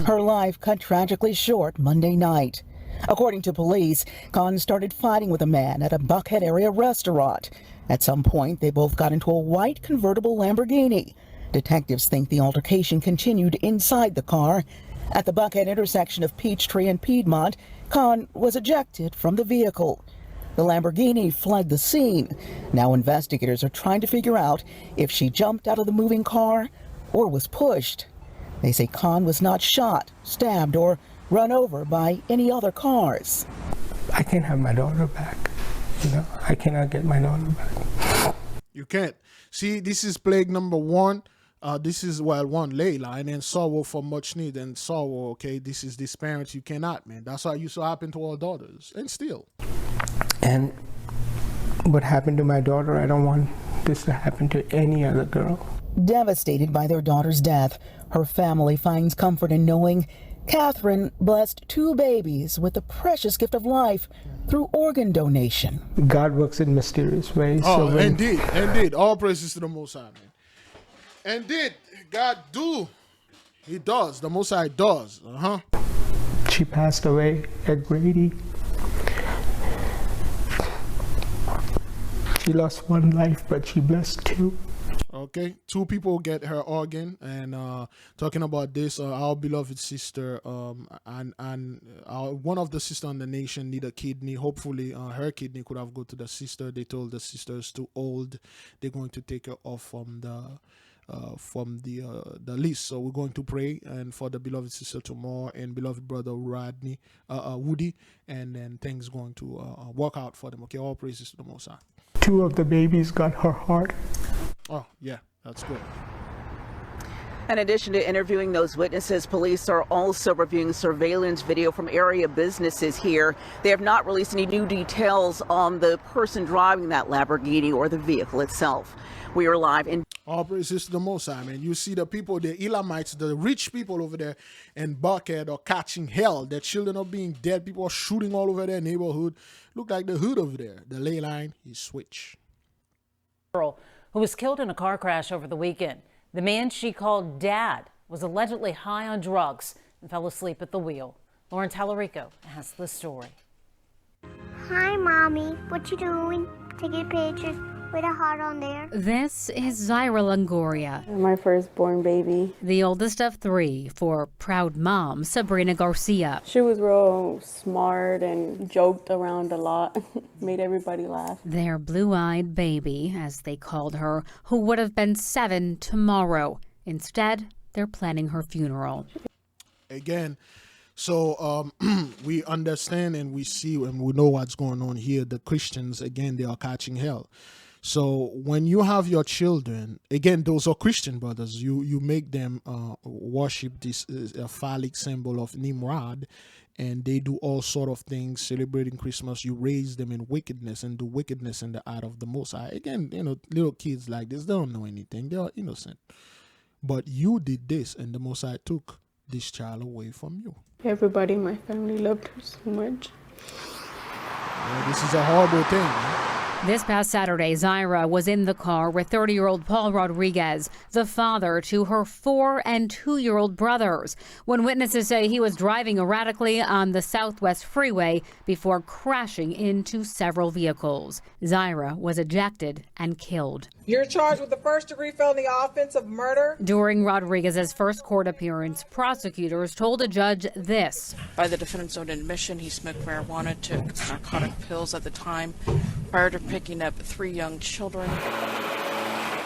Her life cut tragically short Monday night. According to police, Khan started fighting with a man at a Buckhead area restaurant. At some point, they both got into a white convertible Lamborghini. Detectives think the altercation continued inside the car. At the Buckhead intersection of Peachtree and Piedmont, Khan was ejected from the vehicle. The Lamborghini fled the scene. Now investigators are trying to figure out if she jumped out of the moving car or was pushed. They say Khan was not shot, stabbed, or run over by any other cars. I can't have my daughter back. You know, I cannot get my daughter back. You can't. See, this is plague number one. This is, well, one, Layla, and then sorrow for much need and sorrow, okay? This is this parents you cannot, man. That's what used to happen to our daughters, and still. And what happened to my daughter, I don't want this to happen to any other girl. Devastated by their daughter's death, her family finds comfort in knowing Catherine blessed 2 babies with the precious gift of life through organ donation. God works in mysterious ways. Oh, so indeed. All praises to the Most High, man. Indeed, God do. He does. The Most High does. She passed away at Grady. She lost 1 life, but she blessed 2. Okay, 2 people get her organ, and talking about this, our beloved sister, and one of the sisters in the nation need a kidney. Hopefully, her kidney could have gone to the sister. They told the sister is too old. They're going to take her off from the list. So we're going to pray and for the beloved sister tomorrow and beloved brother Woody, and then things going to work out for them. Okay, all praises to the Most High. 2 of the babies got her heart. Oh, yeah, that's good. In addition to interviewing those witnesses, police are also reviewing surveillance video from area businesses here. They have not released any new details on the person driving that Lamborghini or the vehicle itself. We are live in... All praises to the Most High, man. You see the people, the Elamites, the rich people over there in Buckhead are catching hell. Their children are being dead. People are shooting all over their neighborhood. Look like the hood over there. The ley line is switched. Girl who was killed in a car crash over the weekend. The man she called Dad was allegedly high on drugs and fell asleep at the wheel. Lauren Tallarico has the story. Hi, Mommy. What you doing? Taking pictures with a heart on there. This is Zaira Longoria, my firstborn baby. The oldest of 3 for proud mom Sabrina Garcia. She was real smart and joked around a lot, made everybody laugh. Their blue-eyed baby, as they called her, who would have been 7 tomorrow. Instead, they're planning her funeral. Again, so we understand and we see and we know what's going on here. The Christians, again, they are catching hell. So when you have your children, again, those are Christian brothers, you make them worship this phallic symbol of Nimrod, and they do all sort of things celebrating Christmas. You raise them in wickedness and do wickedness in the eye of the Most High. Again, you know, little kids like this, they don't know anything. They are innocent. But you did this, and the Most High took this child away from you. Everybody in my family loved her so much. Yeah, this is a horrible thing, man. This past Saturday, Zaira was in the car with 30-year-old Paul Rodriguez, the father to her 4- and 2-year-old brothers, when witnesses say he was driving erratically on the Southwest Freeway before crashing into several vehicles. Zaira was ejected and killed. You're charged with the first-degree felony offense of murder. During Rodriguez's first court appearance, prosecutors told a judge this. By the defendant's own admission, he smoked marijuana, took narcotic pills at the time, prior to picking up 3 young children.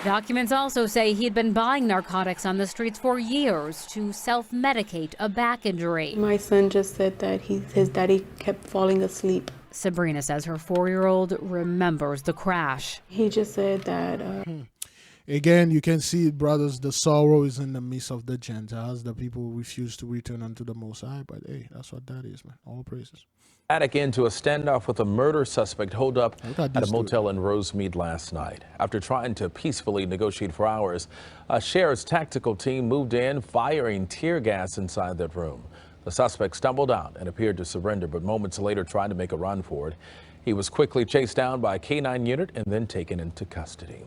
Documents also say he'd been buying narcotics on the streets for years to self-medicate a back injury. My son just said that his daddy kept falling asleep. Sabrina says her 4-year-old remembers the crash. He just said that... Again, you can see, brothers, the sorrow is in the midst of the Gentiles. The people who refuse to return unto the Most High. But hey, that's what that is, man. All praises. Attic into a standoff with a murder suspect holed up at a motel in Rosemead last night. After trying to peacefully negotiate for hours, a sheriff's tactical team moved in, firing tear gas inside that room. The suspect stumbled out and appeared to surrender, but moments later tried to make a run for it. He was quickly chased down by a K-9 unit and then taken into custody.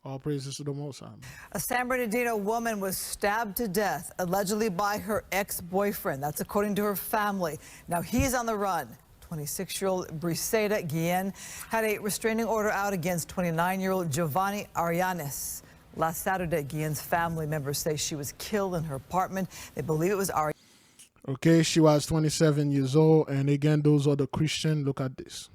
All praises to the Most High. A San Bernardino woman was stabbed to death, allegedly by her ex-boyfriend. That's according to her family. Now he's on the run. 26-year-old Briseda Guillen had a restraining order out against 29-year-old Giovanni Arianes. Last Saturday, Guillen's family members say she was killed in her apartment. They believe it was Arianes. Okay, she was 27 years old. And again, those are the Christian. Look at this.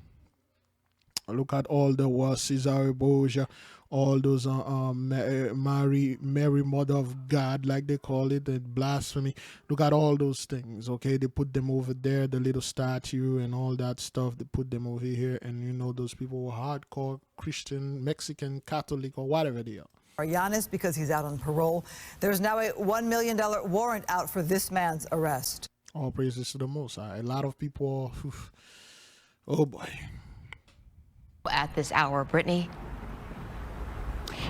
Look at all the Cesare Borgia, all those Mary, Mother of God, like they call it, the blasphemy. Look at all those things, okay? They put them over there, the little statue and all that stuff. They put them over here, and you know those people were hardcore Christian, Mexican, Catholic, or whatever they are. Arianes, because he's out on parole. There's now a $1 million warrant out for this man's arrest. All praises to the Most High. A lot of people, oh boy. At this hour, Brittany.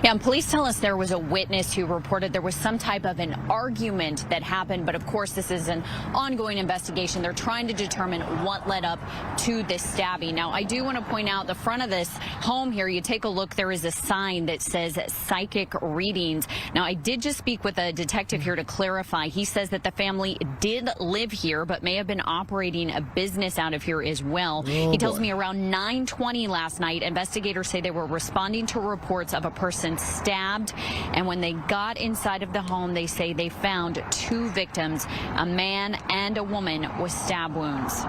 Yeah, and police tell us there was a witness who reported there was some type of an argument that happened. But of course, this is an ongoing investigation. They're trying to determine what led up to this stabbing. Now, I do want to point out the front of this home here. You take a look. There is a sign that says psychic readings. Now, I did just speak with a detective here to clarify. He says that the family did live here, but may have been operating a business out of here as well. He tells me around 9:20 last night, investigators say they were responding to reports of a person stabbed, and when they got inside of the home, they say they found 2 victims, a man and a woman with stab wounds.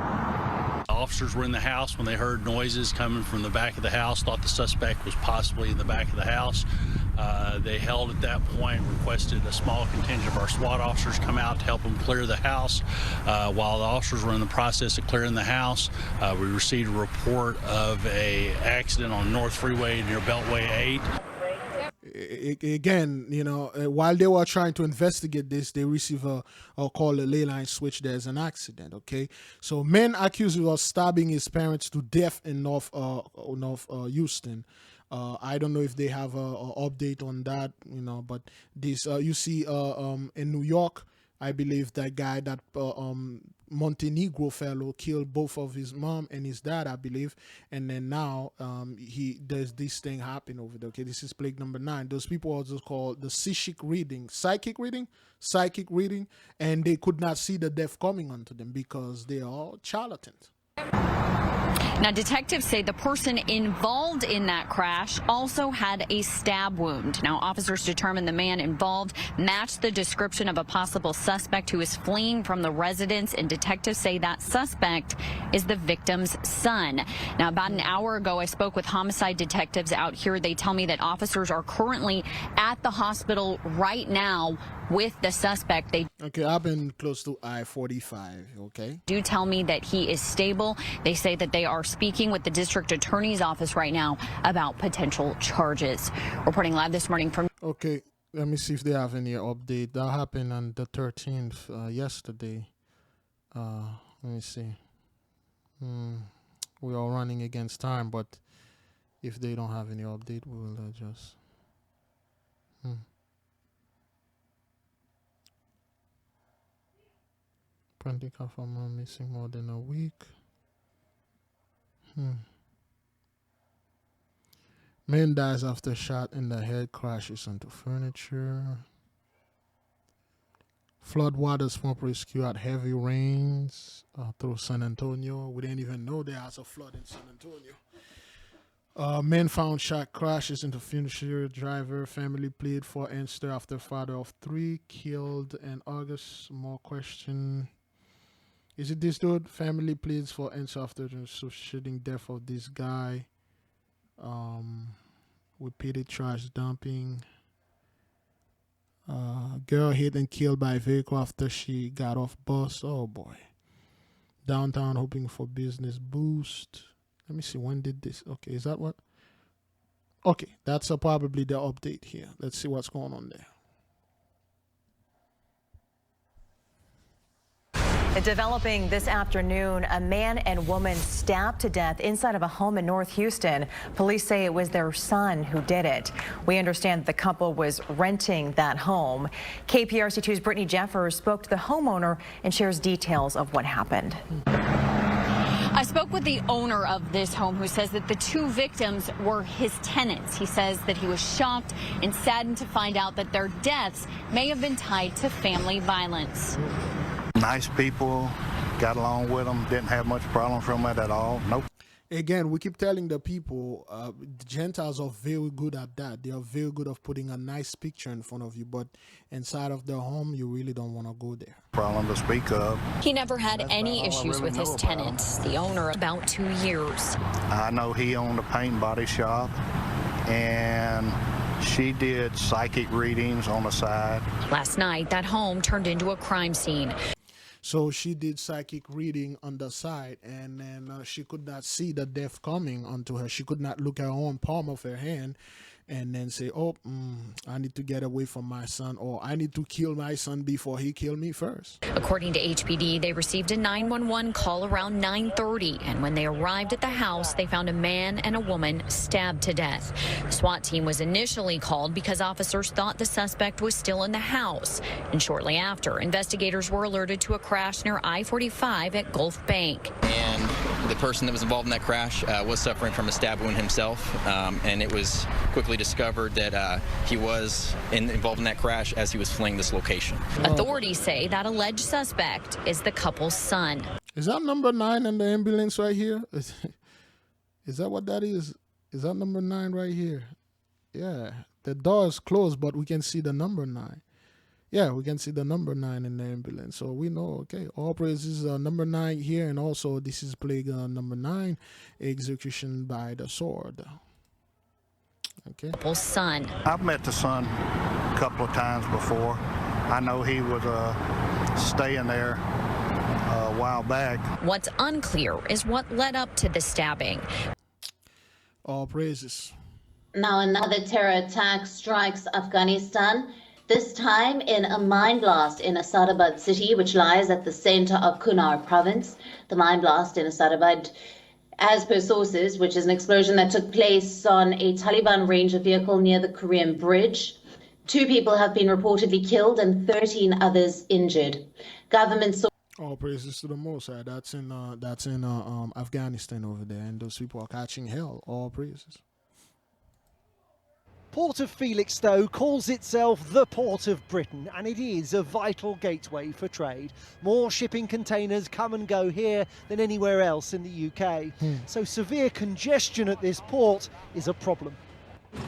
Officers were in the house when they heard noises coming from the back of the house, thought the suspect was possibly in the back of the house. They held at that point, requested a small contingent of our SWAT officers come out to help them clear the house. While the officers were in the process of clearing the house, we received a report of an accident on North Freeway near Beltway 8. Again, you know, while they were trying to investigate this, they receive a call, a ley line switch. There's an accident. Okay, so man accused of stabbing his parents to death in North Houston. I don't know if they have a update on that, you know, but this you see in New York, I believe that guy, that Montenegro fellow, killed both of his mom and his dad, I believe, and then now there's this thing happen over there. Okay, this is plague number 9. Those people also called the psychic reading, and they could not see the death coming onto them because they are charlatans. Now, detectives say the person involved in that crash also had a stab wound. Now, officers determined the man involved matched the description of a possible suspect who is fleeing from the residence, and detectives say that suspect is the victim's son. Now, about an hour ago, I spoke with homicide detectives out here. They tell me that officers are currently at the hospital right now with the suspect. Okay, I've been close to I-45, okay? Do tell me that he is stable. They say that they are speaking with the district attorney's office right now about potential charges. Reporting live this morning from... Okay, let me see if they have any update. That happened on the 13th, yesterday. Let me see. We are running against time, but if they don't have any update, we will just... Printing confirmed missing more than a week. Man dies after shot in the head, crashes into furniture. Flood waters pump rescue at heavy rains through San Antonio. We didn't even know there was a flood in San Antonio. Man found shot, crashes into furniture. Driver family plead for answer after father of 3 killed in August. More question. Is it this dude? Family pleads for answer after the shooting death of this guy. Repeated trash dumping. Girl hit and killed by vehicle after she got off bus. Oh boy. Downtown hoping for business boost. Let me see, when did this? Okay, is that what? Okay, that's probably the update here. Let's see what's going on there. Developing this afternoon, a man and woman stabbed to death inside of a home in North Houston. Police say it was their son who did it. We understand the couple was renting that home. KPRC2's Brittany Jeffers spoke to the homeowner and shares details of what happened. I spoke with the owner of this home who says that the two victims were his tenants. He says that he was shocked and saddened to find out that their deaths may have been tied to family violence. Nice people, got along with them, didn't have much problem from it at all. Nope. Again, we keep telling the people, the Gentiles are very good at that. They are very good at putting a nice picture in front of you, but inside of their home, you really don't want to go there. Problem to speak of. He never had any issues with his tenants, the owner about 2 years. I know he owned a paint and body shop, and she did psychic readings on the side. Last night, that home turned into a crime scene. So she did psychic reading on the side, and then she could not see the death coming onto her. She could not look at her own palm of her hand and then say, oh, I need to get away from my son, or I need to kill my son before he killed me first. According to HPD, they received a 911 call around 9:30, and when they arrived at the house, they found a man and a woman stabbed to death. The SWAT team was initially called because officers thought the suspect was still in the house, and shortly after, investigators were alerted to a crash near I-45 at Gulf Bank. And the person that was involved in that crash was suffering from a stab wound himself, and it was quickly discovered that he was involved in that crash as he was fleeing this location. Authorities say that alleged suspect is the couple's son. Is that number 9 in the ambulance right here? Is that what that is? Is that number 9 right here? Yeah, the door is closed, but we can see the number 9. Yeah, we can see the number 9 in the ambulance. So we know, okay, all praises number 9 here, and also this is plague number 9, execution by the sword. Okay. Son. I've met the son a couple of times before. I know he was staying there a while back. What's unclear is what led up to the stabbing. All praises. Now another terror attack strikes Afghanistan, this time in a mine blast in Asadabad city, which lies at the center of Kunar province. The mine blast in Asadabad, as per sources, which is an explosion that took place on a Taliban Ranger vehicle near the Korean bridge. 2 people have been reportedly killed and 13 others injured. Government all praises to the Most High. That's in Afghanistan over there, and those people are catching hell. All praises. Port of Felixstowe calls itself the Port of Britain, and it is a vital gateway for trade. More shipping containers come and go here than anywhere else in the UK. So severe congestion at this port is a problem.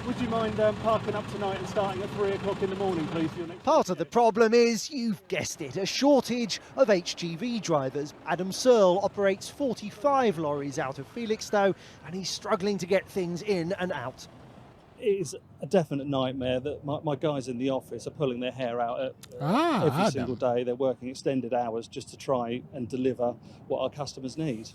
Would you mind parking up tonight and starting at 3 o'clock in the morning, please? For your next Part of the problem is, you've guessed it, a shortage of HGV drivers. Adam Searle operates 45 lorries out of Felixstowe, and he's struggling to get things in and out. It is a definite nightmare that my guys in the office are pulling their hair out every single day. They're working extended hours just to try and deliver what our customers need.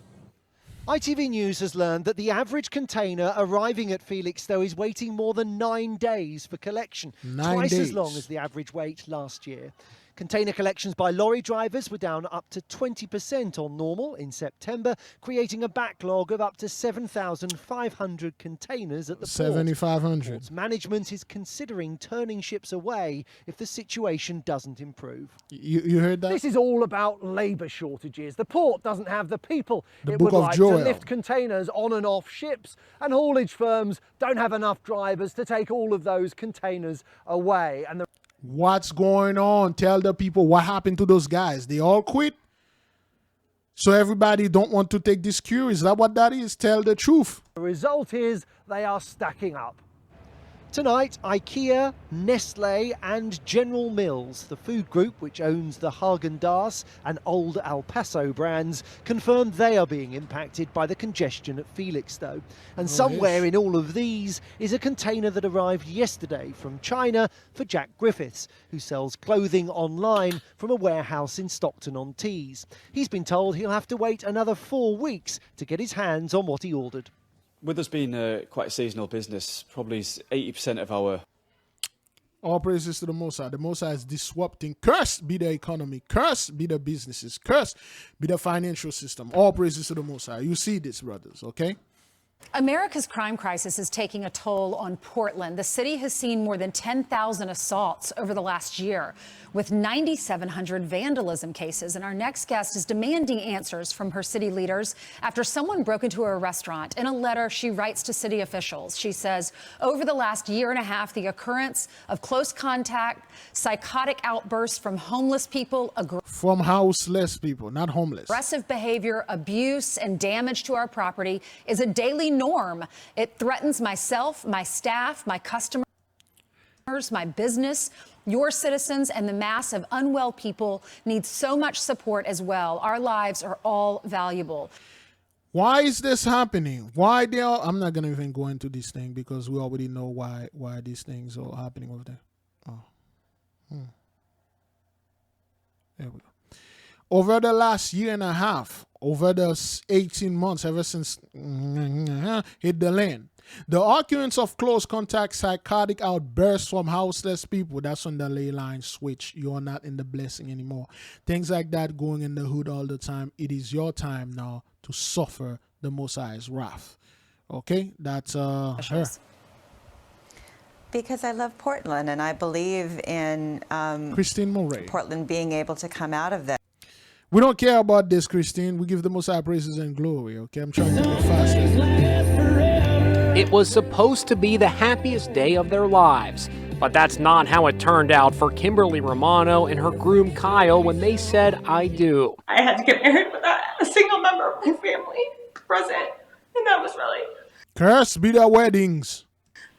ITV News has learned that the average container arriving at Felixstowe is waiting more than 9 days for collection, twice as long as the average wait last year. Container collections by lorry drivers were down up to 20% on normal in September, creating a backlog of up to 7,500 containers at the port. 7,500. Port's management is considering turning ships away if the situation doesn't improve. You heard that? This is all about labour shortages. The port doesn't have the people it Book would of like Joel. to lift containers on and off ships, and haulage firms don't have enough drivers to take all of those containers away. And what's going on? Tell the people what happened to those guys. They all quit. So everybody don't want to take this cure. Is that what that is? Tell the truth. The result is they are stacking up. Tonight, IKEA, Nestle and General Mills, the food group which owns the Häagen-Dazs and Old El Paso brands, confirmed they are being impacted by the congestion at Felixstowe. And somewhere in all of these is a container that arrived yesterday from China for Jack Griffiths, who sells clothing online from a warehouse in Stockton-on-Tees. He's been told he'll have to wait another 4 weeks to get his hands on what he ordered. With us being quite a seasonal business, probably 80% of our... All praises to the Most High. The Most High is disrupting. Cursed be the economy. Cursed be the businesses. Cursed be the financial system. All praises to the Most High. You see this, brothers, okay? America's crime crisis is taking a toll on Portland. The city has seen more than 10,000 assaults over the last year, with 9,700 vandalism cases. And our next guest is demanding answers from her city leaders after someone broke into her restaurant. In a letter she writes to city officials, she says, over the last year and a half, the occurrence of close contact, psychotic outbursts from homeless people, from houseless people, not homeless. Aggressive behavior, abuse, and damage to our property is a daily norm. It threatens myself, my staff, my customers, my business. Your citizens and the mass of unwell people need so much support as well. Our lives are all valuable. Why is this happening? Why they are? I'm not gonna even go into this thing because we already know why these things are happening over there. There we go. Over the last year and a half, over the 18 months, ever since hit the land, the occurrence of close contact psychotic outbursts from houseless people, that's when the ley line switch. You're not in the blessing anymore. Things like that going in the hood all the time. It is your time now to suffer the Most High's wrath. Okay? That's her. Because I love Portland and I believe in Christine Murray. Portland being able to come out of that. We don't care about this, Christine. We give the Most High praises and glory, okay? I'm trying to go faster. It was supposed to be the happiest day of their lives, but that's not how it turned out for Kimberly Romano and her groom Kyle when they said, I do. I had to get married without a single member of my family present, and that was really... Cursed be their weddings.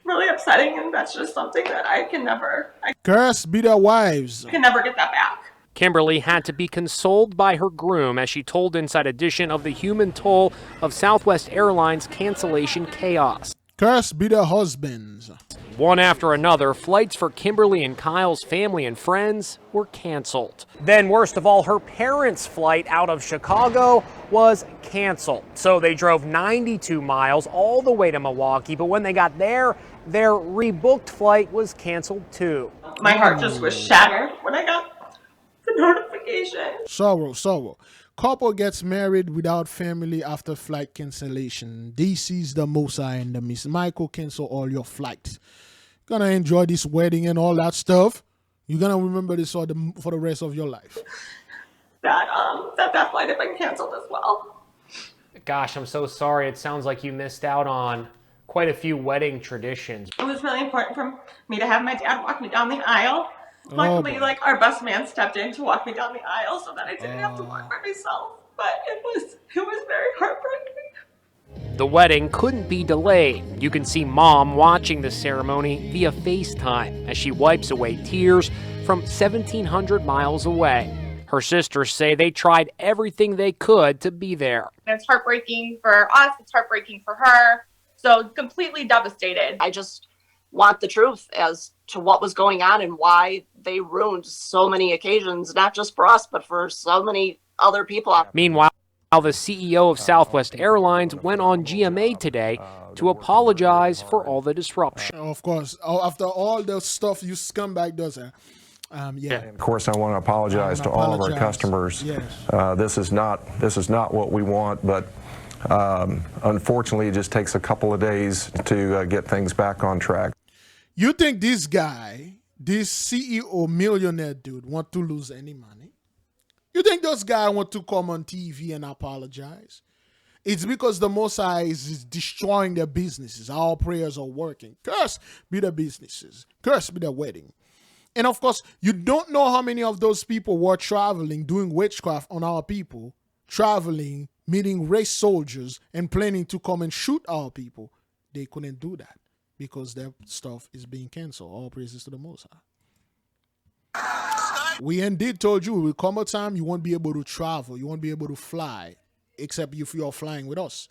Really upsetting, and that's just something that I can never... Cursed be their wives. I can never get that back. Kimberly had to be consoled by her groom as she told Inside Edition of the human toll of Southwest Airlines cancellation chaos. Cursed be their husbands. One after another, flights for Kimberly and Kyle's family and friends were canceled. Then, worst of all, her parents' flight out of Chicago was canceled. So they drove 92 miles all the way to Milwaukee, but when they got there, their rebooked flight was canceled too. My heart just was shattered when I got the notification. Sorrow. Couple gets married without family after flight cancellation. This is the Most High in the midst. Michael, cancel all your flights. Gonna enjoy this wedding and all that stuff. You're gonna remember this for the rest of your life. That flight had been canceled as well. Gosh, I'm so sorry. It sounds like you missed out on quite a few wedding traditions. It was really important for me to have my dad walk me down the aisle. Luckily, our best man stepped in to walk me down the aisle so that I didn't have to walk by myself. But it was very heartbreaking. The wedding couldn't be delayed. You can see Mom watching the ceremony via FaceTime as she wipes away tears from 1,700 miles away. Her sisters say they tried everything they could to be there. It's heartbreaking for us. It's heartbreaking for her. So completely devastated. I just want the truth as to what was going on and why they ruined so many occasions, not just for us, but for so many other people. Meanwhile, the CEO of Southwest Airlines went on GMA today to apologize for all the disruption. Of course, after all the stuff you scumbag does, Of course, I want to apologize to all of our customers. Yes. This is not what we want, but unfortunately, it just takes a couple of days to get things back on track. You think this guy, this CEO millionaire dude, want to lose any money? You think those guys want to come on TV and apologize? It's because the Most High is destroying their businesses. Our prayers are working. Cursed be the businesses. Cursed be the wedding. And of course, you don't know how many of those people were traveling, doing witchcraft on our people, traveling, meeting race soldiers, and planning to come and shoot our people. They couldn't do that because that stuff is being canceled. All praises to the Most High. We indeed told you, will come a time you won't be able to travel, you won't be able to fly, except if you are flying with us.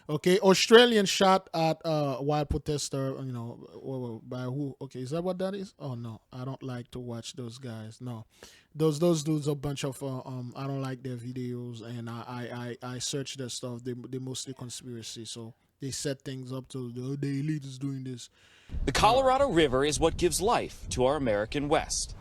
Okay, Australian shot at wild protester, you know, by who? Okay, is that what that is? Oh no, I don't like to watch those guys. No, those dudes are a bunch of I don't like their videos, and I search their stuff. They mostly conspiracy, so they set things up to the elite is doing this. The Colorado River is what gives life to our American West.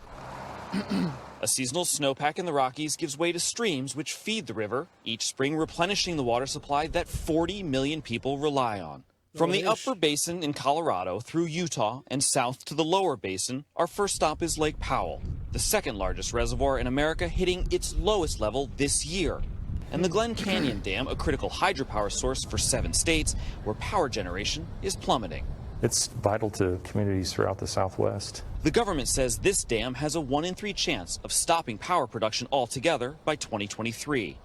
A seasonal snowpack in the Rockies gives way to streams which feed the river, each spring replenishing the water supply that 40 million people rely on. From the upper basin in Colorado through Utah and south to the lower basin, our first stop is Lake Powell, the second largest reservoir in America, hitting its lowest level this year. And the Glen Canyon Dam, a critical hydropower source for 7 states, where power generation is plummeting. It's vital to communities throughout the Southwest. The government says this dam has a 1 in 3 chance of stopping power production altogether by 2023.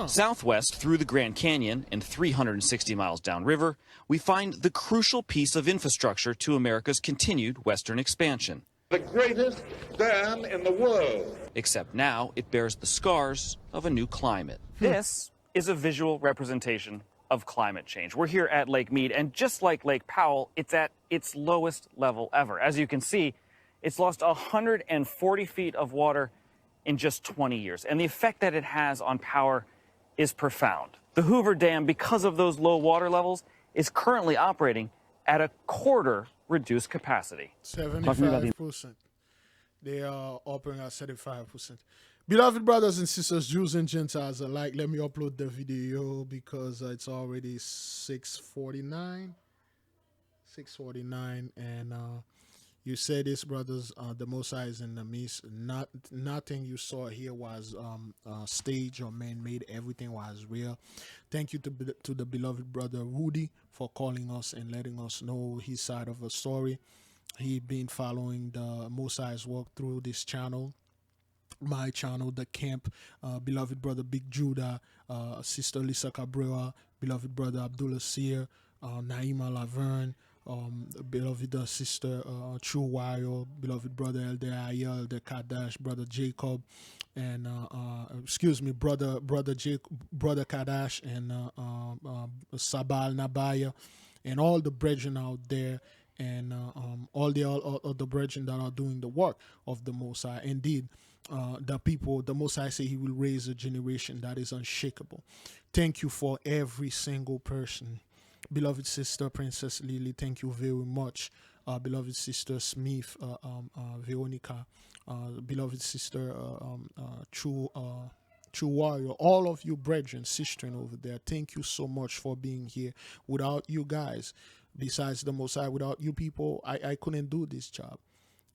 Southwest through the Grand Canyon and 360 miles downriver, we find the crucial piece of infrastructure to America's continued western expansion. The greatest dam in the world. Except now it bears the scars of a new climate. This is a visual representation of climate change. We're here at Lake Mead, and just like Lake Powell, it's at its lowest level ever. As you can see, it's lost 140 feet of water in just 20 years, and the effect that it has on power is profound. The Hoover Dam, because of those low water levels, is currently operating at a quarter reduced capacity. 75%. They are operating at 75%. Beloved brothers and sisters, Jews and Gentiles alike, let me upload the video because it's already 6:49. 6:49, and you said this, brothers, the Most High is in the midst. Nothing you saw here was staged or man-made. Everything was real. Thank you to the beloved brother Rudy for calling us and letting us know his side of the story. He been following the Most High's work through this channel. My channel, the camp, beloved brother Big Judah, sister Lisa Cabrera, beloved brother Abdullah Seer, Naima Laverne, beloved sister True Warrior, beloved brother Elder Ayel, Elder Kadash, brother Jacob, and brother Kadash, and Sabal Nabaya, and all the brethren out there, and all the brethren that are doing the work of the Most High. Indeed, the Most High say he will raise a generation that is unshakable. Thank you for every single person. Beloved sister Princess Lily, thank you very much. Beloved sister Smith, Veronica, beloved sister True Warrior, all of you brethren, sisters over there, thank you so much for being here. Without you guys, besides the Most High, without you people, I couldn't do this job.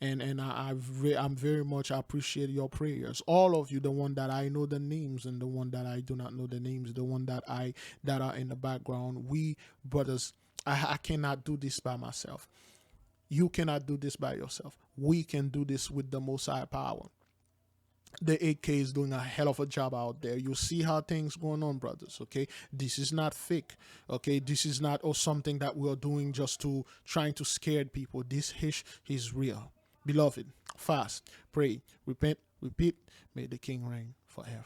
And I'm very much appreciate your prayers. All of you, the one that I know the names and the one that I do not know the names, the one that are in the background. We brothers, I cannot do this by myself. You cannot do this by yourself. We can do this with the Most High power. The 8K is doing a hell of a job out there. You see how things going on, brothers, okay? This is not fake, okay? This is not something that we're doing just to trying to scare people. This is real. Beloved, fast, pray, repent, repeat. May the King reign forever.